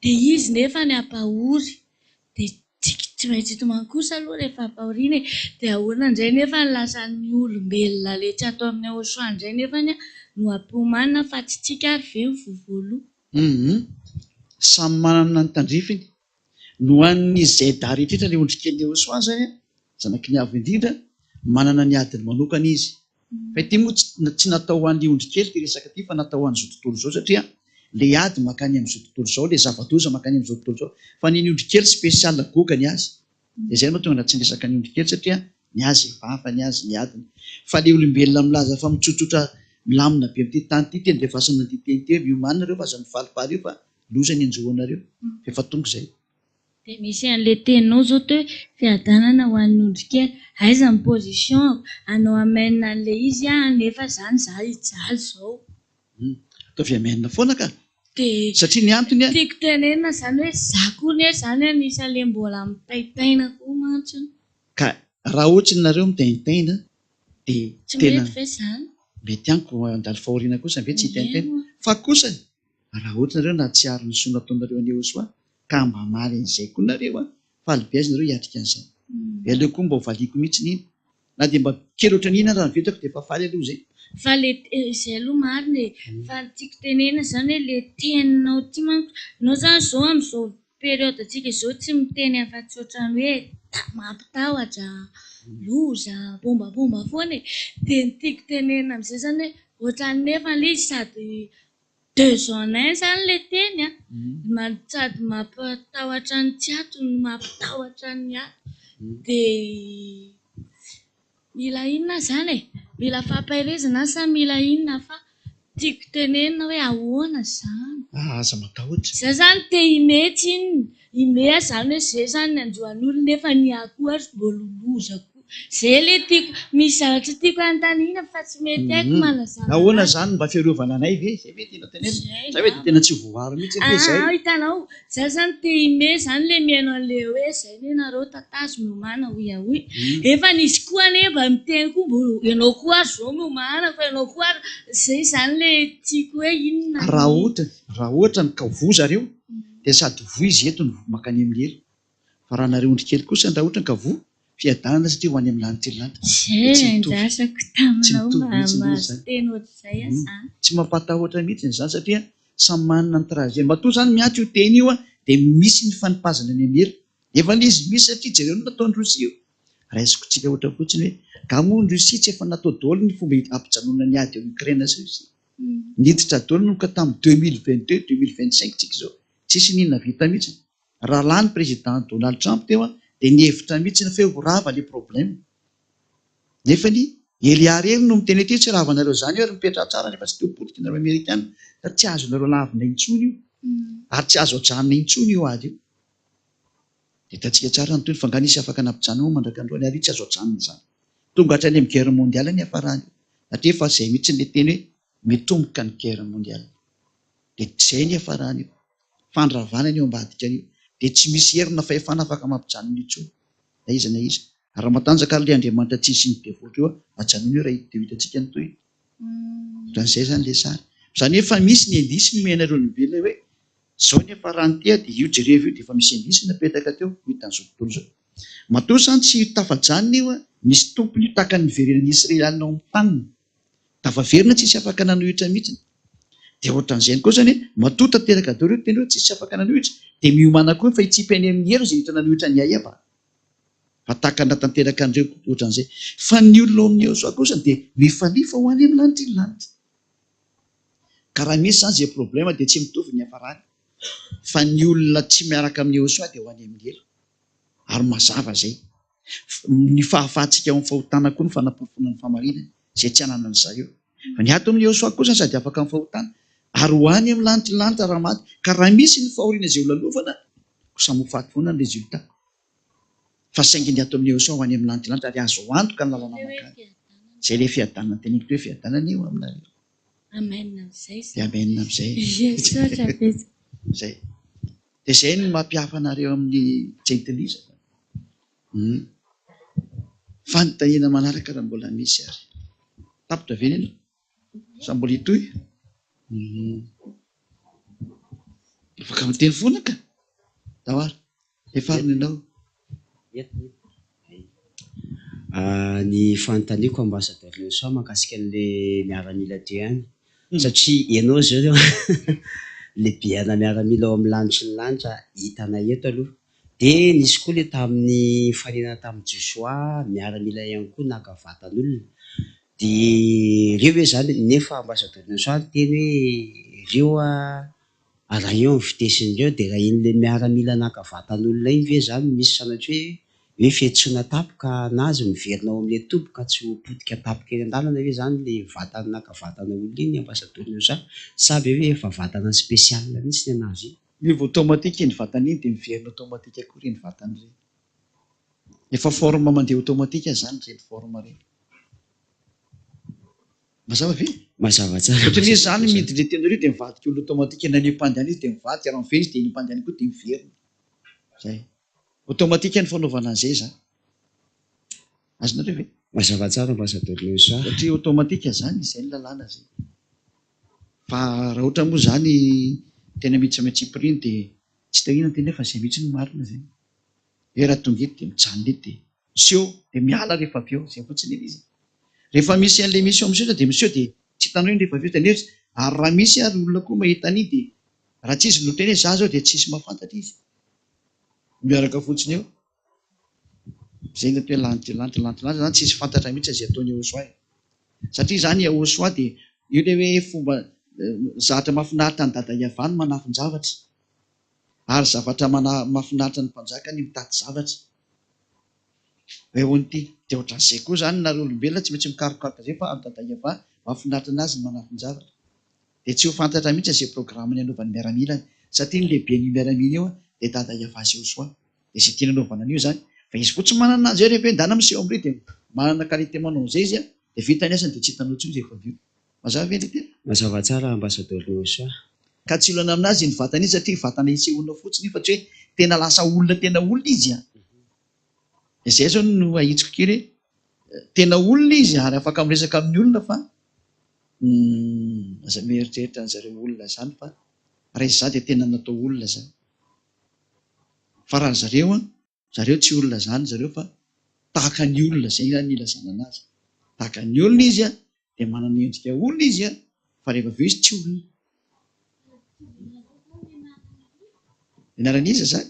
dia izy nefa ny ampahory dia tsika tsy maintsy hitomana kosa aloha rehefa ampahoriana dia ahoana indray nefa ny lasan'ny olombelona le tsy atao amin'ny ahosoa indray nefa no ampiomanina fa tsy tsika ve ny vovoaloha. Samy manana ny tandrifiny. No an'ny Zeda rehetra ilay ondrikely Ahosoa zany zanaky ny avy indrindra manana ny adiny manokana izy. Fa ity moa tsy natao ho an'ilay ondrikely ty resaka ty fa natao ho an'izao tontolo izao satria le ady makany amin'izao tontolo izao, le zava-doza makany amin'izao tontolo izao. Fa ny ondrikely spesiala goga ny azy. Dia izay no tonga tsy resaka ny ondrikely satria ny azy efafa ny azy ny adiny. Fa le olombelona milaza fa mitsotsotra milamina be amin'ity tany ity teny devasana ny teny teo miomanareo fa aza mifalipary io fa loza ny anjohanareo. Efa tonga izay. Dia misy an'ilay teninao zao teo fiadanana ho an'ny ondrikely. Aiza ny position anao amenina an'ilay izy nefa zany za hijaly zao. Ataovy amenina foana ka. Dia Satria ny antony tiako tenenina zany hoe za koa ne zany anisan'ilay mbola mitaitaina koa mantsiny. Ka raha ohatra nareo mitaintaina dia Tsy tena mety ve zany? mety anko andalo fahoriana kosa ve tsy hitaintaina. Fa kosa raha ohatra nareo na tsy ary ny soa nataonareo any Ahosoa ka mba maly an'izay koa nareo fa alibe nareo hiatrika an'izany. Aleo koa mba hovaliako mihitsy n'iny. Na dia mba kely ohatry n'ina raha nyvetako dia efa faly aloha izay. Fa izay aloha marina fa ny tiako tenena zany hoe le teninao ty manko anao zany zao amin'izao periode antsika izao tsy miteny afa-tsy ohatrany hoe mampitahotra loza bombabomba foana dia ny tiako tenena amin'izay zany hoe ohatrany nefa le izy sady 2 en 1 zany le teny sady mampatahotra ny tsy ato no mampitahotra ny ato dia mila inona zany mila fampahirezana sa mila inona fa tiako tenenina hoe ahoana zany. Aza matahotra. Za zany te himetsy ime zany hoe zay zany ny anjohan'olona nefa ny akoho ary mbola loza koa. Zay le tiako misy zavatra tiako anotaniana fa tsy mety haiko malazana. Ahoana zany mba fiarovana anay ve? Zay ve tiana tenena? Zay hoe tena tsy voaro mihitsy ve zay? Hitanao, za zany te hime zany le mihaino an'le hoe zay ne nareo tatazo miomana hoy. Efa nisy koa ane mba miteny koa mbo ianao koa ary zao miomana fa ianao koa ary zay zany le tiako hoe inona. Raha ohatra ny ka voa zareo dia sady voa izy eto ny makany amin'ny elo. Fa raha nareo ondrikely kosa raha ohatra ny ka voa fiadanana satria ho any amin'ny lanitra lanitra. Zay andrasako taminao mahaziteny ohatr'izay zany. Tsy mampatahotra mihitsy izany satria samy manana ny trajet. Matoa zany miantso io teny io dia misy ny fanipazana any amin'ny elo. Efa izy misy satria jereo nataon'ny Rosia io. Raisiko tsika ohatra fotsiny hoe gamoa ny Rosia tsy efa natao daholo ny fomba ampijanona ny ady eo Ukraine sy Rosia. Niditra daholo no ka tamin'ny 2022-2025 tsika izao. Tsisy ninona vita mihitsy. Raha lany président Donald Trump teo dia nihevitra mihitsy ny feo rava le problème. Nefa ny Eliareny no miteny ety tsy ravanareo zany ary mipetra tsara nefa tsy teo politika nareo Amerikana fa tsy azonareo lavina intsony io ary tsy azo ajanona intsony io ady io. Dia hitantsika tsara ny toy ny fanganisy afaka nampijanona mandraka androany ary tsy azo ajanona izany. Tonga hatrany amin'ny guerre mondiale ny hafarany. Satria efa izay mihitsy le teny hoe mitomboka ny guerre mondiale. Dia izay ny hafarany io. Fandravana ny eo ambadika io. Dia tsy misy herina fahefana afaka mampijanona intsony. Na iza na iza. Raha matanjaka le Andriamanitra tsisy ny devoly io ajanona io raha hitantsika ny toy. Rahan'izay zany le sary. Izany efa misy ny indisy ny menareo olombelona hoe zao ny hafarany tia dia io jereo io dia efa misy indisy napetaka teo hitan'izao tontolo izao. Matoa zany tsy tafajanona io a, misy tompony io tahaka ny verenan'ny Israely ao amin'ny taniny. Tafaverina tsisy afaka nanohitra mihitsy. Dia ohatran'izany koa zany matoa tanteraka daholo tena hoe tsisy afaka nanohitra, dia miomana koa fa hitsipany amin'ny hero izay hita nanohitra ny aiaba. Fa tahakana tanteraka an'ireo ohatran'izay. Fa ny olona ao amin'ny Yehosoa kosa dia mifalifa ho any amin'ny lanitra ny lanitra. Ka raha misy zany izay problema dia tsy mitovy ny hafarany. Fa ny olona tsy miaraka amin'ny Yehosoa dia ho any amin'ny elo. Ary mazava zay. Ny fahafahantsika ao amin'ny fahotana koa ny fanampofona ny famarinana izay tsy hanana an'izareo. Fa ny ato amin'ny Yehosoa kosa sady afaka amin'ny fahotana ary ho any amin'ny lanitra lanitra raha maty. Ka raha misy ny fahoriana izay holalofana, samy foana ny rezultat. Fa saingy ny ato amin'ny Yehosoa ho any amin'ny lanitra lanitra ary azo antoka ny lalana makany. Zay ilay fiadanana teneniko hoe fiadanana io aminareo. Amen amin'izay. Dia amen amin'izay. Yesotra betsaka. Zay. Dia zay no mampihafa anareo amin'ny jentilisa. Fanontaniana manaraka raha mbola misy ary. Tapitra ve ianao? Sa mbola hitohy? Afaka miteny foana ka? Dahoara. Efarina ianao. Ny fanontaniako ambassadeur Yehosoa mahakasika an'ilay miaramila teo ihany. Satria ianao zao le biana miaramila ao amin'ny lanitra ny lanitra hitanay eto aloha. Dia nisy koa le tamin'ny farenana tamin'ny Joshua miaramila ihany koa naka vatan'olona. Dia ireo hoe zany nefa ambassadeur Yehosoa teny hoe ireo raha eo amin'ny fitesindreo dia raha iny le miaramila naka vatan'olona iny ve zany misy sanatria hoe fihetsoana tapoka anazy miverina ao amin'ilay tompoko ka tsy ho potika tapoka eny an-dalana hoe zany le vatana naka vatana olona iny ambassadeur Yehosoa sa be hoe efa vatana spesialina mihitsy ny anazy iny. Miova automatique ny vatana iny dia miverina automatique akory ny vatana ireny. Efa forme mandeha automatique zany ireny forme ireny. Mazava ve? Mazava tsara. Ohatran'ny zany miditra teny ireo dia mivadika olona automatique na ny mpandeha izy dia mivadika raha mively izy dia ny mpandeha koa dia miverina. Zay. Automatique ny fanaovana an'izay zany. Azonareo ve? Mazava tsara ambassadeur Yehosoa. Satria automatique zany izay ny lalàna zay. Fa raha ohatra moa zany tena miditra Tsipry iny dia tsy tahina tena fa izay mihitsy ny marina zay. Hoe raha tonga eto dia mijanona eto dia miseho dia miala rehefa avy eo izay fotsiny izy. Rehefa misy an'ilay mission miseho dia miseho dia tsy hitanao rehefa avy eo tanefa ary raha misy ary olona koa mahita an'iny dia raha tsy izy no teny hoe za zao dia tsisy mahafantatra izy. Miaraka fotsiny eo. Zay ny atao hoe lanitra zany tsisy fantatra mihitsy izay ataony Yehosoa. Satria zany Yehosoa dia io ilay hoe fomba zavatra mahafinaritra ny dada Iavany manafin-javatra. Ary zavatra mahafinaritra ny mpanjaka ny mitady zavatra. Ehoan'ity. Dia ohatran'izay koa zany na olombelona tsy maintsy mikarokaroka izay fa dada Iavany mahafinaritra anazy ny manafin-javatra. Dia tsy ho fantatra mihitsy izay programany anaovany miaramila. Satria ny lehibe ny miaramila eo dia dada Iavany Yehosoa. Dia izay tiana anaovana an'io zany. Fa izy fotsiny manana azy rehefa endana miseho amin'ireo dia manana qualité manao izay izy dia vita ny asany dia tsy hitanao intsony rehefa avy eo. Mazava ve ny tena? Mazava tsara ambassadeur Yehosoa. Ka tsy olana aminazy ny vatana izy satria vatana isehoana fotsiny fa tsy hoe tena lasa olona izy a. Izay zao no ahitsiko kely tena olona izy ary afaka miresaka amin'ny olona fa aza mieritreritra an'zareo olona zany fa raha izy za dia tena natao olona zany. Fa raha zareo tsy olona zany zareo fa tahaka ny olona zay zany ilazana anazy. Tahaka ny olona izy a dia manana endrika olona izy a fa rehefa avy eo izy tsy olona. Ianaran'iza zany?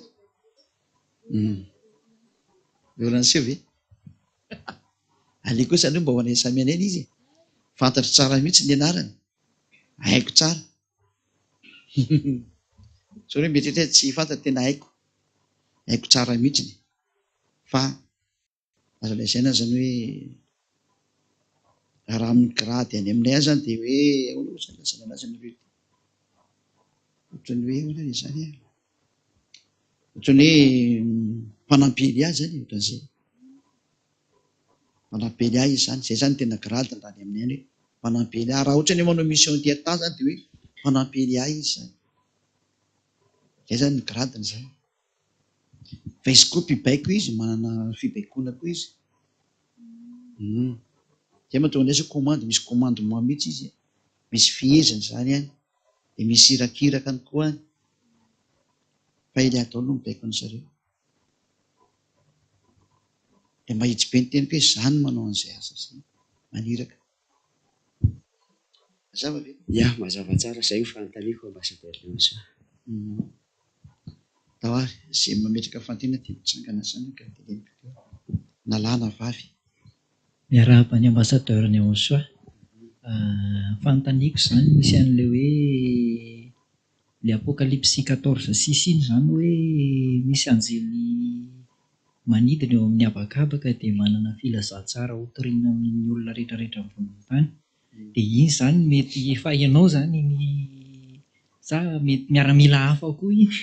Eolan'seho ve? Aleo koa zany mba ho anay samy anay izy. Fantatro tsara mihitsy ny anarany. Haiko tsara. So hoe mety tsy fantatra tena haiko. Haiko tsara mihitsy. Fa azo lazaina zany hoe raha amin'ny grady any aminay zany dia hoe lazana anazy ny hoe ohatran'ny hoe hoana izany e. Ohatran'ny hoe mpanampely ahy zany ohatran'izay. Mpanampely ahy izy zany. Zay zany tena grady raha any aminay any hoe mpanampely ahy. Raha ohatra ny manao mission ty-tany zany dia hoe mpanampely ahy izy zany. Zay zany ny gradiny zany. Fa izy koa mpibaiko izy manana fibaikoana koa izy. Zay mahatonga an'izay commande misy commandement mihitsy izy. Misy fihezany zany any. Dia misy hirakiraka any koa any. Fa ilay atao no mibaiko an'zareo. dia mahitsy be ny teny hoe izany manao an'izay asa izay maniraka. Mazava ve? Ya, mazava tsara izay io fanontaniako ambassadeur Leonsa. Tawary izay mametraka fantina dia mitsangana zany ka dia nalàna vavy. Miarahaba ny ambassadeur Leonsa. Fanontaniako zany misy an'ilay hoe le apocalypse 14:6 iny zany hoe misy anjely manidina eo amin'ny habakabaka dia manana filazantsara ho toriana amin'ny olona rehetrarehetra ambony tany. Dia iny zany mety efa ianao zany sa mety miaramila hafa koa iny.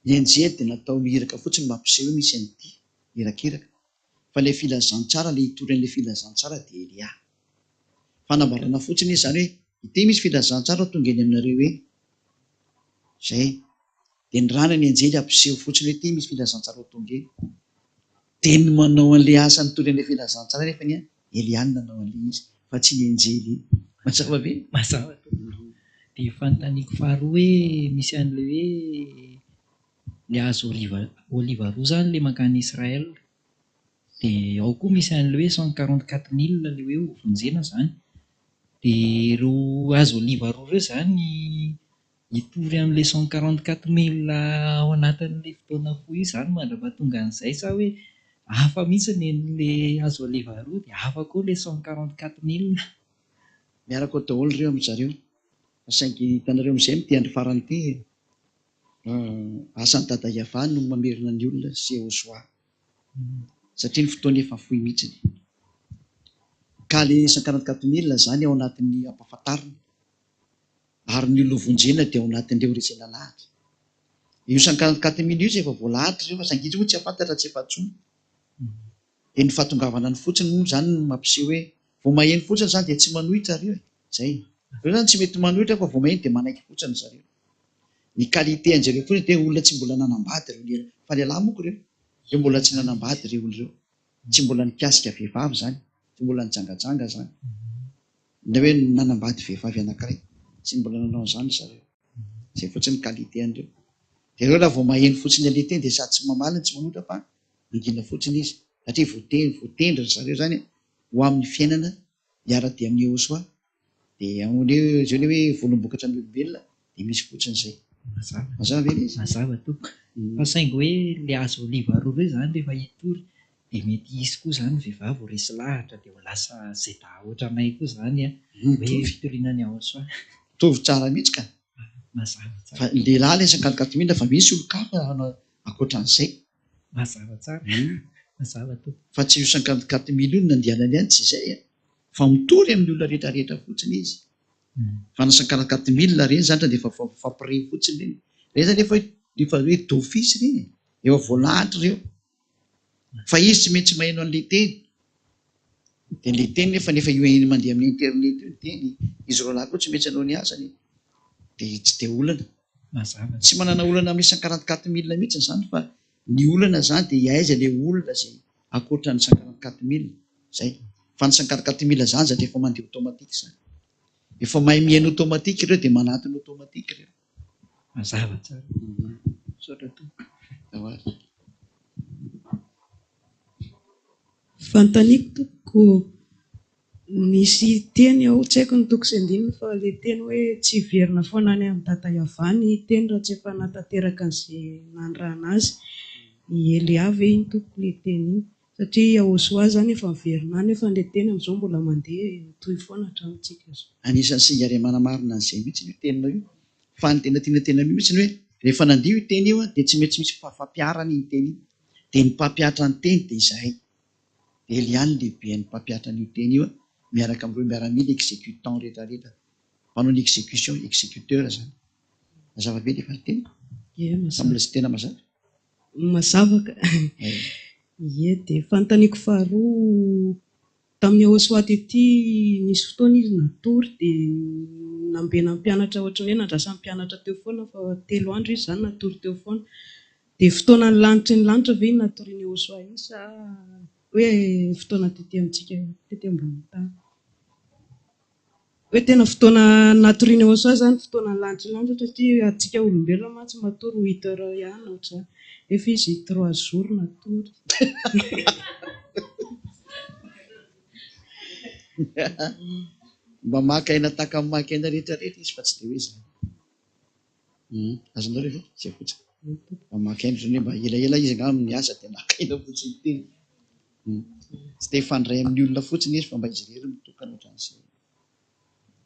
Ny NJL dia natao mihiraka fotsiny mampiseho hoe misy an'ity irakiraka. Fa ilay filazantsara, ilay hitoran'ilay filazantsara dia Elia. Fanambarana fotsiny izy zany hoe ity misy filazantsara tonga eny aminareo hoe izay. Dia ny rana ny anjely ampiseho fotsiny hoe ity misy filazantsara tonga eny. Dia ny manao an'ilay asa nitoran'ilay filazantsara rehefa ny Elia nanao an'ilay izy fa tsy ny anjely. Mazava ve? Mazava. Dia fanontaniako faharoa hoe misy an'ilay hoe le hazo oliva roa zany le makany Israel. Dia ao koa misy an'ilay hoe 144,000 le hoe vonjena zany. Dia ro hazo oliva roa ireo zany hitory amin'ilay 144,000 ao anatin'ilay fotoana fohy zany mandrapahatonga an'izay sa hoe hafa mihitsy n'ilay hazo oliva roa dia hafa koa ilay 144,000. Miaraka ao daholo ireo amin'izareo. Saingy hitanareo amin'izay dia andro farany ty asan'ny dada Yava no mamerina ny olona sy Joshua. Satria ny fotoana efa fohy mihitsy. Ka ilay 144,000 zany ao anatin'ny ampahafantarina. Ary ny lovonjena dia ao anatin'ireo resena lahatra. Io 144,000 io efa voalahatra ireo fa saingy izy moa tsy afantatra tsy efa-tsony. Dia ny fahatongavana ny fotsiny moa zany no mampiseho hoe vao maheno fotsiny zany dia tsy manohitra ireo. Zay. Ireo zany tsy mety manohitra fa vao maheno dia manaiky fotsiny zareo. Ny qualité an'izareo fotsiny dia olona tsy mbola nanambady ireo. Fa lehilahy moa ireo. Ireo mbola tsy nanambady ireo olona ireo. Tsy mbola nikasika vehivavy zany. Tsy mbola nijangajanga zany. Na hoe nanambady vehivavy anankiray. Tsy mbola nanao izany zareo. Izay fotsiny qualité an'ireo. Dia ireo raha vao maheno fotsiny ilay teny dia sady tsy mamalina tsy manohitra fa mangina fotsiny izy. Satria voatendry zareo zany ho amin'ny fiainana hiara-dia amin'ny Joshua. Dia izay hoe volombokatra amin'ny olombelona dia misy fotsiny izay. Mazava ve izy? Mazava tompoko. Fa saingy hoe le hazo oliva roa ireo zany rehefa hitory dia mety hisy koa zany vehivavy ho resy lahatra dia ho lasa zeta ohatranay koa zany hoe fitoriana ny Joshua. Tovy tsara mihitsy ka. Mazava tsara. Fa lehilahy ilay 144,000 fa misy olo-kafa ankoatran'izay. Mazava tsara. Mazava tompoko. Fa tsy io 144,000 io nandehanany ihany tsy izay. Fa mitory amin'ny olona rehetrarehetra fotsiny izy. Fa ny 144,000 reny zany dia efa fampire fotsiny reny. Reny zany efa hoe d'office reny. Efa voalahatra ireo. Fa izy tsy maintsy maheno an'ilay teny. Dia ilay teny nefa io mandeha amin'ny internet io teny. Izy roalahy koa tsy maintsy hanao ny asany. Dia tsy dia olana. Mazava. Tsy manana olana amin'ny 144,000 mihitsy zany fa ny olana zany dia aiza ilay olona izay akoatra ny 144,000. Zay. Fa ny 144,000 zany dia efa mandeha automatique zany. Efa mahay mihaino automatique ireo dia manatona automatique ireo. Mazava tsara. Saotra tompoko. Fanontaniako tompoko misy teny ao tsy haiko ny toko sy andininy fa ilay teny hoe tsy verina foana any amin'ny dada Yava ny teny raha tsy efa natateraka an'izay nandrana azy. I Elia ve iny tompoko ilay teny iny satria Joshua zany efa miverina any efa ilay teny amin'izao mbola mandeha toy foana hatramintsika izao. Anisan'ny singa manamarina an'izay mihitsy io tenina io. Fa ny tena mihitsy hoe rehefa nandio io teny io dia tsy maintsy misy fampiarana iny teny iny. Dia ny mpampiatra ny teny dia izahay. Dia Elia ny lehibe ny mpampiatra ny teny io miaraka amin'ireo miaramila exécutant rehetrarehetra. Mpanao ny exécution, exécuteur zany. Mazava be ilay teny? Ie, mazava. Mbola tsy tena mazava? Mazava ka. Ie, dia fanontaniako faharoa tamin'ny Joshua tety nisy fotoana izy natory dia nambena mpianatra ohatra hoe nandrasany mpianatra teo foana fa 3 andro izy zany natory teo foana. Dia fotoana ny lanitra ve natorian'ny Joshua iny sa hoe fotoana tety amintsika tety ambony tany? Hoe tena fotoana natorian'ny Joshua zany fotoana ny lanitra satria atsika olombelona mantsy matory 8 heures ihany ohatr'izany. Efa izy 3 jours natory. Mba maka aina taka amin'ny maka aina rehetrarehetra izy fa tsy dia hoe izany. Azonao rehefa zay fotsiny. Mba maka aina ohatrany hoe mba elaela izy nga amin'ny asa dia maka aina fotsiny teny. Tsy dia hifandray amin'ny olona fotsiny izy fa mba izy rery mitokana ohatran'izay.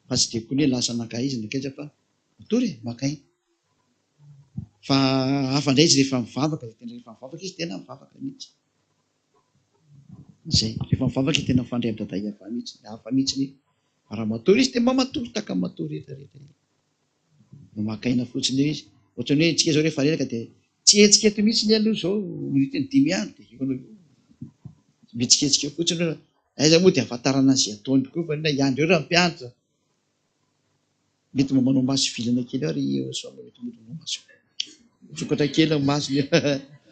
Fa tsy dia koa hoe lasa naka izy ndraikaiza fa matory maka aina. Fa hafa indray izy rehefa mivavaka, tena rehefa mivavaka izy tena mivavaka mihitsy. Zay, rehefa mivavaka tena mifandray amin'ny daday hafa mihitsy. Hafa mihitsy ny raha matory izy dia mba matory taka amin'ny matory rehetrarehetra. Maka aina fotsiny izy. Ohatrany hoe tsika zao rehefa reraka dia tsy hetsika eto mihitsy ny aloha zao minitiny 10 andro dia eo anao mihetsikehtsika fotsiny hoe aiza moa dia ahafantarana azy ataony koa fa na iandro eo raha mpianatra. Mety manao maso vilana kely ary eo so mety manao maso. Sokatra kely amin'ny masony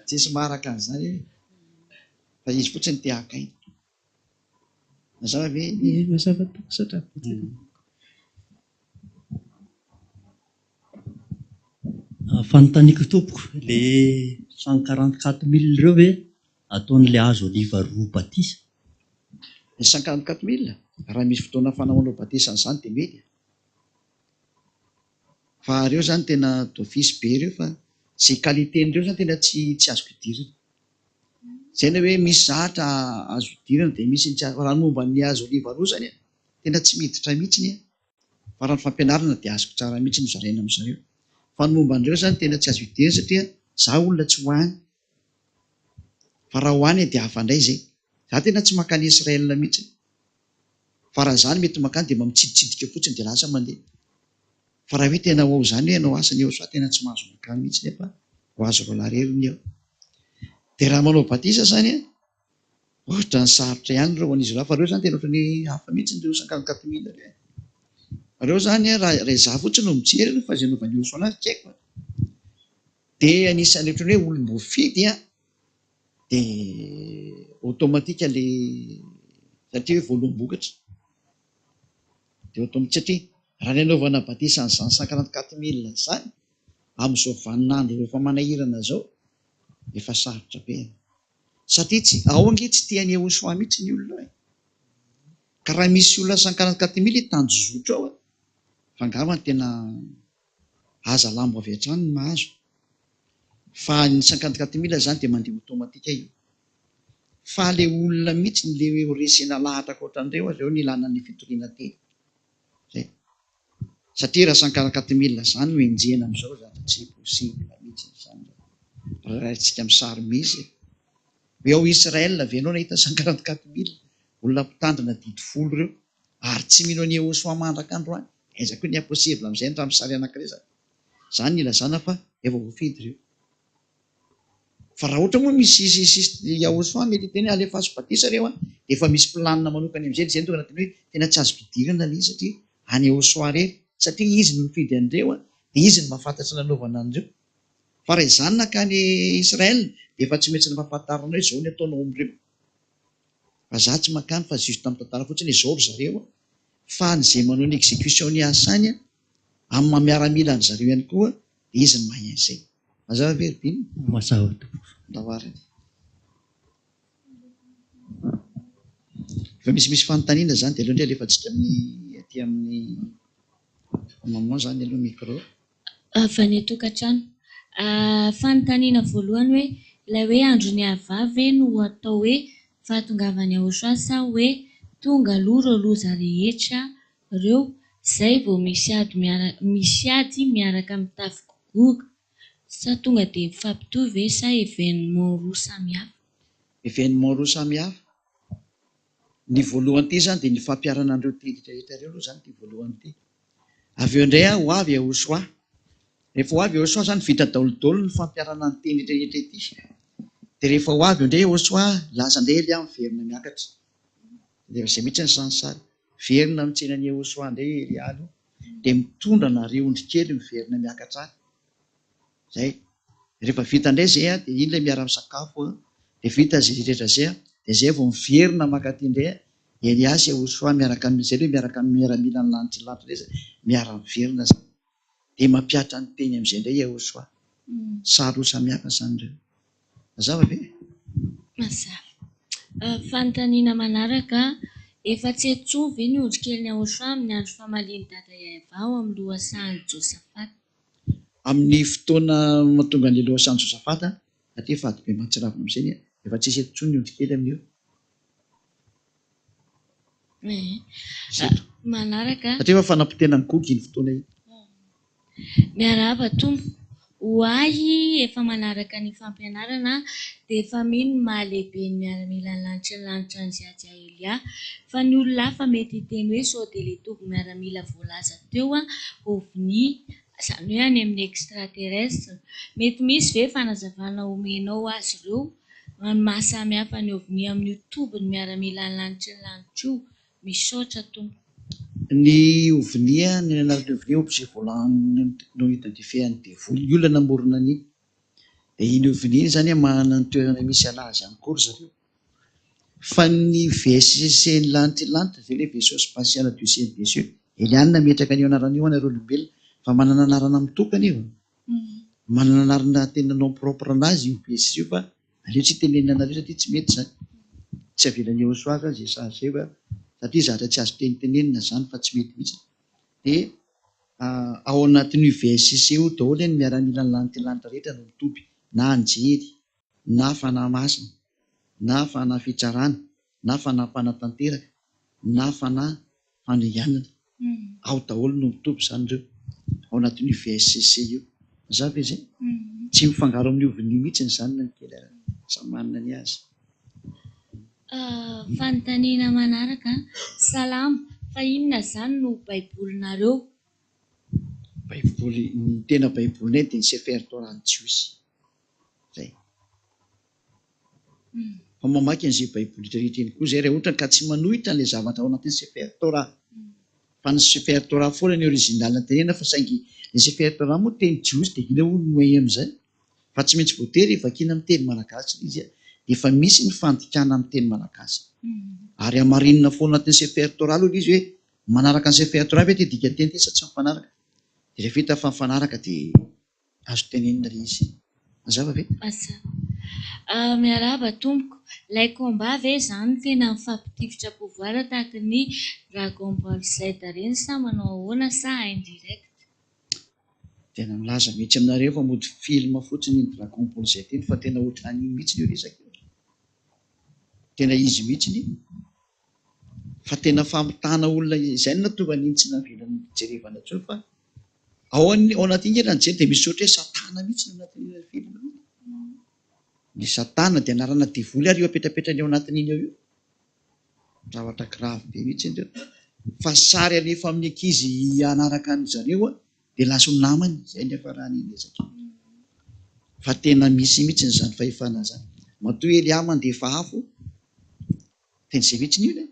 tsy misy maraka an'izany fa izy fotsiny te haka aina. Mazava ve? Mazava tokoa satra. Fanontaniako tompoko, le 144 000 ireo ve ataon'le azo oliva roa batisa? Ny 144 000 raha misy fotoana fanaonao batisa an'izany dia mety. Fa ireo zany tena d'office be ireo fa izay qualité-n'ireo zany tena tsy azoko idirana. Izay ny hoe misy zahatra azo idirana dia misy tsy raha momba ny azo oliva roa zany tena tsy miditra mihitsy. Fa raha ny fampianarana dia azoko tsara mihitsy ny zaraina amin'izareo. Fa ny momba an'ireo zany tena tsy azo idirana satria izaho olona tsy hoany. Fa raha hoany dia hafa indray izay. Izaho tena tsy makany Israelina mihitsy. Fa raha izany mety makany dia mba mitsiditsidika fotsiny dia lasa mandeha. Fa raha hoe tena ho izany hoe anao asany eo soa tena tsy mahazo makany mihitsy nefa ho azo roa lareriny eo. Dia raha manao batisa zany ohatra ny sarotra ihany ireo an'izy ireo. Fa ireo zany tena ohatrany hafa mihitsy ireo 54 000 ireo. Ireo zany raha izaho fotsiny no mijery fa izay novan'ny Joshua anazy tsy haiko. Dia anisan'ny ohatrany hoe olom-boafidy dia automatika ilay satria hoe voaloam-bokatra. Dia automatika satria raha ny anaovana batisa an'izany 144 000 izany amin'izao vaninandro rehefa manahirana izao efa sarotra be. Satria tsy ao ange tsy tiany Joshua mihitsy ny olona. Ka raha misy olona 144 000 tanjozotra ao fa angamba tena aza lambo avy hatrany ny mahazo. Fa ny 54 000 zany dia mandeha automatika io. Fa ilay olona mihitsy ilay resena lahatra ohatran'ireo ireo ny ilana ny fitoriana teny. Zay. Satria raha 54 000 zany no enjena amin'izao zany tsy possible mihitsy izany. Raha isika misary misy. Hoe ao Israel venao nahita 144 000 olona mpitandrina didy folo ireo ary tsy mino any Joshua mandraka androany. Aiza koa ny impossible amin'izay raha misary anankiray zany. Zany ny ilazana fa efa voafidy ireo. Fa raha ohatra moa misy Joshua mety teny alefa azo batisa ireo dia efa misy planina manokana amin'izay izay tonga teny hoe tena tsy azo idirana ilay izy satria any Joshua rery satria izy no mifidy an'ireo dia izy no mahafantatra ny anaovana an'ireo. Fa raha izany nakany Israel dia efa tsy maintsy mampahafantarana hoe izao ny ataonao amin'ireo. Fa izaho tsy makany fa juste amin'ny tantara fotsiny izao ry zareo fa n'izay manao ny exécution ny asany amin'ny miaramila ny zareo ihany koa dia izy no mahay an'izay. Mazava ve ry Biny? Mazava tokoa. Ndahoarany. Fa misy fanontaniana zany dia aloha indray alefantsika amin'ny aty amin'ny maman zany aloha micro. Avy any tokantrano. Fanontaniana voalohany hoe ilay hoe andron'ny avavy no atao hoe fahatongavany Joshua sa hoe tonga aloha ireo loza rehetra ireo izay vao misiady miaraka mitafy gogoka sa tonga dia mifampitovy ve sa événement roa samihafa? Événement roa samihafa. Ny voalohany ity zany dia ny fampiarana an'ireo tenditra rehetra ireo aloha zany ity voalohany ity. Avy eo indray ho avy Joshua. Rehefa ho avy Joshua zany vita daholo ny fampiarana ny tenditra rehetra ity. Dia rehefa ho avy indray Joshua lasa indray Elia miverina miakatra. Dia izay mihitsy ny sansary. Verina mitsenany Joshua indray Elia aloha dia mitondra nareo ondry kely miverina miakatra any. Zay. Rehefa vita indray izay dia iny ilay miara-misakafo dia vita izay rehetra izay dia izay vao miverina makaty indray Elias Joshua miaraka amin'izay hoe miaraka amin'ny miaramila ny lanitra lanitra izay miara-miverina zany. Dia mampiatra ny teny amin'izay indray Joshua. Saro samihafa izany ireo. Mazava ve? Mazava. Fanontaniana manaraka Efa tsy etsovy ny ondrikely Ahosoa amin'ny andro famaliany dada Iavao amin'ny lohasahan'i Josafata. Amin'ny fotoana mahatonga ny lohasahan'i Josafata, satria fady be mahatsiravina amin'izay efa tsisy eto intsony ny ondrikely amin'io. Manaraka Satria efa fanampotena ny gogy ny fotoana iny. miarahaba tompo ho ahy efa manaraka ny fampianarana dia efa mino ny mahalehibe ny miaramila ny lanitra ny Ziaja Elia fa ny olona hafa mety hiteny hoe sao dia ilay toby miaramila voalaza teo oviny izany hoe any amin'ny extraterrestre. Mety misy ve fanazavana omenao azy ireo ny mahasamy hafa ny oviny amin'ny toby ny miaramila ny lanitra io misaotra tompo. Ny ovinia, ny anaran'ny ovinia objet volant non identifié devoly, ny olona namorona an'iny. Dia iny ovinia iny zany manana ny toerana misy anazy ihany koa ry zareo. Fa ny VSC ny lanitra dia ilay vaisseau spatial deuxième des cieux, Eliane metraka an'io anaran'io anareo olombelona, fa manana anarana mitokana io. Manana anarana tena nom propre anazy io VSC io, fa aleo tsy tenenina anareo satria tsy mety zany. Tsy avelan'ny Ahosoa ka zay zay satria zatra tsy azo tenenina zany fa tsy mety mihitsy. Dia ao anatin'io VSC io daholo ny miaramila ny lanitra rehetra no mitoby, na anjery, na fanahy masina, na fanahy fitsarana, na fanahy mpanatanteraka, na fanahy fandringanana. Ao daholo no mitoby zany ireo ao anatin'io VSC io. Mazava ve zay? Tsy mifangaro amin'ny ovinia mihitsy zany na kely samy manana ny azy. Fanontaniana manaraka, salama, fa inona zany no baibolinareo? Baiboly, ny tena baibolinay dia ny Sefer Torah ny Jiosy. Zay. Fa mamaky an'izay baiboly rehetra eny koa zay rehefa ohatra ka tsy manohitra an'ilay zavatra ao anatin'ny Sefer Torah. Fa ny Sefer Torah foana ny orizinalina tenena fa saingy ny Sefer Torah moa teny Jiosy dia ina hono no amin'izay? Fa tsy maintsy voatery vakiana amin'ny teny malagasy izy efa misy ny fandikana amin'ny teny malagasy. Ary amarinina foana anatin'ny Sefer Torah aloha izy hoe manaraka ny Sefer Torah ve dia dika teny sa tsy mifanaraka? Dia rehefa hita fa mifanaraka dia azo tenenina ilay izy. Mazava ve? Miarahaba tompoko, ilay combat ve zany tena mifampitifitra pouvoir tahaka ny Dragon Ball Z ireny sa manao ahoana sa indirect? Tena milaza mihitsy aminareo fa mody film fotsiny ny Dragon Ball Z iny fa tena ohatran'ny mihitsy ny resaka. Tena izy mihitsy ny fa tena famitana olona izay no natonga an'iny tsy navelany jerevana intsony fa ao anatin'iny raha ny jery dia misy ohatra hoe satana mihitsy no anatin'iny film. Ny satana dia anarana devoly ary io apetrapetrany ao anatin'iny ao io. Zavatra grave be mihitsy ireo. Fa sary alefa amin'ny ankizy anaraka an'izareo dia lasa ho namany, izay ny afaran'iny ezaka. Fa tena misy mihitsy n'izany fahefana zany. Matoa Elia mandefa afo, teny izay mihitsy io.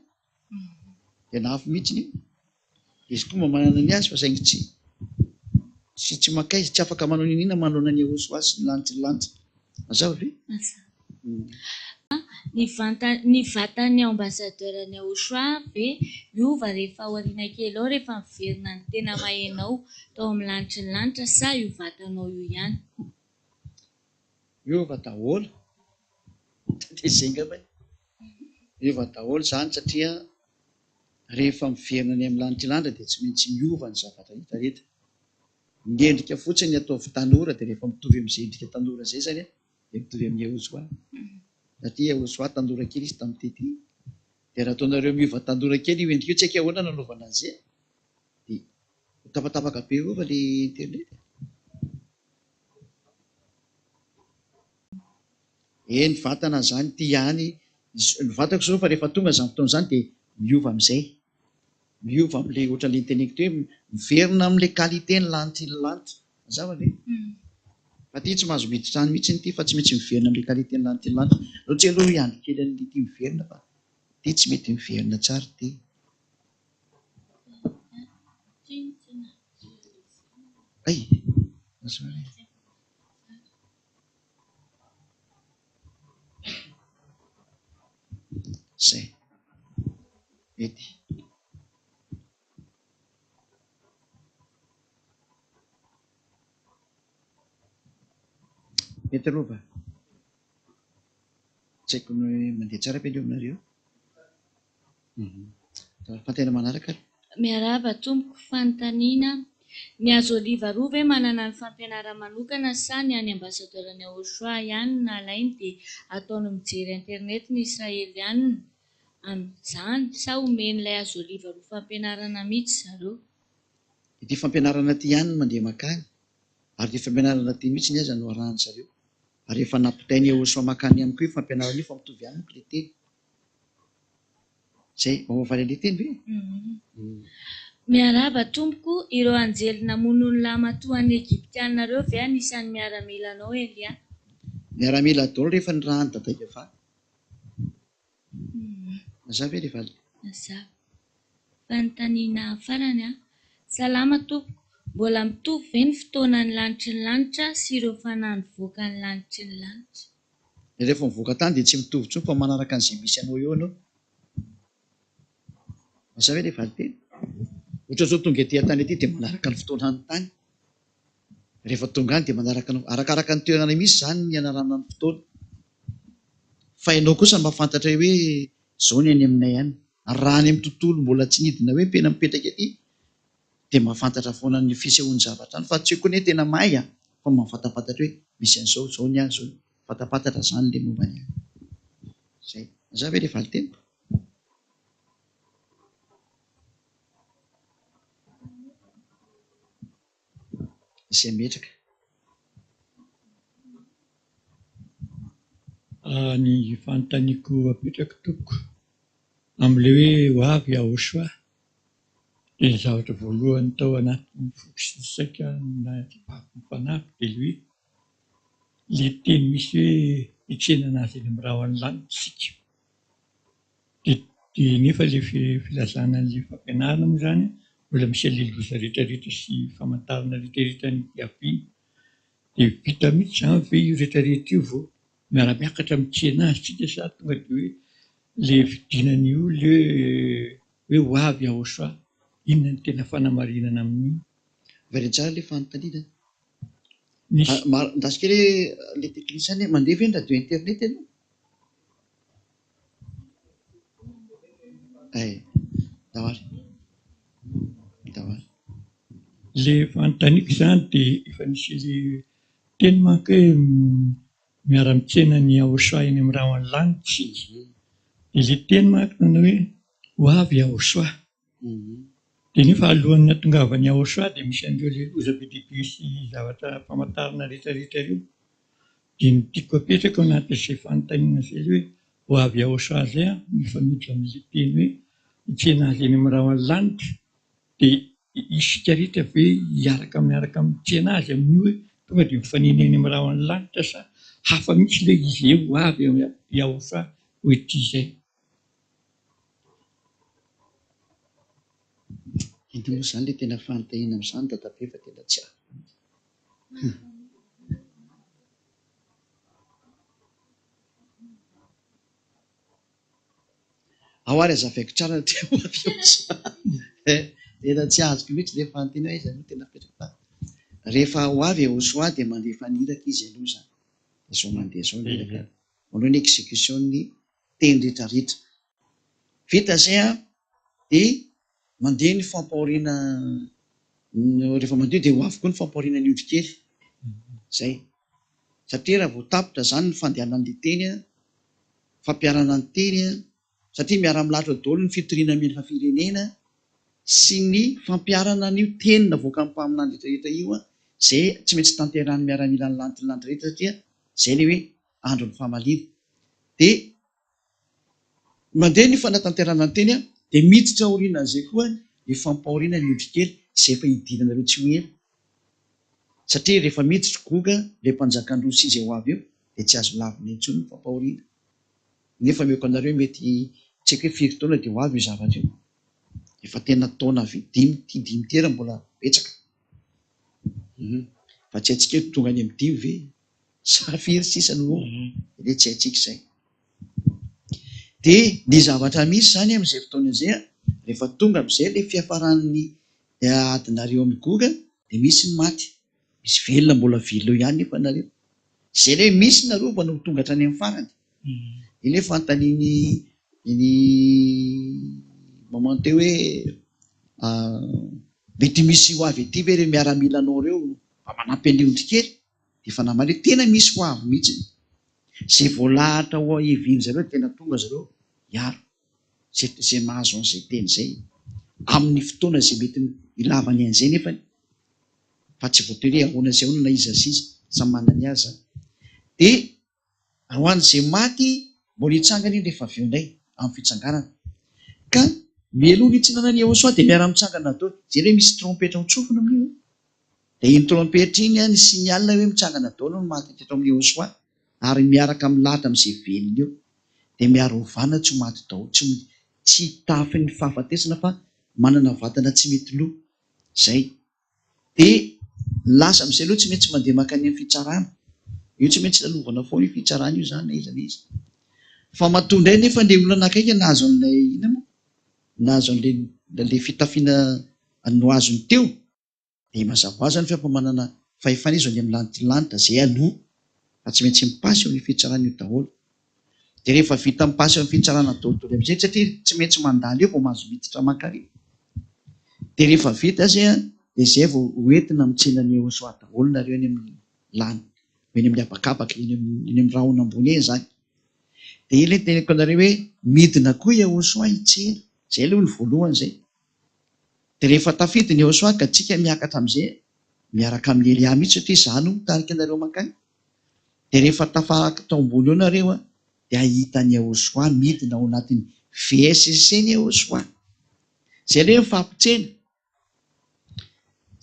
Tena afo mihitsy io. Izy koa manana ny azy fa saingy tsy makaizy, tsy afaka manao ninina manao ny Ahosoa sy ny lanitra. Mazava ve? Ny vatan'ny ambassadeur-ny Ahosoa ve miova rehefa ao aoriana kely ao rehefa miverina ny tena mahainao tao amin'ny lanitra sa io vatanao io ihany? Miova daholo. Dia izay ngamba. Miova daholo zany satria rehefa miverina ny amin'ny lanitra dia tsy maintsy miova ny zavatra hita rehetra. Ny endrika fotsiny ataovy tanora dia rehefa mitovy amin'izay endrika tanora izay zany dia mitovy amin'ny Ahosoa. Satria Ahosoa tanora kely izy tamin'ny tety. Dia raha ataonareo miova tanora kely io endrika io tsy haika ahoana nanaovana an'izay dia tapatapaka be ova ilay internet. Ny vatana zany ty ihany, ny vatako zao fa rehefa tonga izany fotoana izany dia miova amin'izay. Miova amin'ilay ohatran'ilay teneniko hoe miverina amin'ilay qualité ny lanitra. Mazava ve? Fa ty tsy mahazo miditra any mihitsy ty fa tsy maintsy miverina amin'ilay qualité ny lanitra. Raha tsy aloha ihany kely an'ity miverina fa ty tsy mety miverina tsara ty. Ay, zay. Mety. Mety aloha va? Tsy haiko ny mandeha tsara be ilay aminareo. Fantena manaraka. Miarahaba tompoko fanontaniana. Ny azo oliva roa ve manana ny fampianarana manokana sa ny any ambasadorany Aochoa ihany no nalainy dia ataony mijery internet ny Israelianina amin'izany sa omen'ilay azo oliva roa fampianarana mihitsy zareo? Ity fampianarana ty ihany no mandeha makany, ary ty fampianarana ty mihitsy ny aza no arahany zareo. Ary efa nampitainy Aochoa makany ihany koa io fampianarana io fa mitovy ihany moko le teny. Zay, mamovaly le teny ve? Miarahaba tompoko, ireo anjely namono ny lamatoa any Egyptianina ireo ve anisan'ny miaramila anao Elia? Miaramila daholo rehefa ny rahany dadaika fa. Mazava ve le valy? Mazava. Fanontaniana farany a. Salama tompoko, mbola mitovy ve ny fotoanan'ny lanitry ny lanitra sy ireo fanahy nivoaka ny lanitry ny lanitra? Rehefa mivoaka tany dia tsy mitovy tsony fa manaraka an'izay misy anao eo anao. Mazava ve le valy teny? Ohatra zao tonga etỳ tany ety dia manaraka ny fotoanany tany. Rehefa tonga any dia manaraka ny arakaraka ny toerana misy zany ny anarana ny fotoana. Fa ianao kosa mahafantatra hoe zao ny any aminay any. Raha any amin'ny tontolo mbola tsy nidina hoe pena mipetraka ety dia mahafantatra foana ny fisehoany zavatra any. Fa tsy koa hoe tena mahay fa mahafantapantatra hoe misy an'izao, zao ny azo. Fantapantatra zany le momba ny any. Zay. Mazava ve le valy teny? Izay metraka. Ny fanontaniako apetraka tompoko amin'ilay hoe ho avy Aochoa dia ny zavatra voalohany tao anatin'ny fokisisaika na mifanampy dia lui le teny misy hoe hitsena anazy eny amin'ny rahany lanitsika. Dia nefa le filazana an'ilay fampianarana moa zany mbola misy aleloza rehetrarehetra sy famantarana rehetrarehetra ny aviany. Dia vita mihitsy zany ve io rehetrarehetra io vao miara-miakatra mitsena azy tsika sa tonga dia hoe le fidinany io le hoe ho avy Aochoa, inona ny tena fanamarinana amin'iny? Very tsara le fanontaniana. Ndasika le teknisany mandeha ve ny radio internet ianao? Daholo. Le fanontaniako zany dia efa nisy le teny manko hoe miara-mitsena ny Aochoa eny amin'ny rahany lanitra. Dia le teny manko nanao hoe ho avy Aochoa. Dia nefa alohan'ny hatongavany Aochoa dia misy an'ireo leloza be dia be sy zavatra famantarana rehetrarehetra ireo. Dia ny tiako apetraka ao anatin'izay fanontaniana izay hoe ho avy Aochoa izay mifanohitra amin'ilay teny hoe hitsena azy eny amin'ny rahany lanitra. Dia isika rehetra ve miaraka mitsena azy amin'io hoe tonga dia mifanena eny amin'ny rahany lanitra sa hafa mihitsy ilay izy ho avy Aochoa ho ety izay. Iny moa zany le tena fanontaniana amin'izany dadabe fa tena tsy ahy. Ao ary azavaiko tsara ty ho avy Aochoa. Tena tsy azoko mihitsy le fanontaniana izy aloha tena petraka. Rehefa ho avy Aochoa dia mandefa niraka izy aloha zany. Izao mandeha zao niraka. Manao ny exécution ny teny rehetrarehetra. Vita zay dia mandeha ny fampahoriana rehefa mandeha dia ho avy koa ny fampahoriana ny odry kely. Zay. Satria raha vao tapitra zany ny fandehanan'ilay teny fampiarana ny teny satria miara-milahatra daholo ny fitoriana amin'ny firenena sy ny fampiarana an'io teny navoaka amin'ny mpaminany rehetrarehetra io zay tsy maintsy tanterahany miaramila ny lanitra rehetra satria zay le hoe andro ny fahamaliana. Dia mandeha ny fanatanterana ny teny dia miditra aoriana an'izay koa ny fampahoriana ny odry kely izay efa hidinanareo tsy ho ela. Satria rehefa miditra goga ilay mpanjakan-droa sy izay ho avy eo dia tsy azo lavina intsony ny fampahoriana. Nefa meko anareo mety tsy haiko hoe firy taona dia ho avy io zavatra io. Efa tena taona dimy tera mbola betsaka. Fa tsy haintsika hoe tonga any amin'ny dimy ve sa firy sisa no dia tsy haintsika izay. Dia ny zavatra misy zany amin'izay fotoana izay rehefa tonga amin'izay ilay fiafaran'ny adinareo amin'ny goga dia misy ny maty. Misy velona mbola velona eo ihany nefa nareo. Izay ilay misy nareo mbola ho tonga hatrany amin'ny farany. Ilay fanontaniany ny mamonte hoe mety misy ho avy ety ve re miaramila anao reo mba manampy an'io kely de fa namale tena misy ho avy mihitsy zay voalahatra ho eviny zareo tena tonga zareo hiaro zay mahazo an'izay teny zay amin'ny fotoana zay mety ilavany an'izay nefa fa tsy voatery ahoana zay ahoana na iza siza samy manany azy zany de ho an'izay maty mbola hitsangana iny rehefa avy eo indray amin'ny fitsanganana ka mialoha ny hitsinanany Yehosoa de miara-mitsangana daholo zay hoe misy trompetra mitsofona amin'io de iny trompetra iny ny signal hoe mitsangana daholo no maty teto amin'ny Yehosoa ary miaraka milahatra amin'izay velona eo de miaro ovana tsy ho maty daholo tsy tafin'ny fahafatesana fa manana vatana tsy mety loha zay de lasa amin'izay aloha tsy maintsy mandeha makany amin'ny fitsarana io tsy maintsy lalovana foana io fitsarana io zany na iza na iza fa matondra ay nefa le olona anakaiky nahazo an'ilay ina moa nahazo an'le fitafiana no azony teo de mazava ho azy zany fiampamanana fahefana izy any amin'ny lantilanitra zay aloha fa tsy maintsy mipasy eo amin'ny fitsarana io daholo de rehefa vita mipasy eo amin'ny fitsarana daholo am'izay satria tsy maintsy mandalo eo vao mahazo miditra makary de rehefa vita zay de zay vao hoentina mitsenany Yehosoa daholo nareo any amin'ny lany eny amin'ny abakabaka eny amin'ny rahona ambony eny zany de ile teneko anareo hoe midina koa Yehosoa hitsena zay aloha ny voalohany zay de rehefa tafidiny Yehosoa ka tsika miakatra am'izay miaraka amin'ny Elia mihitsy satria zany mitarika anareo makany de rehefa tafaraka tao ambony eo nareo de ahitany Yehosoa midina ao anatin'ny VSC-ny Yehosoa zay aloha mifampitsena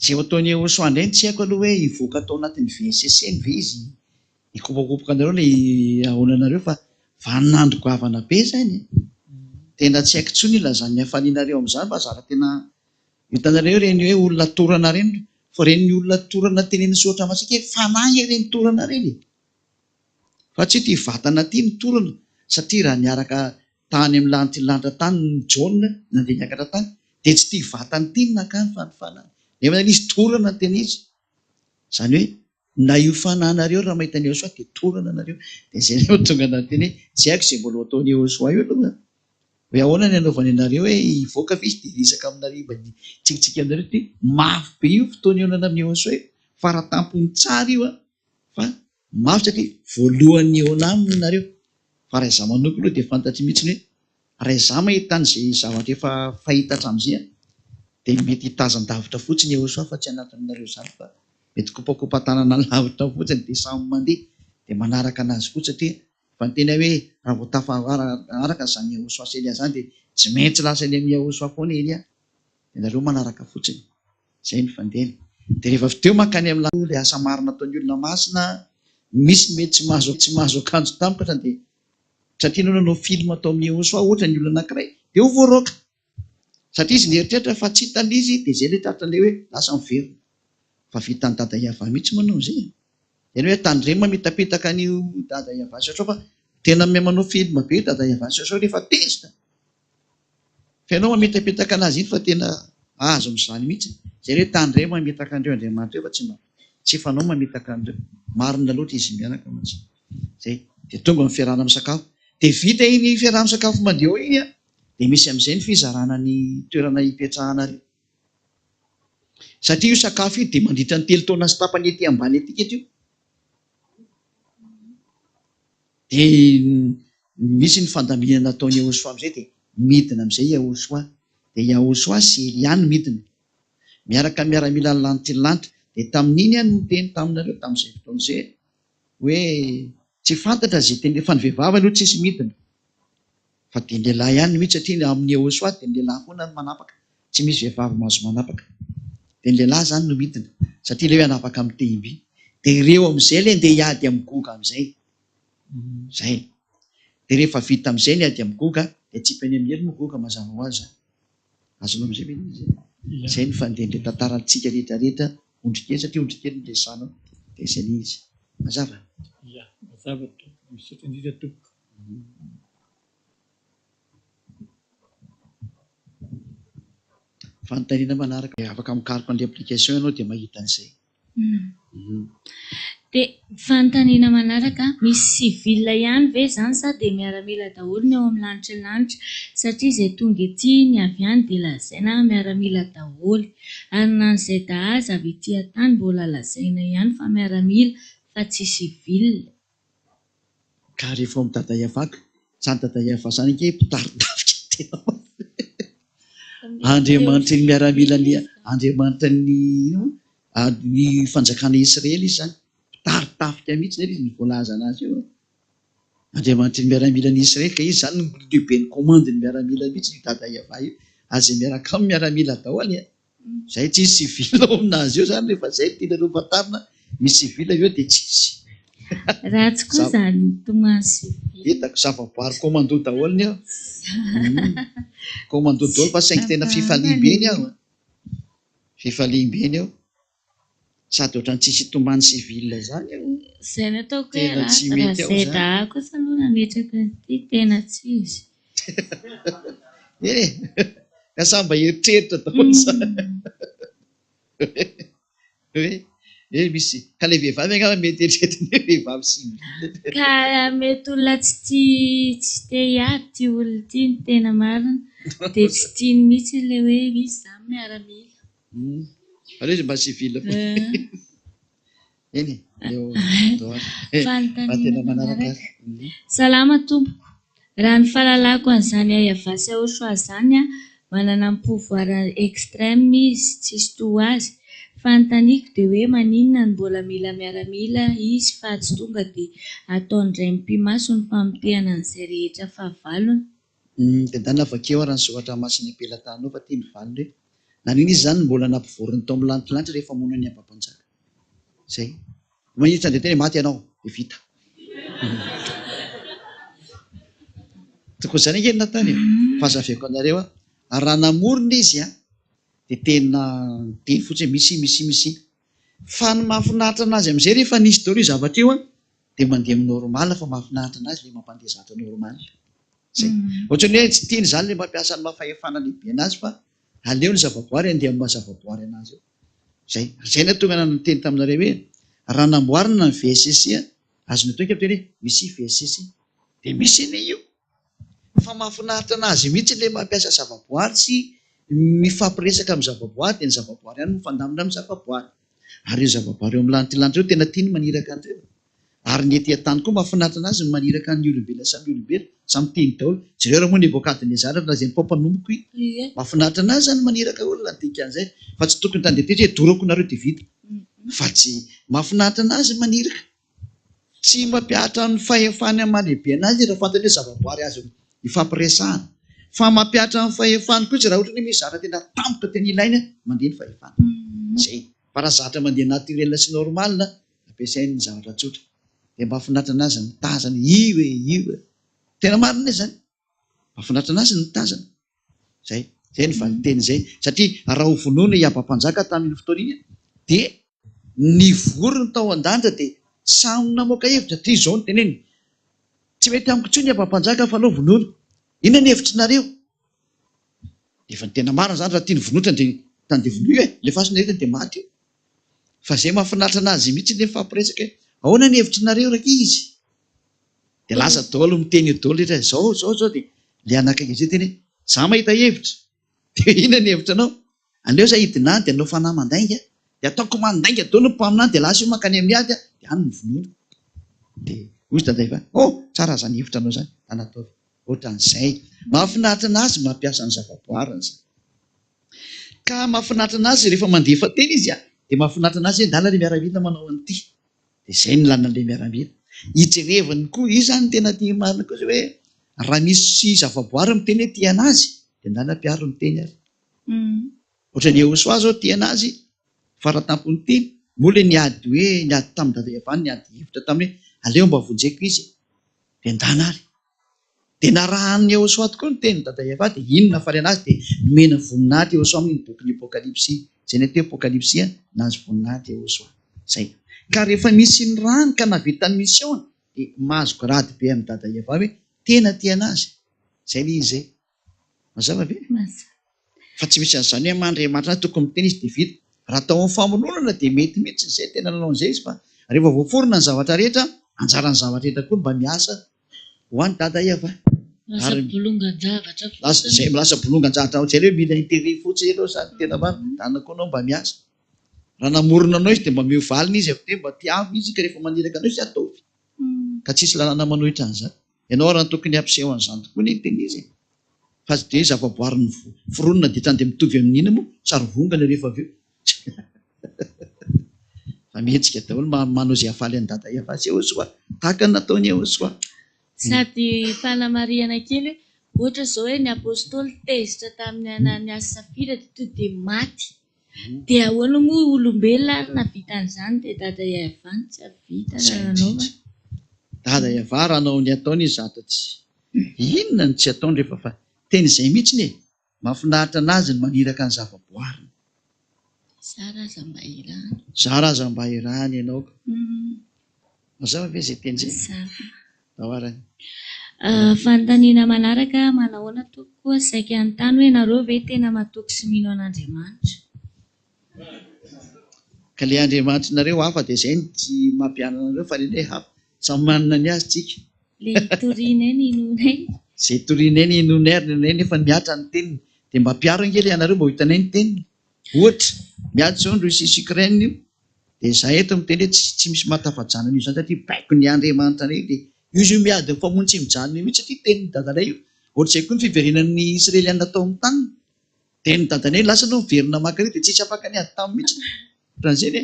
zay ataony Yehosoa indray tsy haiko aloha hoe hivoaka tao anatin'ny VSC-ny ve izy hikopakopoka anareo le ahoana anareo fa vanandro goavana be zany tena tsy haiko tsony ilazany hafaninareo am'izany fa zara tena hitanareo reny hoe olona torana reny fa reny olona torana teneny soatra masika fanahy reny torana reny fa tsy ty vatana ty ny torana satria raha niaraka tany amin'ny lanitra tany ny Jaona nandeha niakatra tany de tsy ty vatany ty ny nakany fa ny fanahy nefa izy torana tena izy zany hoe na io fanahinareo raha mahita ny Yehosoa de torana nareo de zay leo tonga anatiny hoe tsy haiko zay mbola ataony Yehosoa io aloha hoe ahoana ny anaovany anareo hoe hivoaka fa izy de risaka aminareo mba tsikitsiky aminareo ty mafy be io fotoana ionana amin'ny Yehosoa io faratampony tsara io fa mafy satria voalohany eona aminy nareo fa raha izaho manoko aloha de fantatry mihitsy hoe raha izaho mahita an'izay zavatra efa fahita hatramin'izay de mety hitazan-davitra fotsiny Yehosoa fa tsy anatinareo zany fa mety kopakopa-tanana lavitra fotsiny de samy mandeha de manaraka anazy fotsy satria fa ny tena hoe raha vao tafaaraka zany Yehosoa sy Elia zany de tsy maintsy lasa any amin'ny Yehosoa foana Elia de nareo manaraka fotsiny zay ny fandehany de rehefa avy teo makany amin'ny le asa marina ataon'ny olona masina misy mety tsy mahazo akanjo tampoka de satria nanao film atao amin'ny Yehosoa ohatra ny olona anankiray de ho voaroaka satria izy nieritreritra fa tsy hitany izy de zay le tratra le hoe lasa miverina fa vitany dada Iava mihitsy manao zay zany hoe tandrema mitapitaka an'io dada Iava Sosoa fa tena manao film be dada Iava Sosoa rehefa tezitra fa ianao mamitapitaka anazy iny fa tena azo am'izany mihitsy zay hoe tandrema mamitaka andreo Andriamanitra eo fa tsy fanao mamitaka andreo marina loatra izy mianaka mihitsy zay de tonga amin'ny fiarahana misakafo de vita iny fiarahana misakafo mandeha iny de misy am'izay ny fizarana ny toerana hipetrahanareo satria io sakafo io de mandritra ny 3 taona sy tapany ety ambany etika eto io de misy ny fandaminana ataony Yehosoa am'izay de midina am'izay Yehosoa de Yehosoa sy Elia ny midina miaraka miaramila lanitra de tamin'iny no teny taminareo tamin'izay fotoana izay hoe tsy fantatra zay teny fa ny vehivavy aloha tsisy midina fa de ny lehilahy ihany mihitsy satria amin'ny Yehosoa de ny lehilahy foana no manapaka tsy misy vehivavy mahazo manapaka de ny lehilahy zany no midina satria le hoe anapaka amin'ny tehimby de ireo am'izay le ndeha hiady amin'ny goga am'izay zay de rehefa vita am'izay ny ady amin'ny goga de tsy peny amin'ny hely moa goga mazava ho azy azonao am'izay be zay ny fandehan'le tantarantsika rehetrarehetra ondrikely satria ondrikely ny lesanao de zay ny izy mazava mazava misaotra indrindra tompoko fanontaniana manaraka afaka mikaroka an'le application ianao de mahita an'izay Dia fanontaniana manaraka, misy sivila ihany ve izany sa dia miaramila daholo ny ao amin'ny lanitra satria izay tonga ety ny avy any dia lazaina miaramila daholo. Ary na izay dahaza avy ety an-tany mbola lazaina ihany fa miaramila fa tsy sivila. Ka rehefa mitady havaka, izany tady hava izany ange mpitaridavitra tena. Andriamanitra ny miaramila ny Andriamanitra ny fanjakana Israely izy zany. Taritafika mihitsy nefa izy ny voalaza anazy io. Andriamanitra ny miaramila ny Israely ka izy zany lehibe ny komandy ny miaramila mihitsy ny tady hava io. Azy miaraka amin'ny miaramila daholo. Zay tsisy sivila ao aminazy io zany rehefa zay tiana rovatarina misy sivila eo dia tsisy. Ratsy koa izany tomany sivila. Hitako zavaboary komando daholo ny aho. Komando daholo fa saingy tena fifaliam-beny aho. Fifaliam-beny aho. Sady ohatrany tsisy tombany sivila izany eo. Izay ny ataoko hoe raha zay daha kosa aloha nametraka ity tena tsisy. Ka samba eritreritra daholo izany. Misy ka ilay vehivavy angamba mety eritreritra ny vehivavy sivila. Ka mety olona tsy te hiady ty olona ity ny tena marina dia tsy tiany mihitsy ilay hoe misy izany miaramila. Aleo izy mba sivila fa. Eny, tena manaraka. Salama tompoko. Raha ny fahalalako an'izany Ayavasy Aosoa izany manana ny pouvoir extrême izy tsisy toa azy. Fanontaniako dia hoe maninona ny mbola mila miaramila izy fa tsy tonga dia ataondray mpimaso ny famotehana an'izay rehetra fahavalony. Dia ndana avakeo ary ny soratra masina ampelantanao fa tia ny valiny hoe nanina izy zany mbola nampivorony tao amin'ny lantilanitra rehefa mono ny ampampanjaka. Zay. Manitra dia tena maty ianao dia vita. Tokony izany angeny natany fahazaveko anareo raha namorona izy dia tena teny fotsiny misy. Fa ny mahafinaritra anazy amin'izay rehefa nisy daholo io zavatra io dia mandeha amin'ny normal fa mahafinaritra anazy ilay mampandeha zavatra normal. Zay. Ohatrany hoe tsy tiany izany ilay mampiasa ny mahafahefana lehibe anazy fa aleo ny zavaboary andeha amin'ny mahazavaboary anazy eo. Zay. Zay no tonga ny teny taminareo hoe raha namboarina ny VSS azony atao hoe misy VSS dia misy eny io. Fa mahafinaritra anazy mihitsy ilay mampiasa zavaboary sy mifampiresaka amin'ny zavaboary dia ny zavaboary ihany mifandamina amin'ny zavaboary. Ary io zavaboary eo amin'ny lantilanitra eo tena tiany maniraka an'ireo. Ary ny ety an-tany koa mahafinaritra anazy ny maniraka ny olombelona samy olombelona samy teny daholo. Jereo raha moa Nebokadnezara raha izay ny mpampanomboka io. Mahafinaritra anazy zany maniraka olona dikan'izay fa tsy tokony tandehatretra hoe dorako nareo dia vita. Fa tsy mahafinaritra anazy maniraka. Tsy mampiatra ny fahefany amin'ny mahalehibe anazy raha fantany hoe zavaboary azy ifampiresahana. Fa mampiatra ny fahefany koa raha ohatra hoe misy zavatra tena tampoka tena ilaina mandeha ny fahefana. Zay. Fa raha zavatra mandeha naturel sy normal ampiasainy ny zavatra tsotra. Dia mahafinaritra anazy ny tazana io. Tena marina izany. Mahafinaritra anazy ny tazana. Zay. Zay ny valiteny zay. Satria raha ho vonoina i Abampanjaka tamin'ny fotoana iny dia ny vorona tao an-danja dia samy namoaka hevitra dia izao ny teneny. Tsy mety amiko intsony ny Abampanjaka fa aleo vonoina. Inona ny hevitry nareo? Efa ny tena marina zany raha tia ny vonoatra dia tandeha vonoio ilay fasina rehetra dia maty io. Fa zay mahafinaritra anazy mihitsy ilay fampiresaka hoe ahoana ny hevitry nareo raka izy? Dia lasa daholo miteny eo daholo rehetra zao dia ilay anakaiky izay teny za mahita hevitra. Dia inona ny hevitra anao? Aleo za hidina dia anao fanahy mandainga dia ataoko mandainga daholo ny mpaminany dia lasa io mankany amin'ny ady dia any ny vonoina. Dia ozy dadaiva tsara zany hevitra anao zany anataovy. Ohatran'izay. Mahafinaritra anazy mampiasa ny zavaboariny zany. Ka mahafinaritra anazy rehefa mandefa teny izy dia mahafinaritra anazy hoe ndala ilay miaramila manao an'ity. Dia izay ny lalana ilay miaramila. Hijerevany koa izy zany tena tia marina koa hoe raha misy zavaboary miteny hoe tia anazy dia ndala mpiaro ny teny ary. Ohatran'ny Eosoa zao tia anazy fa raha tampony teny moa ilay niady hoe niady tamin'ny dadavavany niady hevitra taminy hoe aleo mba vonjeko izy dia ndana ary. Dia narahan'ny Eosoa tokoa ny teny dadavavy dia inona faly anazy dia nomena voninahitra Eosoa amin'ny bokin'ny Apokalipsy. Zay ny atao Apokalipsy nahazo voninahitra Eosoa. Zay. Ka rehefa misy ny rany ka navita ny mission dia mahazo grady be amin'ny dadavavy hoe tena tia anazy. Zay ilay izy zay. Mazava ve? Fa tsy misy an'izany hoe mandray marina tokony miteny izy dia vita. Raha atao amin'ny famononana dia mety mihitsy izay tena nanao an'izay izy fa Rehefa voaforona ny zavatra rehetra, anjaran'ny zavatra rehetra koa mba miasa ho an'ny dada Eva. lasa bolongan-javatra Zay lasa bolongan-javatra ohatr'izay hoe mila intérêt fotsiny ianao sady tena dana koa anao mba miasa. Raha namorona anao izy dia mba miovalina izy avy teo mba tiavo izy ka rehefa maniraka anao izy ataovy. Ka tsisy lalàna manohitra an'izany. Ianao raha tokony hampiseho an'izany tokoa ny teny izy. Fa tsy dia zava-boarin'ny foronina dia trany dia mitovy amin'ina moa sary vongana rehefa avy eo. Fa mihetsika daholo manao izay hafaly an'i dada Eva azy Yehosoa, tahaka ny nataony Yehosoa. Sady fanamariana kely ohatra zao hoe ny apôstôly tezitra tamin'ny anany azy Safira dia to dia maty. Dia ahoana moa olombelona ary navita an'izany dia dada Eva ny tsy vita raha nanaova. Dada Eva raha nanao ny ataony izy zata tsy inona ny tsy ataony rehefa fa teny izay mihitsiny e. Mahafinaritra anazy ny maniraka ny zava-boarina. Zara aza mba irahany ianao. Mazava ve izay teny izay? Dahoarany. Fanontaniana manaraka manahoana tokoa saika an-tany hoe nareo ve tena matoky sy mino an'Andriamanitra? Ka le Andriamanitra nareo hafa dia izay ny tsy mampianana anareo fa lelay hafa. Samy manana ny azy tsika. Le torinay ny inonay. Izay torinay ny inonay ary nenay nefa miatra ny teniny. Dia mba mpiaro angely ianareo mba ho hitanay ny teniny. Ohatra, miatra izao ny Rosia sy Ukraine io. Dia izahay eto miteny hoe tsy misy mahatafajanona io izany satria baiko ny Andriamanitra anay dia io izy miady ny famono tsy mijanona io mihitsy satria teniny dadanay io. Ohatr'izay koa ny fiverenan'ny Israeliana tao amin'ny tany. Teniny dadanay lasa no miverina maka dia tsisy afaka niady taminy mihitsy. Rahan'izay e.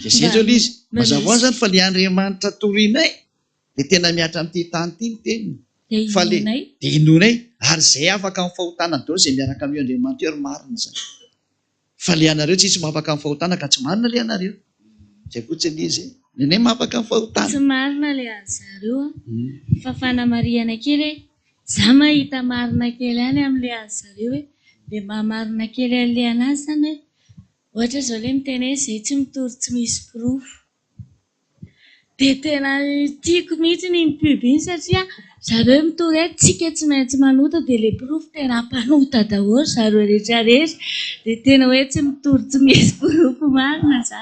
Dia izay zao izy. Mazava ho azy zany fa le Andriamanitra torinay dia tena miatra amin'ity tany ity ny teniny. Fa le dia inonay ary izay afaka amin'ny fahotana daholo izay miaraka amin'io Andriamanitra io ary marina izany. Fa le anareo tsisy mahafaka amin'ny fahotana ka tsy marina le anareo. Izay fotsiny izy. Nenay mahafaka amin'ny fahotana. Tsy marina le an'zareo fa fanamariana kely za mahita marina kely any amin'le an'zareo hoe dia mahamarina kely an'le anazy zany hoe ohatra zao le miteny hoe izay tsy mitory tsy misy pirofo. Dia tena tiako mihitsy ny mipiby iny satria zareo mitory hoe tsika tsy maintsy manota dia le pirofo tena mpanota daholo zareo rehetra rehetra. Dia tena hoe tsy mitory tsy misy pirofo marina za.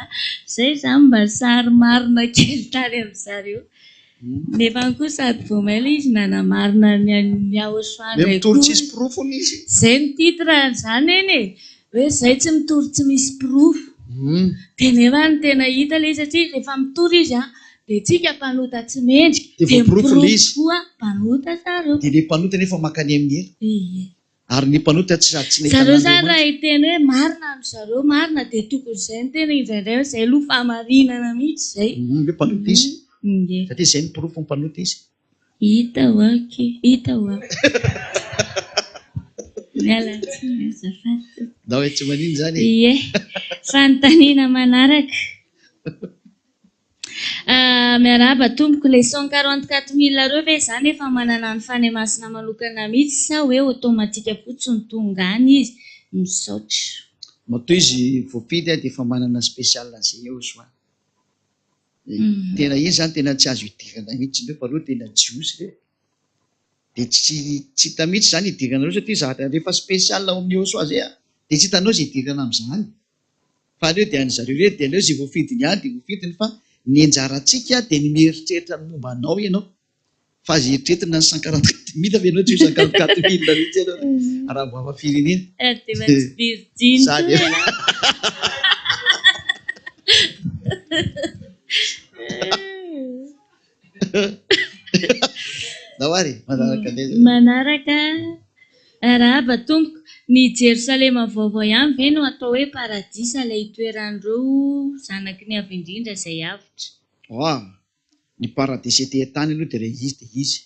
Izay zany mba sary marina kely tany amin'zareo. Nefa koa sady vao maila izy nanamarina ny Ahosoandro koa. Mitory tsy misy pirofo izy. Izay ny titre zany eny e. Hoe izay tsy mitory tsy misy pirofo. Dia nefa ny tena hita le satria rehefa mitory izy dia tsika mpanota tsy mendrika. Dia pirofo koa mpanota zareo. Dia le mpanota nefa makany amin'ny hera. Ary ny mpanota tsy nahita zareo zany raha hiteny hoe marina amin'ny zareo marina dia tokony izay ny tena indraindray izay aloha fahamarinana mihitsy izay. Hoe mpanota izy. Satria izay ny pirofo ny mpanota izy. Hita ho aky. Hita ho aky. Miala tsiny azafady. Na hoe tsy manino zany e. Ie. Fanontaniana manaraka. Miarahaba tompoko le 144,000 areo ve zany efa manana ny fany masina manokana mihitsy sa hoe automatika fotsiny tonga any izy misaotra. Matoa izy voafidy dia efa manana spesial izay eo soa. Tena izy zany tena tsy azo hidirana mihitsy ndreo fa reo tena jiosy re. Dia tsy hita mihitsy zany hidirana reo satria zavatra rehefa spesial ao amin'ny eo soa zay dia tsy hitanao izay hidirana amin'izany. Fa aleo dia an'zareo rehetra dia aleo izay voafidiny ihany dia voafidiny fa ny anjarantsika dia ny mieritreritra ny momba anao ianao. Fa azy eritreretina ny 144,000 fa ianao tsy 144,000 mihitsy ianao raha mbo hafa firenena. Dia maintsy virgin Dahoary manaraka an'izay. Manaraka rahaba tompoko ny Jerosalema vaovao ihany ve no atao hoe paradisa ilay toeran'ireo zanaky ny avy indrindra izay avitra. Ny paradisa ety an-tany aloha dia izy dia izy.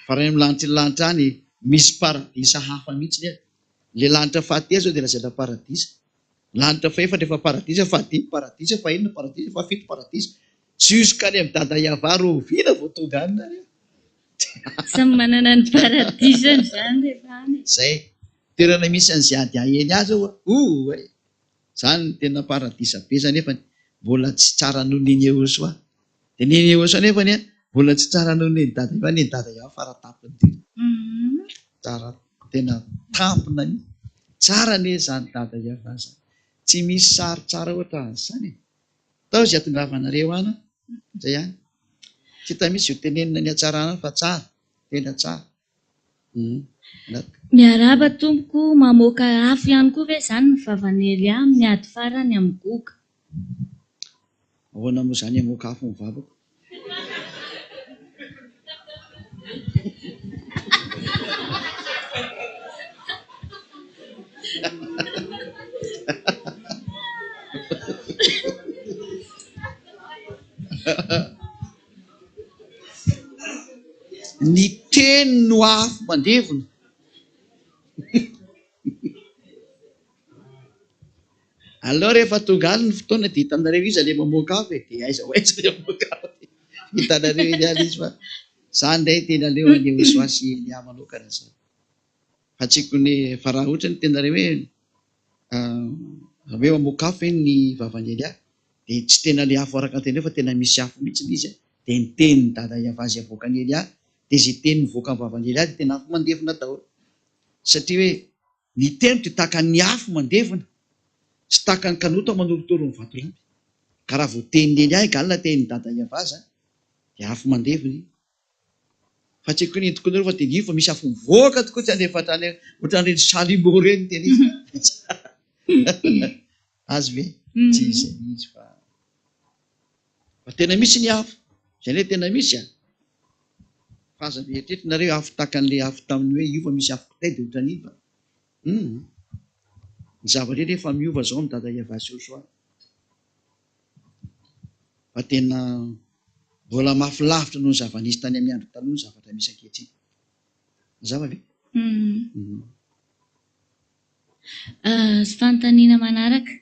Fa raha amin'ny lanitra any misy paradisa hafa mihitsy ny le lanitra fahatelo zao dia lazaina paradisa. Lanitra faefatra efa paradisa, fahadimy paradisa, fahenina paradisa, fahafito paradisa. Juska any amin'ny dada Iavaro vina vao tonga any nareo. Samy manana ny paradisany zany rehefa any. Zay toerana misy an'izay ady aheny azy ao zany tena paradisa be zany nefa mbola tsy tsara noho ny Yehosoa. Dia ny Yehosoa nefa mbola tsy tsara noho ny dada Iavaro, ny dada Iavaro faratapony tena. Tsara tena tampona tsara ne zany dada Iavaro zany. tsy misy sary tsara ohatra zany. Tao zay atongavanareo ana zay ihany. Tsy hita misy io tenenina ny hatsarana fa tsara, tena tsara. Miarahaba tompoko, mamoaka afo ihany koa ve zany ny vavan'ely miady farany amin'ny goga? Ahoana moa zany amoaka afo ny vavako? Ny teny no afo mandevona. Aleo rehefa tonga aly ny fotoana dia hitanareo izy le mamoaka afo dia aiza ho aiza le mamoaka afo. Hitanareo iny ihany izy fa zany ndray tena leo any Osoasy ny manokana zany. Fa tsy kony fa raha ohatra ny tenareo hoe mamoaka afo iny ny vavan'ely dia tsy tena le afo araka tenareo fa tena misy afo mihitsy izy dia ny teny ny dada Iavazy avoakany ely dia zay teny mivoaka ny vavan'ely dia tena afo mandevona daholo. Satria hoe ny teny dia tahaka ny afo mandevona, tsy tahaka ny kanota manorotoro ny vatolampy. Ka raha vao teny ely galina teny dada Iavazy dia afo mandevona. Fa tsy koa ny tokoa fa dia fa misy afo mivoaka tokoa tsy andefa ohatran'ireny Salimbo reny teny izy. Azy ve? Tsy izay izy fa tena misy ny afo. Izay ilay tena misy fa aza mieritreritrareo afo tahaka an'ilay afo tamin'ny hoe io fa misy afo kitay dia ohatran'iny fa ny zavatra rehefa miova zao amin'ny dada Iavazy Joshua. Fa tena mbola mahafinaritra noho ny zava-nisy tany amin'ny andro taloha ny zavatra misy ankehitriny. Mazava ve? Fanontaniana manaraka.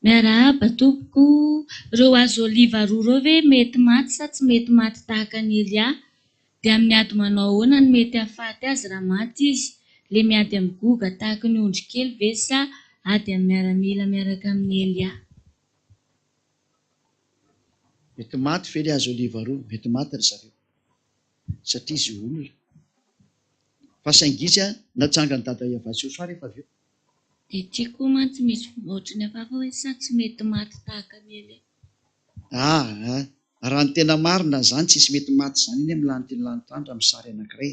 Miarahaba tompoko, ireo hazo oliva roa ireo ve mety maty sa tsy mety maty tahaka ny Elia? Dia amin'ny ady manao ahoana ny mety hahafaty azy raha maty izy? Le miady amin'ny goga tahaka ny ondry kely ve sa ady amin'ny miaramila miaraka amin'ny Elia? Mety maty fe ilay hazo oliva roa, mety maty ry zareo. Satria izy olona. Fa saingy izy natsanga ny dada Iavazy Joshua rehefa avy eo. Dia tiako mantsy misy ohatry ny hafahafa hoe sa tsy mety maty tahaka ny Elia. Raha ny tena marina zany tsisy mety maty zany iny amin'ny lanitra ny lanitra andro amin'ny sary anankiray.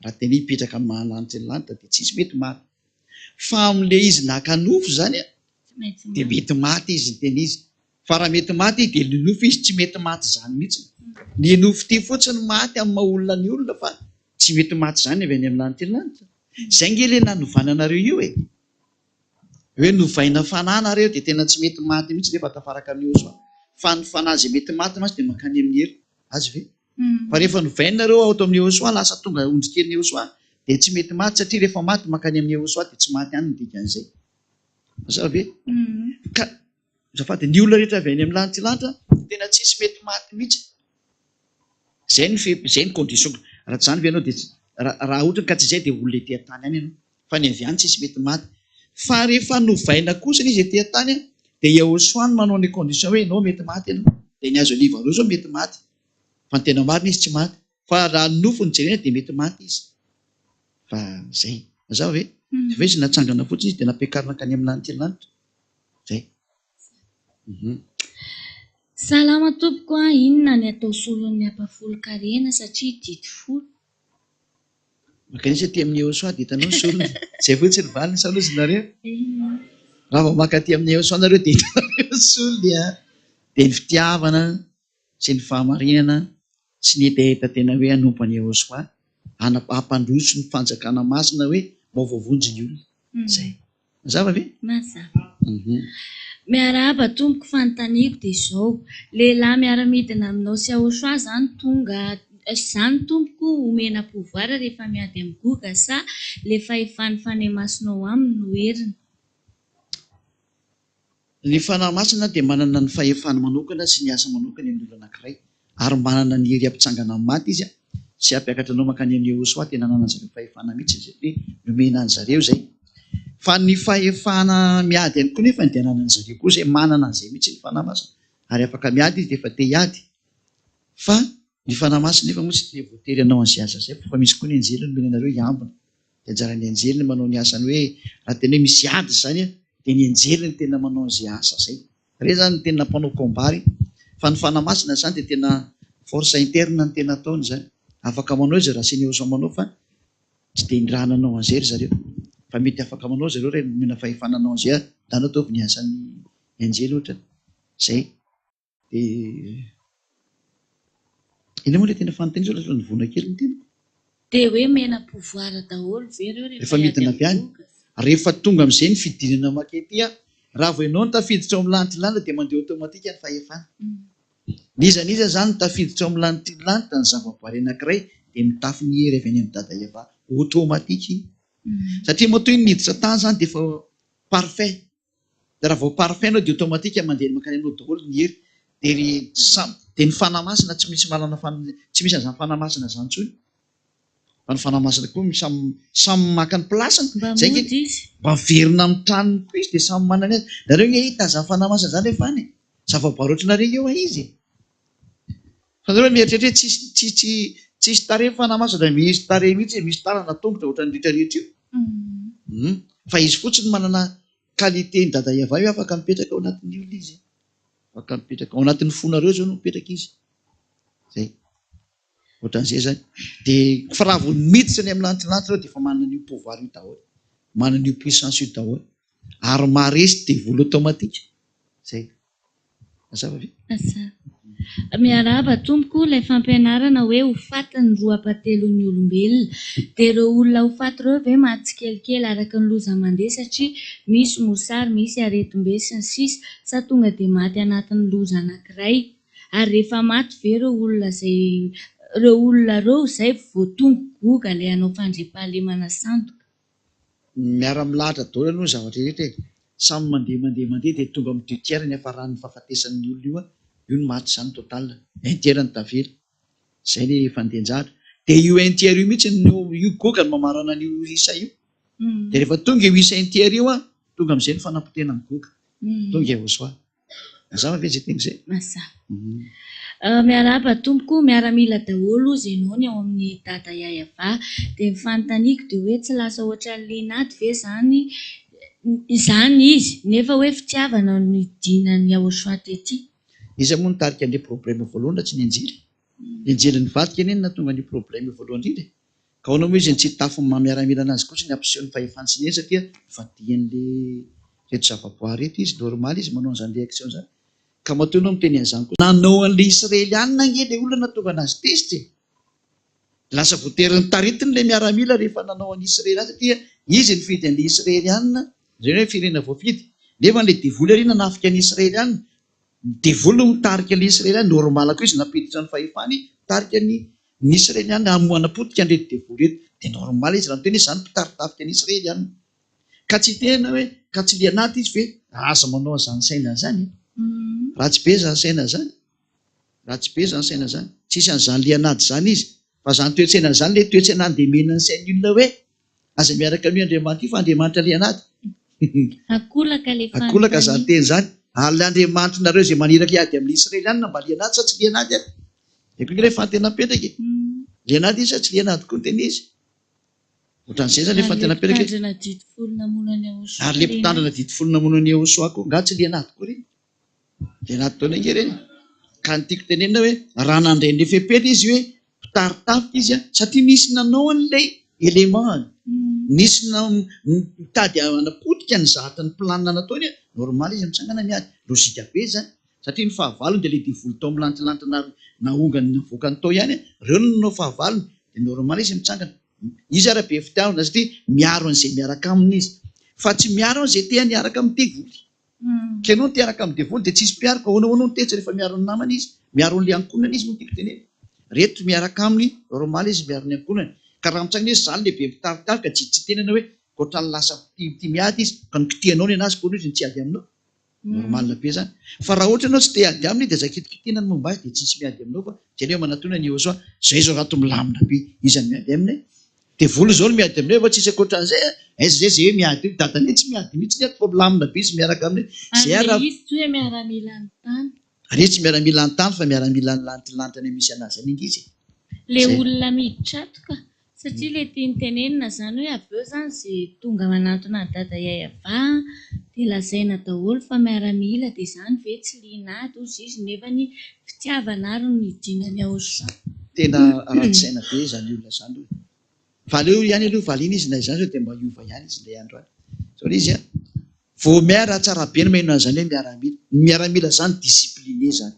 Raha tena hipetraka amin'ny mahalanitra ny lanitra dia tsisy mety maty. Fa amin'ilay izy nakanofo zany dia mety maty izy ny tena izy. Fa raha mety maty dia ny nofo izy tsy mety maty zany mihitsy. Ny nofo ty fotsiny maty amin'ny maha-olona ny olona fa tsy mety maty zany avy any amin'ny lanitra ny lanitra. Izay nge le nanovananareo io hoe novaina fananareo dia tena tsy mety maty mihitsy rehefa tafaraka amin'ny Joshua. Fa ny fanahy izay mety maty masy dia mankany amin'ny hery. Azy ve? Fa rehefa novainareo ao amin'ny Joshua lasa tonga ondry kely ny Joshua dia tsy mety maty satria rehefa maty mankany amin'ny Joshua dia tsy maty ihany ny dikan'izay. Mazava ve? Ka zafady ny olona rehetra avy any amin'ny lanitra lanitra tena tsisy mety maty mihitsy. Zay ny condition. Raha tsy zany ve ianao dia raha ohatra ka tsy izay dia olona etỳ tany any ianao. Fa ny avy any tsisy mety maty. Fa rehefa novaina kosa izy etỳ tany dia Joshua no manao ny condition hoe ianao mety maty ianao. Dia ny hazo oliva roa zao mety maty. Fa ny tena marina izy tsy maty. Fa raha nofo ny jerena dia mety maty izy. Fa zay. Mazava ve? Fa izy natsangana fotsiny izy dia napiakarina kany amin'ny lanitra ny lanitra. Zay. Salama tompoko, inona ny atao solon'ny ampafolo-karena satria dity folo? Makanisa aty amin'ny Joshua dia hitanao ny solony. Zay fotsiny valiny salozinareo. Raha vao maka aty amin'ny Joshua nareo dia hitanareo ny solony dia ny fitiavana sy ny fahamarinana sy ny hetaheta tena hoe hanompo an'i Joshua hampandroso ny fanjakana masina hoe mahavovonjy ny olona. Zay. Mazava ve? Mazava. Miarahaba tompoko, fanontaniako dia izao. Lehilahy miara-midina aminao sy Joshua zany tonga izany tompoko omena pouvoir rehefa miady amin'ny goga sa le fahefany fanahy masinao aminy no heriny? Ny fanahy masina dia manana ny fahefany manokana sy ny asa manokana amin'ny olona anankiray. Ary manana ny hery ampitsangana amin'ny maty izy sy hampiakatra anao makany amin'ny Joshua tena nanana zareo fahefana mihitsy satria nomena an zareo zay. Fa ny fahefana miady ihany koa nefa dia nanana zareo koa izay manana an'izay mihitsy ny fanahy masina. Ary afaka miady izy dia efa te hiady. Fa ny fanahy masina nefa moa tsy dia voatery anao an'izay asa izay fa misy koa ny anjeliny mena anareo hiambina. Dia anjaran'ny anjeliny manao ny asany hoe raha tena hoe misy ady zany dia ny anjely ny tena manao izay asa zay. Re zany ny tena mpanao kombary, fa ny fanamasina zany dia tena force interne ny tena ataony zany. Afaka manao izy raha sy ny osa manao fa tsy dia ny raha nanao an'izay ry zareo. Fa mety afaka manao zareo re nomena fahefananao an'izay da nataovy ny asan'ny anjely ohatra. Zay. Dia ina moa ilay tena fanontaniana zao ny vona kely ny tena. Dia hoe mena pouvoir daholo ve reo Rehefa midina avy any, rehefa tonga amin'izay ny fidinana makety raha vao ianao no tafiditra ao amin'ny lanitra lanitra dia mandeha automatika ny fahefana. Nizaniza zany tafiditra ao amin'ny lanitra lanitra ny zavaboary anankiray dia mitafy ny hery avy any amin'ny dada eva automatika iny. Satria matoa iny niditra tany zany dia efa parfait. Dia raha vao parfait anao dia automatika mandeha makany anao daholo ny hery. Dia ny fanamasina tsy misy tsy misy an'izany fanamasina zany intsony. Fa ny fanamasina koa samy maka ny plasiny. Zay mba miverina amin'ny tranony koa izy dia samy manana azy. Nareo nge hita zany fanamasina zany rehefa any. Zava-baroatranareo eo izy. Fa nareo mieritreritra tsisy tarehy fanamasina da misy tarehy mihitsy, misy tanana tongotra ohatran'ny rehetrarehetra io. Fa izy fotsiny manana qualité ny dada eva io afaka mipetraka ao anatin'ny olona izy. Afaka mipetraka ao anatin'ny fonareo zao no mipetraka izy. Zay. Ohatran'izay zany. Dia fa raha vao miditra ny amin'ny lantilanitra reo dia efa manana io pouvoir io daholo. Manana io puissance io daholo. Ary maharesy dia vola automatika. Zay. Mazava ve? Mazava. Miarahaba tompoko ilay fampianarana hoe ho faty ny roa apatelon'ny olombelona. Dia ireo olona ho faty ireo ve mahatsikelikely araka ny loza mandeha satria misy mosary, misy aretim-be sy ny sisa sa tonga dia maty anatin'ny loza anankiray. Ary rehefa maty ve ireo olona izay voatonga goga ilay hanao fandriampahalemana sandoka. Miara-milahatra daholo aloha ny zavatra rehetra. Samy mandeha dia tonga amin'ny deux tiers ny hafaran'ny fahafatesan'ny olona io no maty zany total. Un tiers ny tavela. Zay ny fandenjahatra. Dia io un tiers io mihitsy io goga ny mamarana an'io isa io. Dia rehefa tonga io isa un tiers io tonga amin'izay ny fanapotena ny goga. Tonga eo soa. Mazava ve zay tena izay? Mazava. Miarahaba tompoko, miaramila daholo izy ianao ny ao amin'ny dada Yayava. Dia ny fanontaniako dia hoe tsy lasa ohatran'ny Linady ve izany izy nefa hoe fitiavana ny dinany Yahoshua tety. Izy moa nitarika an'ilay problème voalohany tsy ny anjely. Ny anjely ny vadika eny nahatonga ny problème voalohany indrindra. Ka ahoana moa izy tsy tafy miaramila anazy koa sy ny ampiseho ny fahefany sy ny eny satria vadian'ilay reto zavaboary reto izy normal izy manao an'izany réaction zany. Ka matoa ianao miteny an'izany koa. Nanao an'ilay Israelianina ange ilay olona nahatonga anazy tesitra. Lasa voatery taritiny ilay miaramila rehefa nanao an'ny Israelianina satria izy nifidy an'ilay Israelianina. Zay hoe firenena voafidy. Nefa ilay devoly ariana nafika an'ny Israelianina. Devoly mitarika an'ilay Israelianina normal koa izy napiditra ny fahefany tarika ny Israelianina hamoanapotika an'ireto devoly reto. Dia normal izy raha miteny izany mpitaritafika ny Israelianina. Ka tsy tena hoe ka tsy lianaty izy ve aza manao an'izany saina zany. Ratsy be zany saina zany. Ratsy be zany saina zany. Tsisy an'izany lianaty zany izy. Fa zany toetsaina zany ilay toetsaina andemenany sain'ny olona hoe aza miaraka amin'ny Andriamanitra io fa Andriamanitra lianaty. Akolaka zany teny zany. Andriamanitra nareo izay maniraka ady amin'ny Israelianina mba lianaty sa tsy lianaty ary. Eiko ilay fantenapetraka. Lianaty izy sa tsy lianaty koa ny teny izy. Ohatran'izay zany ilay fantenapetraka. Ary ilay mpitandrina didy folo namonan'ny Yahoshua koa nga tsy lianaty koa reny. Lianaty taona ige reny. Ka ny tiako tenenina hoe raha nandray ny fepetry izy hoe mpitaritafika izy satria nisy nanao an'ilay élément. Nisy mitady anapotika ny zahatra ny planina nataony normal izy mitsangana miady. Lozika be zany. Satria ny fahavalony dia ilay devoly tao amin'ny lantilanitra naongany navoaka ny tao ihany. Reo no nanao fahavalony dia normal izy mitsangana. Izy arabe fitiavana satria miaro an'izay miaraka aminy izy. Fa tsy miaro an'izay tehany miaraka amin'ny devoly. Ka ianao teraka amin'ny devoly dia tsisy mpiaro ka ahoana no tetsy rehefa miaro ny namany izy. Miaro ny ankonany izy moa tiako teneny. Reto miaraka aminy normal izy miaro ny ankonany. Ka raha mitsangana izy zany lehibe mitaritafika tsy tenana hoe ohatran'ny lasa tia miady izy ka nikitianao ny anazy koa izy tsy ady aminao. Normal be zany. Fa raha ohatra ianao tsy te ady aminy dia zakitikitina ny momba azy dia tsisy miady aminao fa zany hoe manatona ny Yahoshua zay zao raha milamina be izany miady aminay. Devoly zao no miady aminay fa tsisy akoatran'izay zay hoe miady io dadany tsy miady mihitsy ny fa milamina be izy miaraka aminay. Ary izy tsy hoe miaramila ny tany. Ary tsy miaramila ny tany fa miaramila ny lantilanitra ny misy anazy any izy. Le olona miditra ato ka Satria ilay tiany tenenina zany hoe avy eo zany izay tonga manatona dada Yayava dia lazaina daholo fa miaramila dia izany ve tsy liana ady ozy izy nefa ny fitiavana ary ny dinany aosa. Tena ratsisaina be zany olona zany. Valeo ihany aloha valiana izy na izany dia mba hiova ihany izy ilay andro any. Sao izy vao miara tsara be no maheno an'izany hoe miaramila. Ny miaramila zany discipliné zany.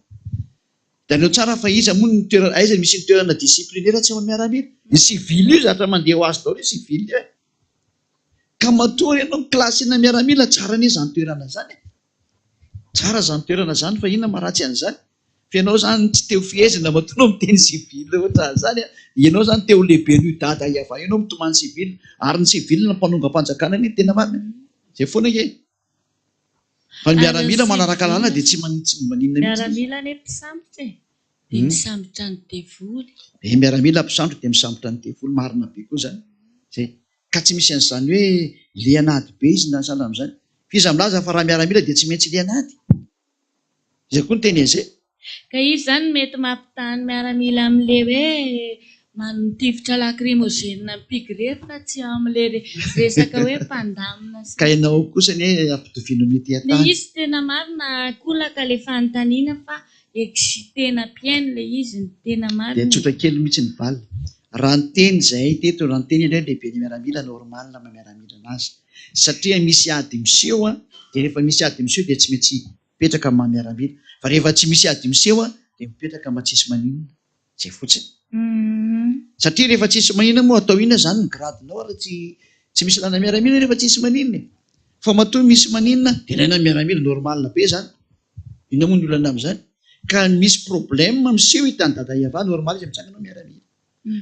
Dia aleo tsara fa izy moa ny toerana aiza misy ny toerana discipliné raha tsy ao miaramila. Ny sivily io zatra mandeha ho azy daholo io sivily io. Ka matoa ianao klasena miaramila tsara anie zany toerana zany. Tsara zany toerana zany fa inona maharatsy an'izany? Fa ianao zany tsy teo fihezana matoa miteny sivily ohatra zany. Ianao zany teo lehibe n'io dada Yayava ianao mitomany sivily ary ny sivily na mpanongam-panjakana ny tena marina. Zay foana ke. Fa ny miaramila manaraka lalàna dia tsy maninona mihitsy. Miaramila anie mpisambotra e. Dia misambotra ny devoly. Miaramila mpisambotra dia misambotra ny devoly marina be koa zany. Zay. Ka tsy misy an'izany hoe lianady be izy na sahala amin'izany. Fiza milaza fa raha miaramila dia tsy maintsy lianady. Izay koa ny teny izay. Ka izy zany mety mampitany miaramila amin'ilay hoe manotifitra lakrimogène mpigrefy fa tsy amin'ilay resaka hoe mpandamina. Ka ianao kosa anie ampitoviana mety atany. Ilay izy tena marina kolaka ilay fanontaniana fa excitena piaine ilay izy ny tena marina. Dia tsotra kely mihitsy ny valina. Raha ny teny izay teto raha ny teny ilay lehibe ny miaramila normal na miaramila anazy. Satria misy ady miseho dia rehefa misy ady miseho dia tsy maintsy mipetraka amin'ny miaramila. Fa rehefa tsy misy ady miseho dia mipetraka mba tsisy maninona. Zay fotsiny. Satria rehefa tsisy maninona moa atao inona zany ny gradinao raha tsy misy làna miaramila rehefa tsisy maninona. Fa matoa misy maninona dia ilaina miaramila normal be zany. Ina moa ny olana amin'izany. Ka misy problème miseho hitany dada Yayava normal izy mitsangana miaramila.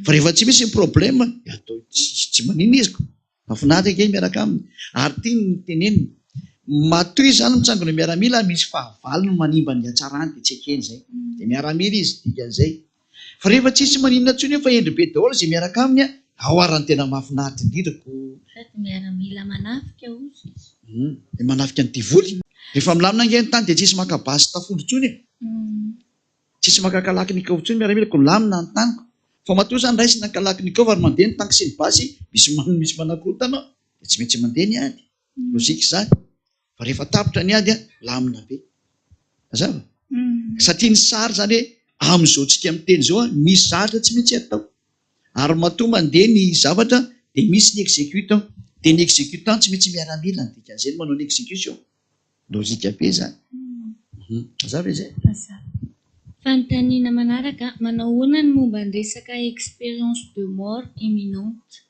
Fa rehefa tsy misy problème atao tsy maninona izy ko. Mahafinaritra kely miaraka aminy. Ary tia ny tenenina. Matoa izy zany mitsangana miaramila misy fahavalony manimba ny hatsarany dia tsy ekeny izay. Dia miaramila izy dikan'izay. Fa rehefa tsisy maninona intsony fa endry be daholo izay miaraka aminy ao ary ny tena mahafinaritra indrindrako. Miaramila manafika ozy. Dia manafika ny divoly. Rehefa milamina angeny tany dia tsisy makabasy tafondro intsony. Tsisy makakalaknika intsony miaramila ko milamina ny taniko. Fa matoa zany raisina kalaknika ary mandeha ny tanky sy ny basy misy manakorontanao dia tsy maintsy mandeha ny ady. Lôzika izany. Fa rehefa tapitra ny ady lamina be. Mazava? Satria ny sary zany hoe amin'izao tsika miteny izao misy zavatra tsy maintsy atao. Ary matoa mandeha ny zavatra dia misy ny exécutant. Dia ny exécutant tsy maintsy miaramila ny dikan'izay manao ny exécution. Lôzika be zany. Mazava izay? Fanontaniana manaraka manao ahoana ny momba ny resaka expérience de mort imminente.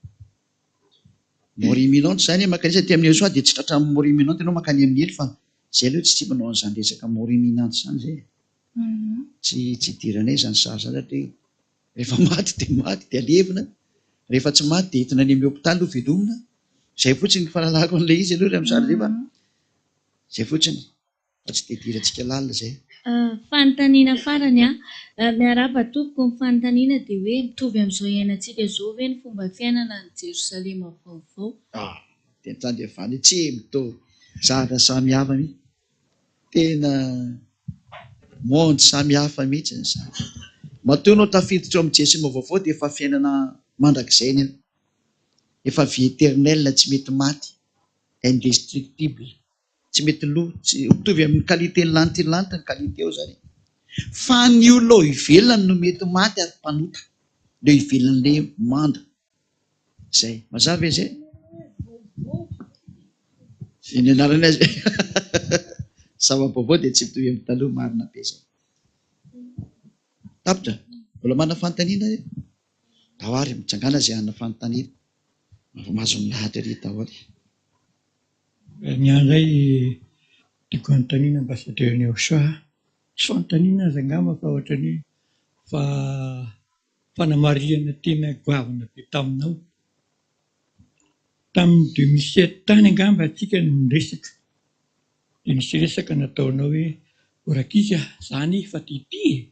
Mort imminente zany makanisa aty amin'ny soa dia tsy tratra amin'ny mort imminente ianao makany amin'ny hely fa izay aloha tsy manao an'izany resaka mort imminente zany izay. Tsy idiranay zany sary zany satria rehefa maty dia alevina. Rehefa tsy maty dia entina any amin'ny hôpitaly ho velomina. Izay fotsiny ny fahalalako an'ilay izy aloha amin'ny sary rehefa. Izay fotsiny. Fa tsy dia idirantsika lalina izay. Fanontaniana farany miaraba tompoko ny fanontaniana dia hoe mitovy amin'izao iainantsika izao ve ny fomba fiainana ny Jerosalema vaovao? Dia ny tany avany tsy mitovy. Zavatra samy hafa mihitsy. Tena monde samy hafa mihitsy ny zany. Matoa ianao tafiditra ao amin'ny Jerosalema vaovao dia efa fiainana mandrakizay ny efa vie éternelle tsy mety maty. Indestructible. Tsy mety lo, mitovy amin'ny qualité lantilante ny qualité ao zany. Fa ny olona ao ivelany no mety maty ary mpanota. Leo ivelan'ilay manda. Zay. Mazava izay? Ny anarany azy. Zava-baovao dia tsy mitovy amin'ny taloha marina be izay. Tapitra. Mbola manana fanontaniana io? Dahoary mitsangana izay hanana fanontaniana. Mahazo milahatra ery dahoary. Ny andray tiako anontaniana ambassadeur Neosa. Tsy fanontaniana azy angamba fa ohatra ny fanamariana tena goavana be taminao. Tamin'ny 2007 tany angamba antsika ny resaka. Dia nisy resaka nataonao hoe orakika zany fa tity.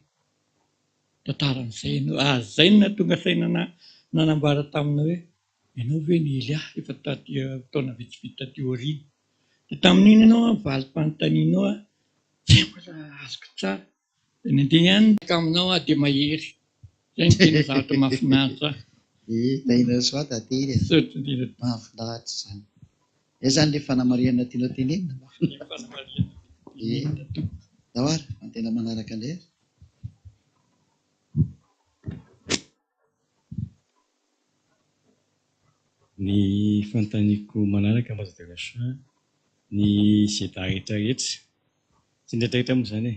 Tantaran'izay ianao. Zay no nahatonga saina nanambara taminao hoe ianao ve ny Elia efa taty taona vitsivitsy taty aoriana. Dia tamin'iny ianao valim-panontanianao tsy mbola azoko tsara. Dia nandeha ihany aminao dia mahery. Izay no tena zavatra mahafinaritra. Taina soa taty dia. Saotra indrindra. Mahafinaritra izany. Izay zany ilay fanamariana tianao tenenina. Dahoara, ny tena manaraka indray. Ny fanontaniako manaraka Mazadalasoa, ny zeta rehetrarehetra. Tsy ndretrarehetra moa izany e.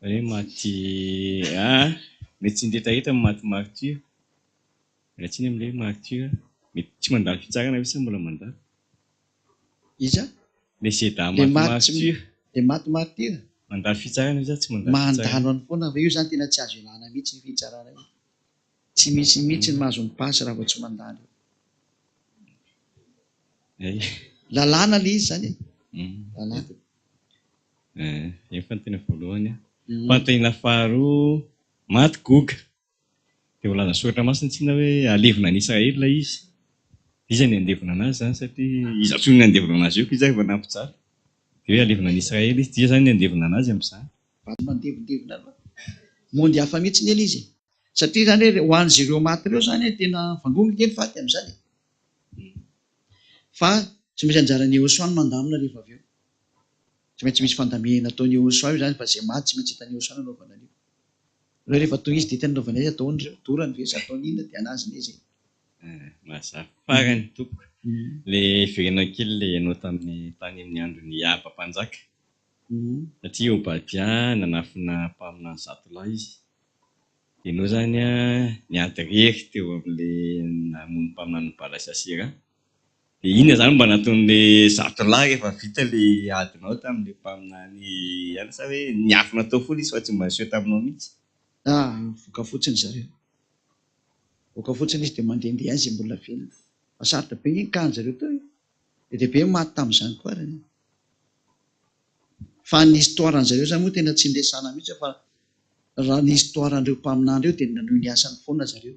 Hoe maty mety tsy ndretrarehetra maty martyr. Ratsiny amin'ilay martyr, mety tsy mandalo fitsarana ve sa mbola mandalo? Iza? Le zeta maty martyr. Le maty martyr? Mandalo fitsarana izy tsy mandalo fitsarana. Mandalo any foana fa io zany tena tsy azo ilana mihitsy ny fitsarana io. Tsy misy mihitsy ny mahazo mipasy raha vao tsy mandalo. Lalàna le izy zany e. Lalàna. Efa ny tena voalohany a. Fanontaniana faharoa, maty goga. Dia voalaza soratra masina tsina hoe alevina ny Israely ilay izy. Iza ny andevona anazy zany satria iza tsony ny andevona anazy io iza rehefa nampitsara. Dia hoe alevina ny Israely izy, dia zany ny andevona anazy amin'izany. Vato mandevondevona aloha. Mondy hafa mihitsy ny ela izy. Satria zany hoe ho an'izy ireo maty ireo zany tena vangongo kely faty amin'izany. Fa tsy misy anjaran'ny Iosoa ny mandamina rehefa avy eo. Tsy maintsy misy fandamihana ataon'ny Iosoa io zany fa izay maty tsy maintsy hitan'ny Iosoa nanaovana an'io. Rehefa tonga izy dia tena nanaovana izy ataony ireo dorany ve sa ataony inona dia anazy ny izy. Mazava farany tompoko. Ilay iverenao kely ilay ianao tamin'ny tany amin'ny andron'ny Aba mpanjaka. Satria Obadia nanafina mpamina ny 100 lahy izy. Dia ianao zany niady rery teo amin'ilay namono mpamina ny Balasasera. Dia inona zany mba nataon'ilay 100 lahy rehefa vita ilay adinao tamin'ilay mpamina ny sa hoe niafina tao foana izy fa tsy mba niseho taminao mihitsy. Voka fotsiny zareo. Voka fotsiny izy dia mandehandeha izay mbola velona. Masarotra be iny kahan zareo tao. Dia be maty tamin'izany koa ary. Fa ny histoiran zareo zany moa tena tsy indesana mihitsy fa raha ny histoiran'ireo mpaminandreo dia nanohy ny asany foana zareo.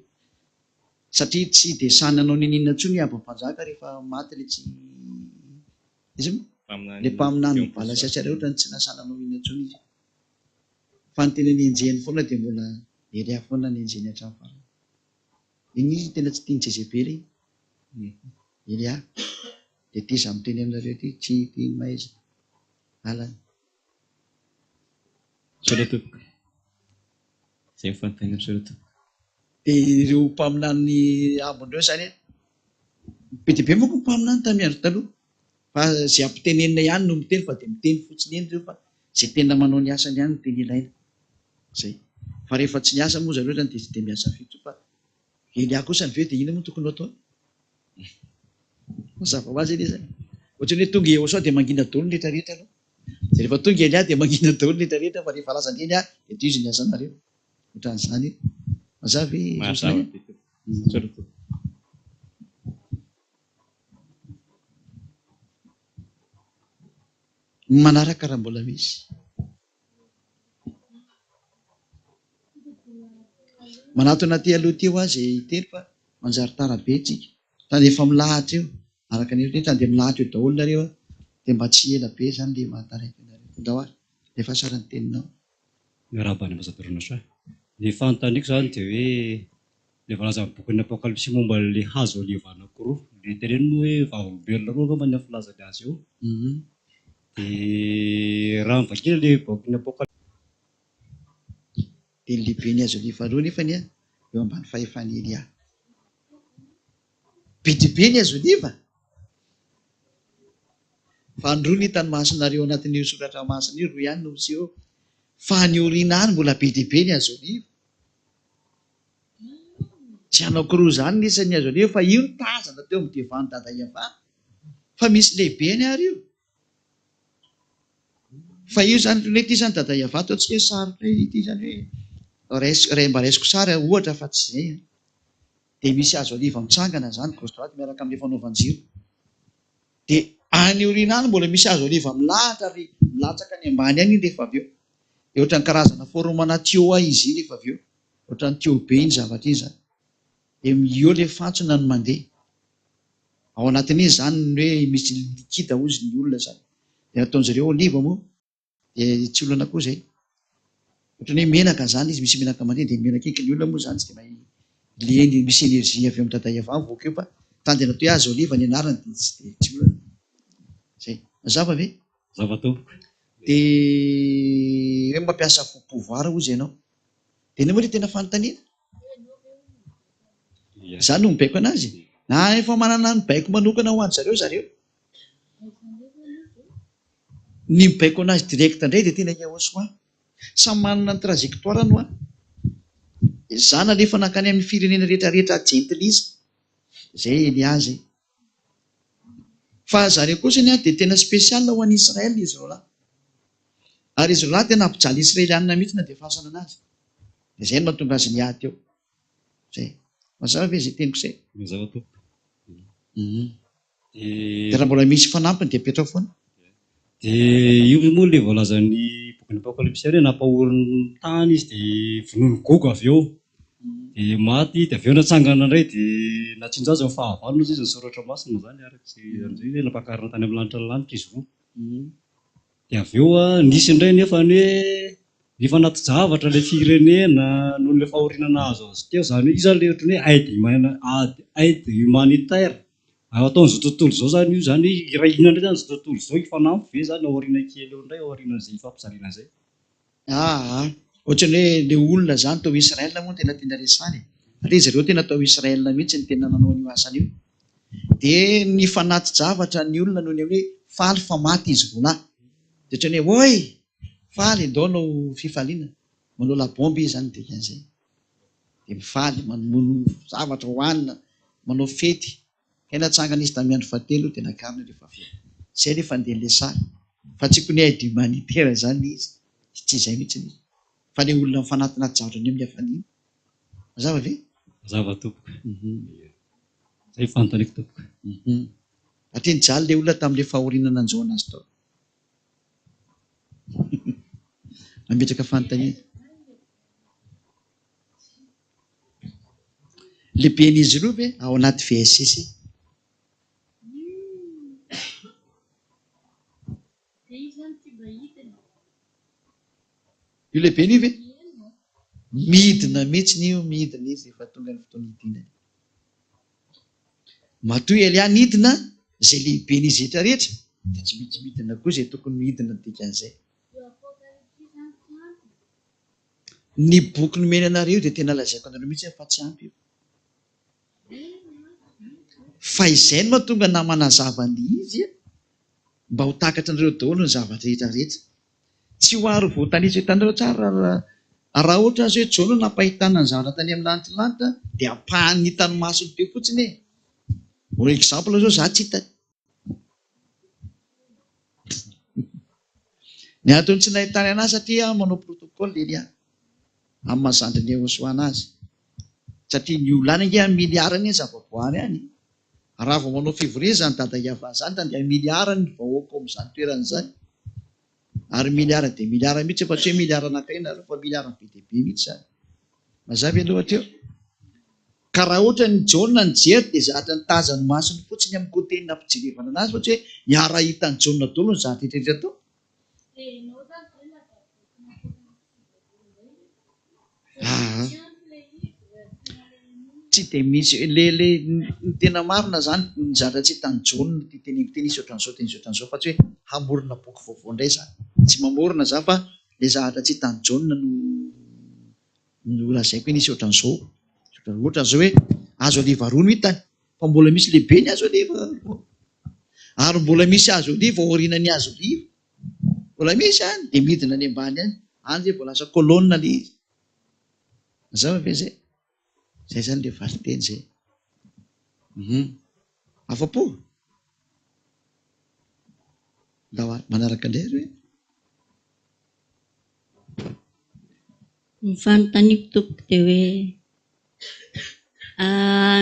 Satria tsy dia sananao ninina intsony ny Aba mpanjaka rehefa maty ilay tsy izy ilay mpaminany Balasasera ohatra tsy nasananao inona intsony izy. Fa ny tena nienjehany foana dia mbola Elia foana nienjehany hatramin'ny farany. Iny izy tena tsy tiany Jezebely Elia. Dia ity izy miteny aminareo ity tsy tiany mahaiza. Alany. Soratoko. Izay mifanontaniana soratoko. Dia ireo mpaminany ambondreo zany be dia be moa ny mpaminany tamin'ny andro taloha. Fa izay ampitenenina ihany no miteny fa dia miteny fotsiny eny ireo fa izay tena manao ny asany ihany no teny ilaina. Zay. Fa rehefa tsy niasa moa zareo zany dia tsy dia miasa fito fa Elia kosa ny veo dia inona moa tokony atao? Mazava ho azy ilay zany. Ohatrany hoe tonga Iosoa dia mangina daholo ny rehetrarehetra aloha. Dia rehefa tonga Elia dia mangina daholo ny rehetrarehetra fa rehefa lasa ny Elia dia izy ny asanareo. Ohatran'izany. Mazava Soratoko. Manaraka raha mbola misy. Manatona ty aloha ty ho azy itely fa manjary tara be tsika. Tany efa milahatra eo. Araka ny rehetra dia milahatra eo daholo nareo dia mba tsy ela be zany dia mahataraiky nareo. Dahoara. Efa sara ny teninao. Miarahaba ny Mazadalasoa. Ny fanontaniako zany dia hoe ilay voalaza amin'ny bokin'ny Apokalipsy momba ilay hazo oliva anankiroa. Ilay teneniny hoe vavolombelona roa angamba ny filazany azy eo. Dia raha mivakina ilay bokin'ny Apokalipsy. Dia ny lehibe ny hazo oliva roa nefany eo ambany fahefany Elia. Be dia be ny hazo oliva. Fa ny roa ny hitan'ny masonareo anatin'io soratra masina io roa ihany no miseho. Fa ny oriana any mbola be dia be ny hazo oliva. Tsy anankiroa zany ny isan'ny hazo oliva fa io ny tazana teo amin'ny diovan'ny dada Iava. Fa misy lehibe ny ary io. Fa io zany ilay ity zany dada Iava ataontsika hoe sary ity zany hoe mba raisiko sary ohatra fa tsy izay. Dia misy hazo oliva mitsangana zany gauche droite miaraka amin'ilay fanaovan-jiro. Dia any oriana any mbola misy hazo oliva milahatra ary milatsaka ny ambany any rehefa avy eo. Dia ohatran'ny karazana foromana tioa izy rehefa avy eo. Ohatran'ny tio be iny zavatra iny zany. Dia eo ilay fantsona no mandeha. Ao anatin'izy zany hoe misy likida ozy ny olona zany. Dia nataon'izareo oliva moa. Dia tsy olana koa izay. Ohatrany hoe menaka zany izy misy menaka mandeha dia menaka eky ny olona moa zany tsy dia misy energie avy amin'ny tata Eva voaka eo fa tandina toy azo oliva ny anarany dia tsy olona zay mazava ve Zava-tompoko. dia hoe mampiasa fo pouvoir ozy ianao dia ny moa tena fanontaniana zany no mibaiko anazy na efa manana ny baiko manokana ho an zareo ny mibaiko anazy direct indray dia tena Yahosoa samy manana ny trajectoire no zana nefa nankany amin'ny firenena rehetrarehetra gentilizy zay ny azy fa zareo kosany dia tena spesiala ho an'ny Israel izy rola ary izy rola tena ampijaly israelianina mihitsy na dia fasana anazy dia zay no mahatonga azy ny aty eo zay mazava ve zay teniko zay Zava-tompoko. dia raha mbola misy fanampiny dia petra foana Dia io moa ilay voalazan'ny bokin'ny apokalipsy hoe nampahorin'ny tany izy dia vonoiny gogo avy eo dia maty dia avy eo natsangana indray dia natsinjaza ny fahavalona izy ny soratra masina zany arak'izay an'izay hoe nampakarina tany amin'ny lanitra ny lanitra izy roa dia avy eo nisy indray nefa ny hoe ny fanaty-javatra ilay firenena noho ilay fahorinana azo azy teo zany hoe io zany ilay ohatran'ny hoe aide humanitaire ataony izao tontolo izao zany io zany irahina indray zany izao tontolo izao ifanampy ve zany aoriana kely eo indray aorianan'izay ifampizaliana zay ohatrany hoe le olona zany tao Israel moa tena tena resany satria izy ireo tena tao Israel mihitsy ny tena nanao an'io asany io dia ny fanaty-javatra ny olona noho ny hoe faly fa maty izy rona dia ohatrany hoe oy faly ndao no fifaliana manao labomby izy zany dia zay dia mifaly mamono zavatra hohanina manao fety kaina tsangana izy tamin'ny andro fahatelo dia nakarina rehefa avy eo zay rehefa andeha le sary fa tsy ko ny aide humanitaire zany izy tsy izay mihitsy izy fa le olona mifanatinaty-javatra ny amin'ny hafaniny mazava ve Zava-tompoko. Zay fanontaniako tompoko. satria nijaly le olona tamin'le fahorinana anjoana azy tao mametraka fanontaniana le ben'izy roa ve ao anaty VSS io lehibe ny ve midina mihitsy ny io midina izy efa tonga ny fotoana hidina matoy Elia nidina zay lehibe n'izy rehetra rehetra dia tsy mitsy midina koa zay tokony midina dikan'izay ny boky nomeny anareo dia tena lazaiko anareo mihitsy fa tsy ampy io fa izay no mahatonga namanazavany izy mba ho takatra anareo daholo ny zavatra rehetra rehetra tsy ho aro voatanisa hitanareo tsara raha ohatra azy hoe Jona nampahitana ny zavatra tany amin'ny lanitra dia ampahany hitany masony teo fotsiny for exemple zao za tsy hitany ny antony tsy nahitany anazy satria manao protocole Elia amin'ny mahazandry ny Yahosoa anazy satria ny olana nge miliarany zavaboary any raha vao manao fivorezany dada Yava zany dia miliarany vahoaka amin'izany toerana izany ary miliara dia miliara mihitsy efa tsy hoe miliara anankiray fa miliara be dia be mihitsy zany mazava aloha teo ka raha ohatra ny Jona ny jery dia zatra ny tazany masony fotsiny amin'ny côté nampijerevana anazy fa tsy hoe hiara hitany Jona daholo ny zatra rehetrarehetra tao tsy dia misy le tena marina zany ny zatra tsy hitany Jona teneniko teny isy ohatran'izao teny isy ohatran'izao fa tsy hoe hamorona boky vaovao indray zany tsy mamorona za fa le zahatra tsy hitany Jona no lazaiko hoe nisy ohatran'izao ohatran'izao hoe azo oliva roa no hitany fa mbola misy lehibe ny azo oliva ary mbola misy azo oliva aoriana ny azo oliva mbola misy any dia midina any ambany any zay voalasa kolonna le izy mazava ve zay zay zany le valiteny zay afa-po mba manaraka indray hoe ny fanontaniako tompoko dia hoe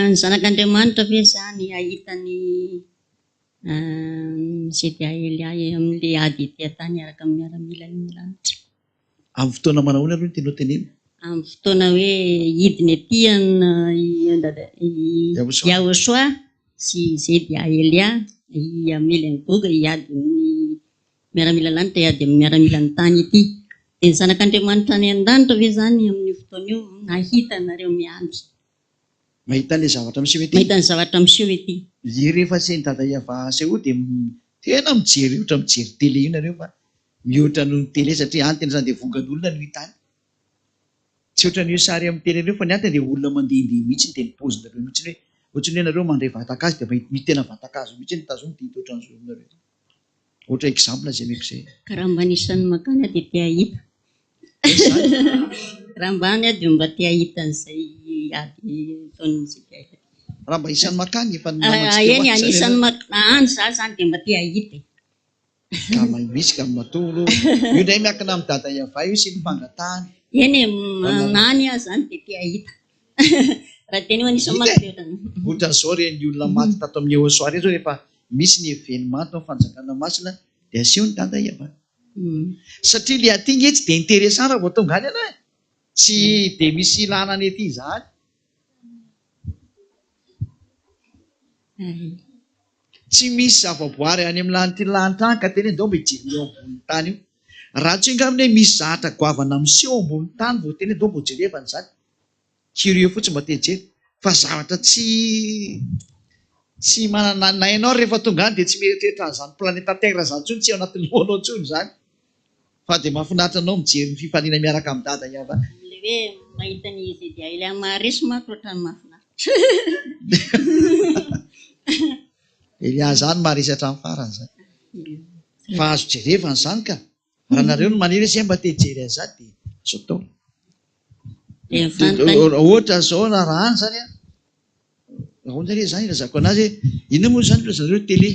ny zanak'Andriamanitra ve zany ahitany izay dia Elia amin'ilay ady etỳ tany araka amin'ny miaramila ny lanitra amin'ny fotoana manahoana aloha ny tenao tenena amin'ny fotoana hoe hidiny etỳ Yahosoa sy izay dia Elia amily ny goga hiady ny miaramila lanitra hiady amin'ny miaramila ny tany ety dia ny zanak'Andriamanitra ny an-danitra ve zany amin'ny fotoana io nahita nareo miandry mahita le zavatra miseho ety. Mahita ny zavatra miseho ety. Izy rehefa seny dada Iava seho dia tena mijery ohatra mijery tele io nareo fa mihoatra noho ny tele satria antiny zany dia vongan'olona no hitany. Tsy ohatra n'io sary amin'ny tele ireo fa ny antiny dia olona mandehandeha mihitsy ny teny paozinareo mihitsy hoe ohatrany hoe nareo mandray vatakazo dia mahita tena vatakazo mihitsy ny tazony dia hita ohatran'izao nareo. Ohatra exemple zay meko zay. Ka raha mba nisan'ny makany dia te hahita. Raha mba any dia mba te hahita an'izay ady taon'izay. Raha mba isan'ny makany efa eny anisan'ny any za zany dia mba te hahita. Ka misy ka matoro io ndray miakina amin'ny dada Iava io sy ny fangatahany. Eny nany aho zany dia te hahita. Raha teny ho anisan'ny makany. Ohatra zao reny olona maty tato amin'ny eo soary zao rehefa misy ny événement no fanjakana masina dia aseho ny dada Iava. Satria le aty nge tsy dia intéressant raha vao tonga any ianao. Tsy dia misy ilana ny ety izany. Tsy misy zavaboary any amin'ny lanitra any ka tena ndao mba hijery eo ambony tany io. Raha tsy angambany hoe misy zahatra goavana miseho ambony tany vao tena ndao mba jerevana zany. Curieux fotsiny mba te hijery. Fa zavatra tsy manana nainao rehefa tonga any dia tsy mieritreritra an'izany planeta Terre zany intsony, tsy ao anatin'ny lohanao intsony zany. Fa dia mahafinaritra anao mijery ny fifaliana miaraka amin'ny dada Iava. Le hoe mahita ny izy dia ilay maharesy mako ohatran'ny mahafinaritra. Elia zany maharesy hatramin'ny farany zany. Fa azo jerevana zany ka. Raha nareo no maniry sy mba te hijery an'izany dia azo atao. Ohatra zao na raha any zany a. Ahoana re zany ilazako anazy inona moa zany ilazareo tele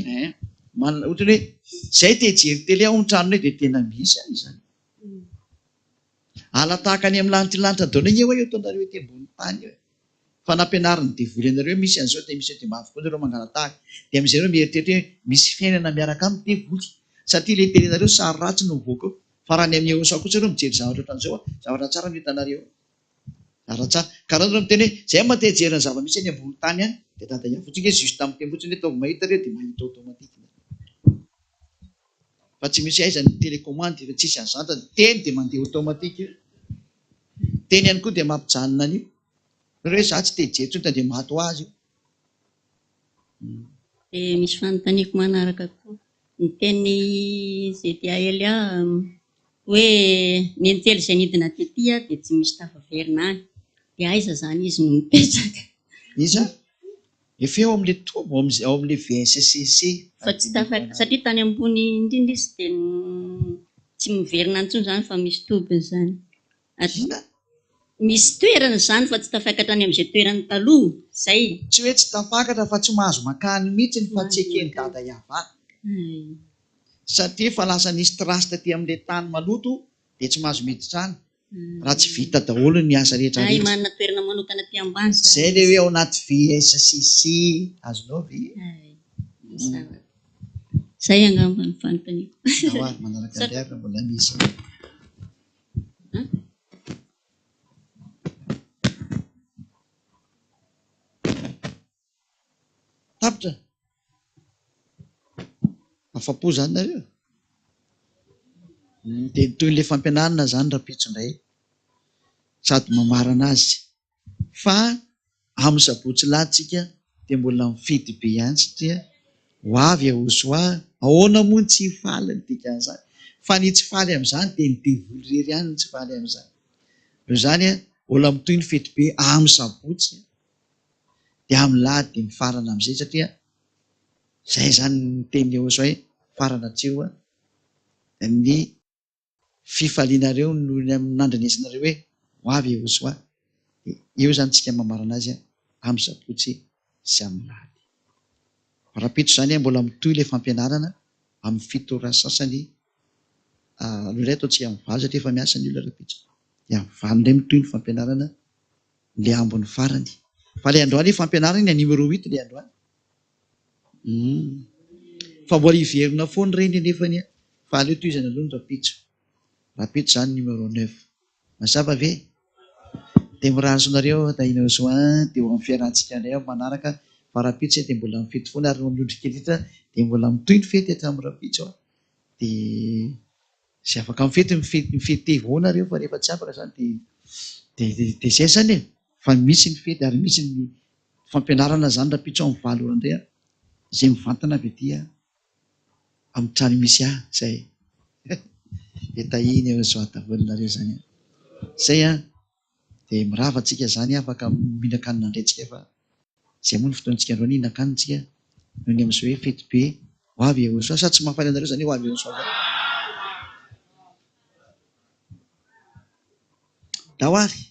ohatra hoe zay te hijery tele ao an-tranonay dia tena misy any zany. Ala tahaka any amin'ny lanitra daona eo eo ataonareo ety ambony tany eo. Fa nampianariny devoly anareo misy an'izao dia misy dia mafy koa nareo mangala-tahaka dia amin'izay nareo mieritreritra hoe misy fiainana miaraka amin'ny devoly satria le telenareo sary ratsy no mivoaka ao. Fa raha ny amin'ny eo sao kosa nareo mijery zavatra ohatran'izao zavatra tsara no hitanareo. Zavatra tsara ka raha nareo miteny hoe zay mba te hijery ny zava-misy any ambony tany any dia dada Iava fotsiny hoe juste amin'ny teny fotsiny hoe ataovy mahita ireo dia mahita automatique. Fa tsy misy aiza ny télécommande fa tsisy an'izany fa teny dia mandeha automatique io. Teny ihany koa dia mampijanona an'io. Hoe za tsy te hijery tsony dia maty ho azy io. Dia misy fanontaniako manaraka koa. Ny teny ZTALA hoe ny antely izay nidina tetỳ dia tsy misy tafaverina any. Dia aiza zany izy no mipetraka? Iza? Efa eo amin'ilay tobo ao amin'ilay VSCC. Fa tsy tafaka satria tany ambony indrindra izy dia tsy miverina intsony zany fa misy tobiny zany. Misy toerana zany fa tsy tafakatra any amin'izay toerana taloha. Zay. Tsy hoe tsy tafakatra fa tsy mahazo makany mihitsy fa tsy eken'ny dada Iava. Satria fa lasa nisy trasy taty amin'ilay tany maloto dia tsy mahazo miditra any. Raha tsy vita daholo ny asa rehetra rehetra. Manana toerana manokana aty ambany. Zay ilay hoe ao anaty VSCC azonao ve? Zay angamba ny fanontaniako. Ahoary manaraka andiarina mbola misy. Tapitra. Afa-po zany nareo. Dia toy ilay fampianarana zany rapitso indray. Sady mamarana azy. Fa amin'ny sabotsy latsika dia mbola mifidy be ihany satria ho avy ahoso aho. Ahoana moa tsy faly ny dikan'izany. Fa ny tsy faly amin'izany dia ny devoly rery ihany ny tsy faly amin'izany. Noho izany mbola mitohy ny fety be amin'ny sabotsy. Dia amin'ny lahady dia mifarana amin'izay satria izay zany ny teny ahoso hoe farana tsio ny fifalianareo no nandrenesinareo hoe ho avy ahoso aho. Eo zany tsika mamarana azy amin'ny sabotsy sy amin'ny lahady. Rapitso zany mbola mitohy ilay fampianarana amin'ny fito ora sasany. Aloha indray atao tsy amin'ny valo satria efa miasa ny olona rapitso. Dia amin'ny valo indray mitohy ny fampianarana ilay ambony farany. Fa ilay androany fampianarana ny numéro 8 ilay androany. Fa mbola hiverina foana reny anefany fa aleo tohizana aloha ny rapitso. Rapitso zany numéro 9. Mazava ve? Dia mirahatra nareo dahina soin dia eo amin'ny fiarantsika indray manaraka fa rapitso dia mbola mifety foana ary miondrika kelitra dia mbola mitohy ny fety hatramin'ny rapitso. Dia sy afaka mifety voana nareo fa rehefa tsy afaka zany dia zay zany fa misy ny fety ary misy ny fampianarana zany raha pitso amin'ny valo randray izay mivantana avy dia amin'ny trano misy zay etahiny eo zao atavolonareo zany zay dia miravatsika zany afaka mihinan-kanina ndretsika fa zay moa ny fotoantsika androany hihinan-kanitsika noho ny amin'izay hoe fety be ho avy eo soa sady tsy mahafaly anareo zany ho avy eo soa dahoary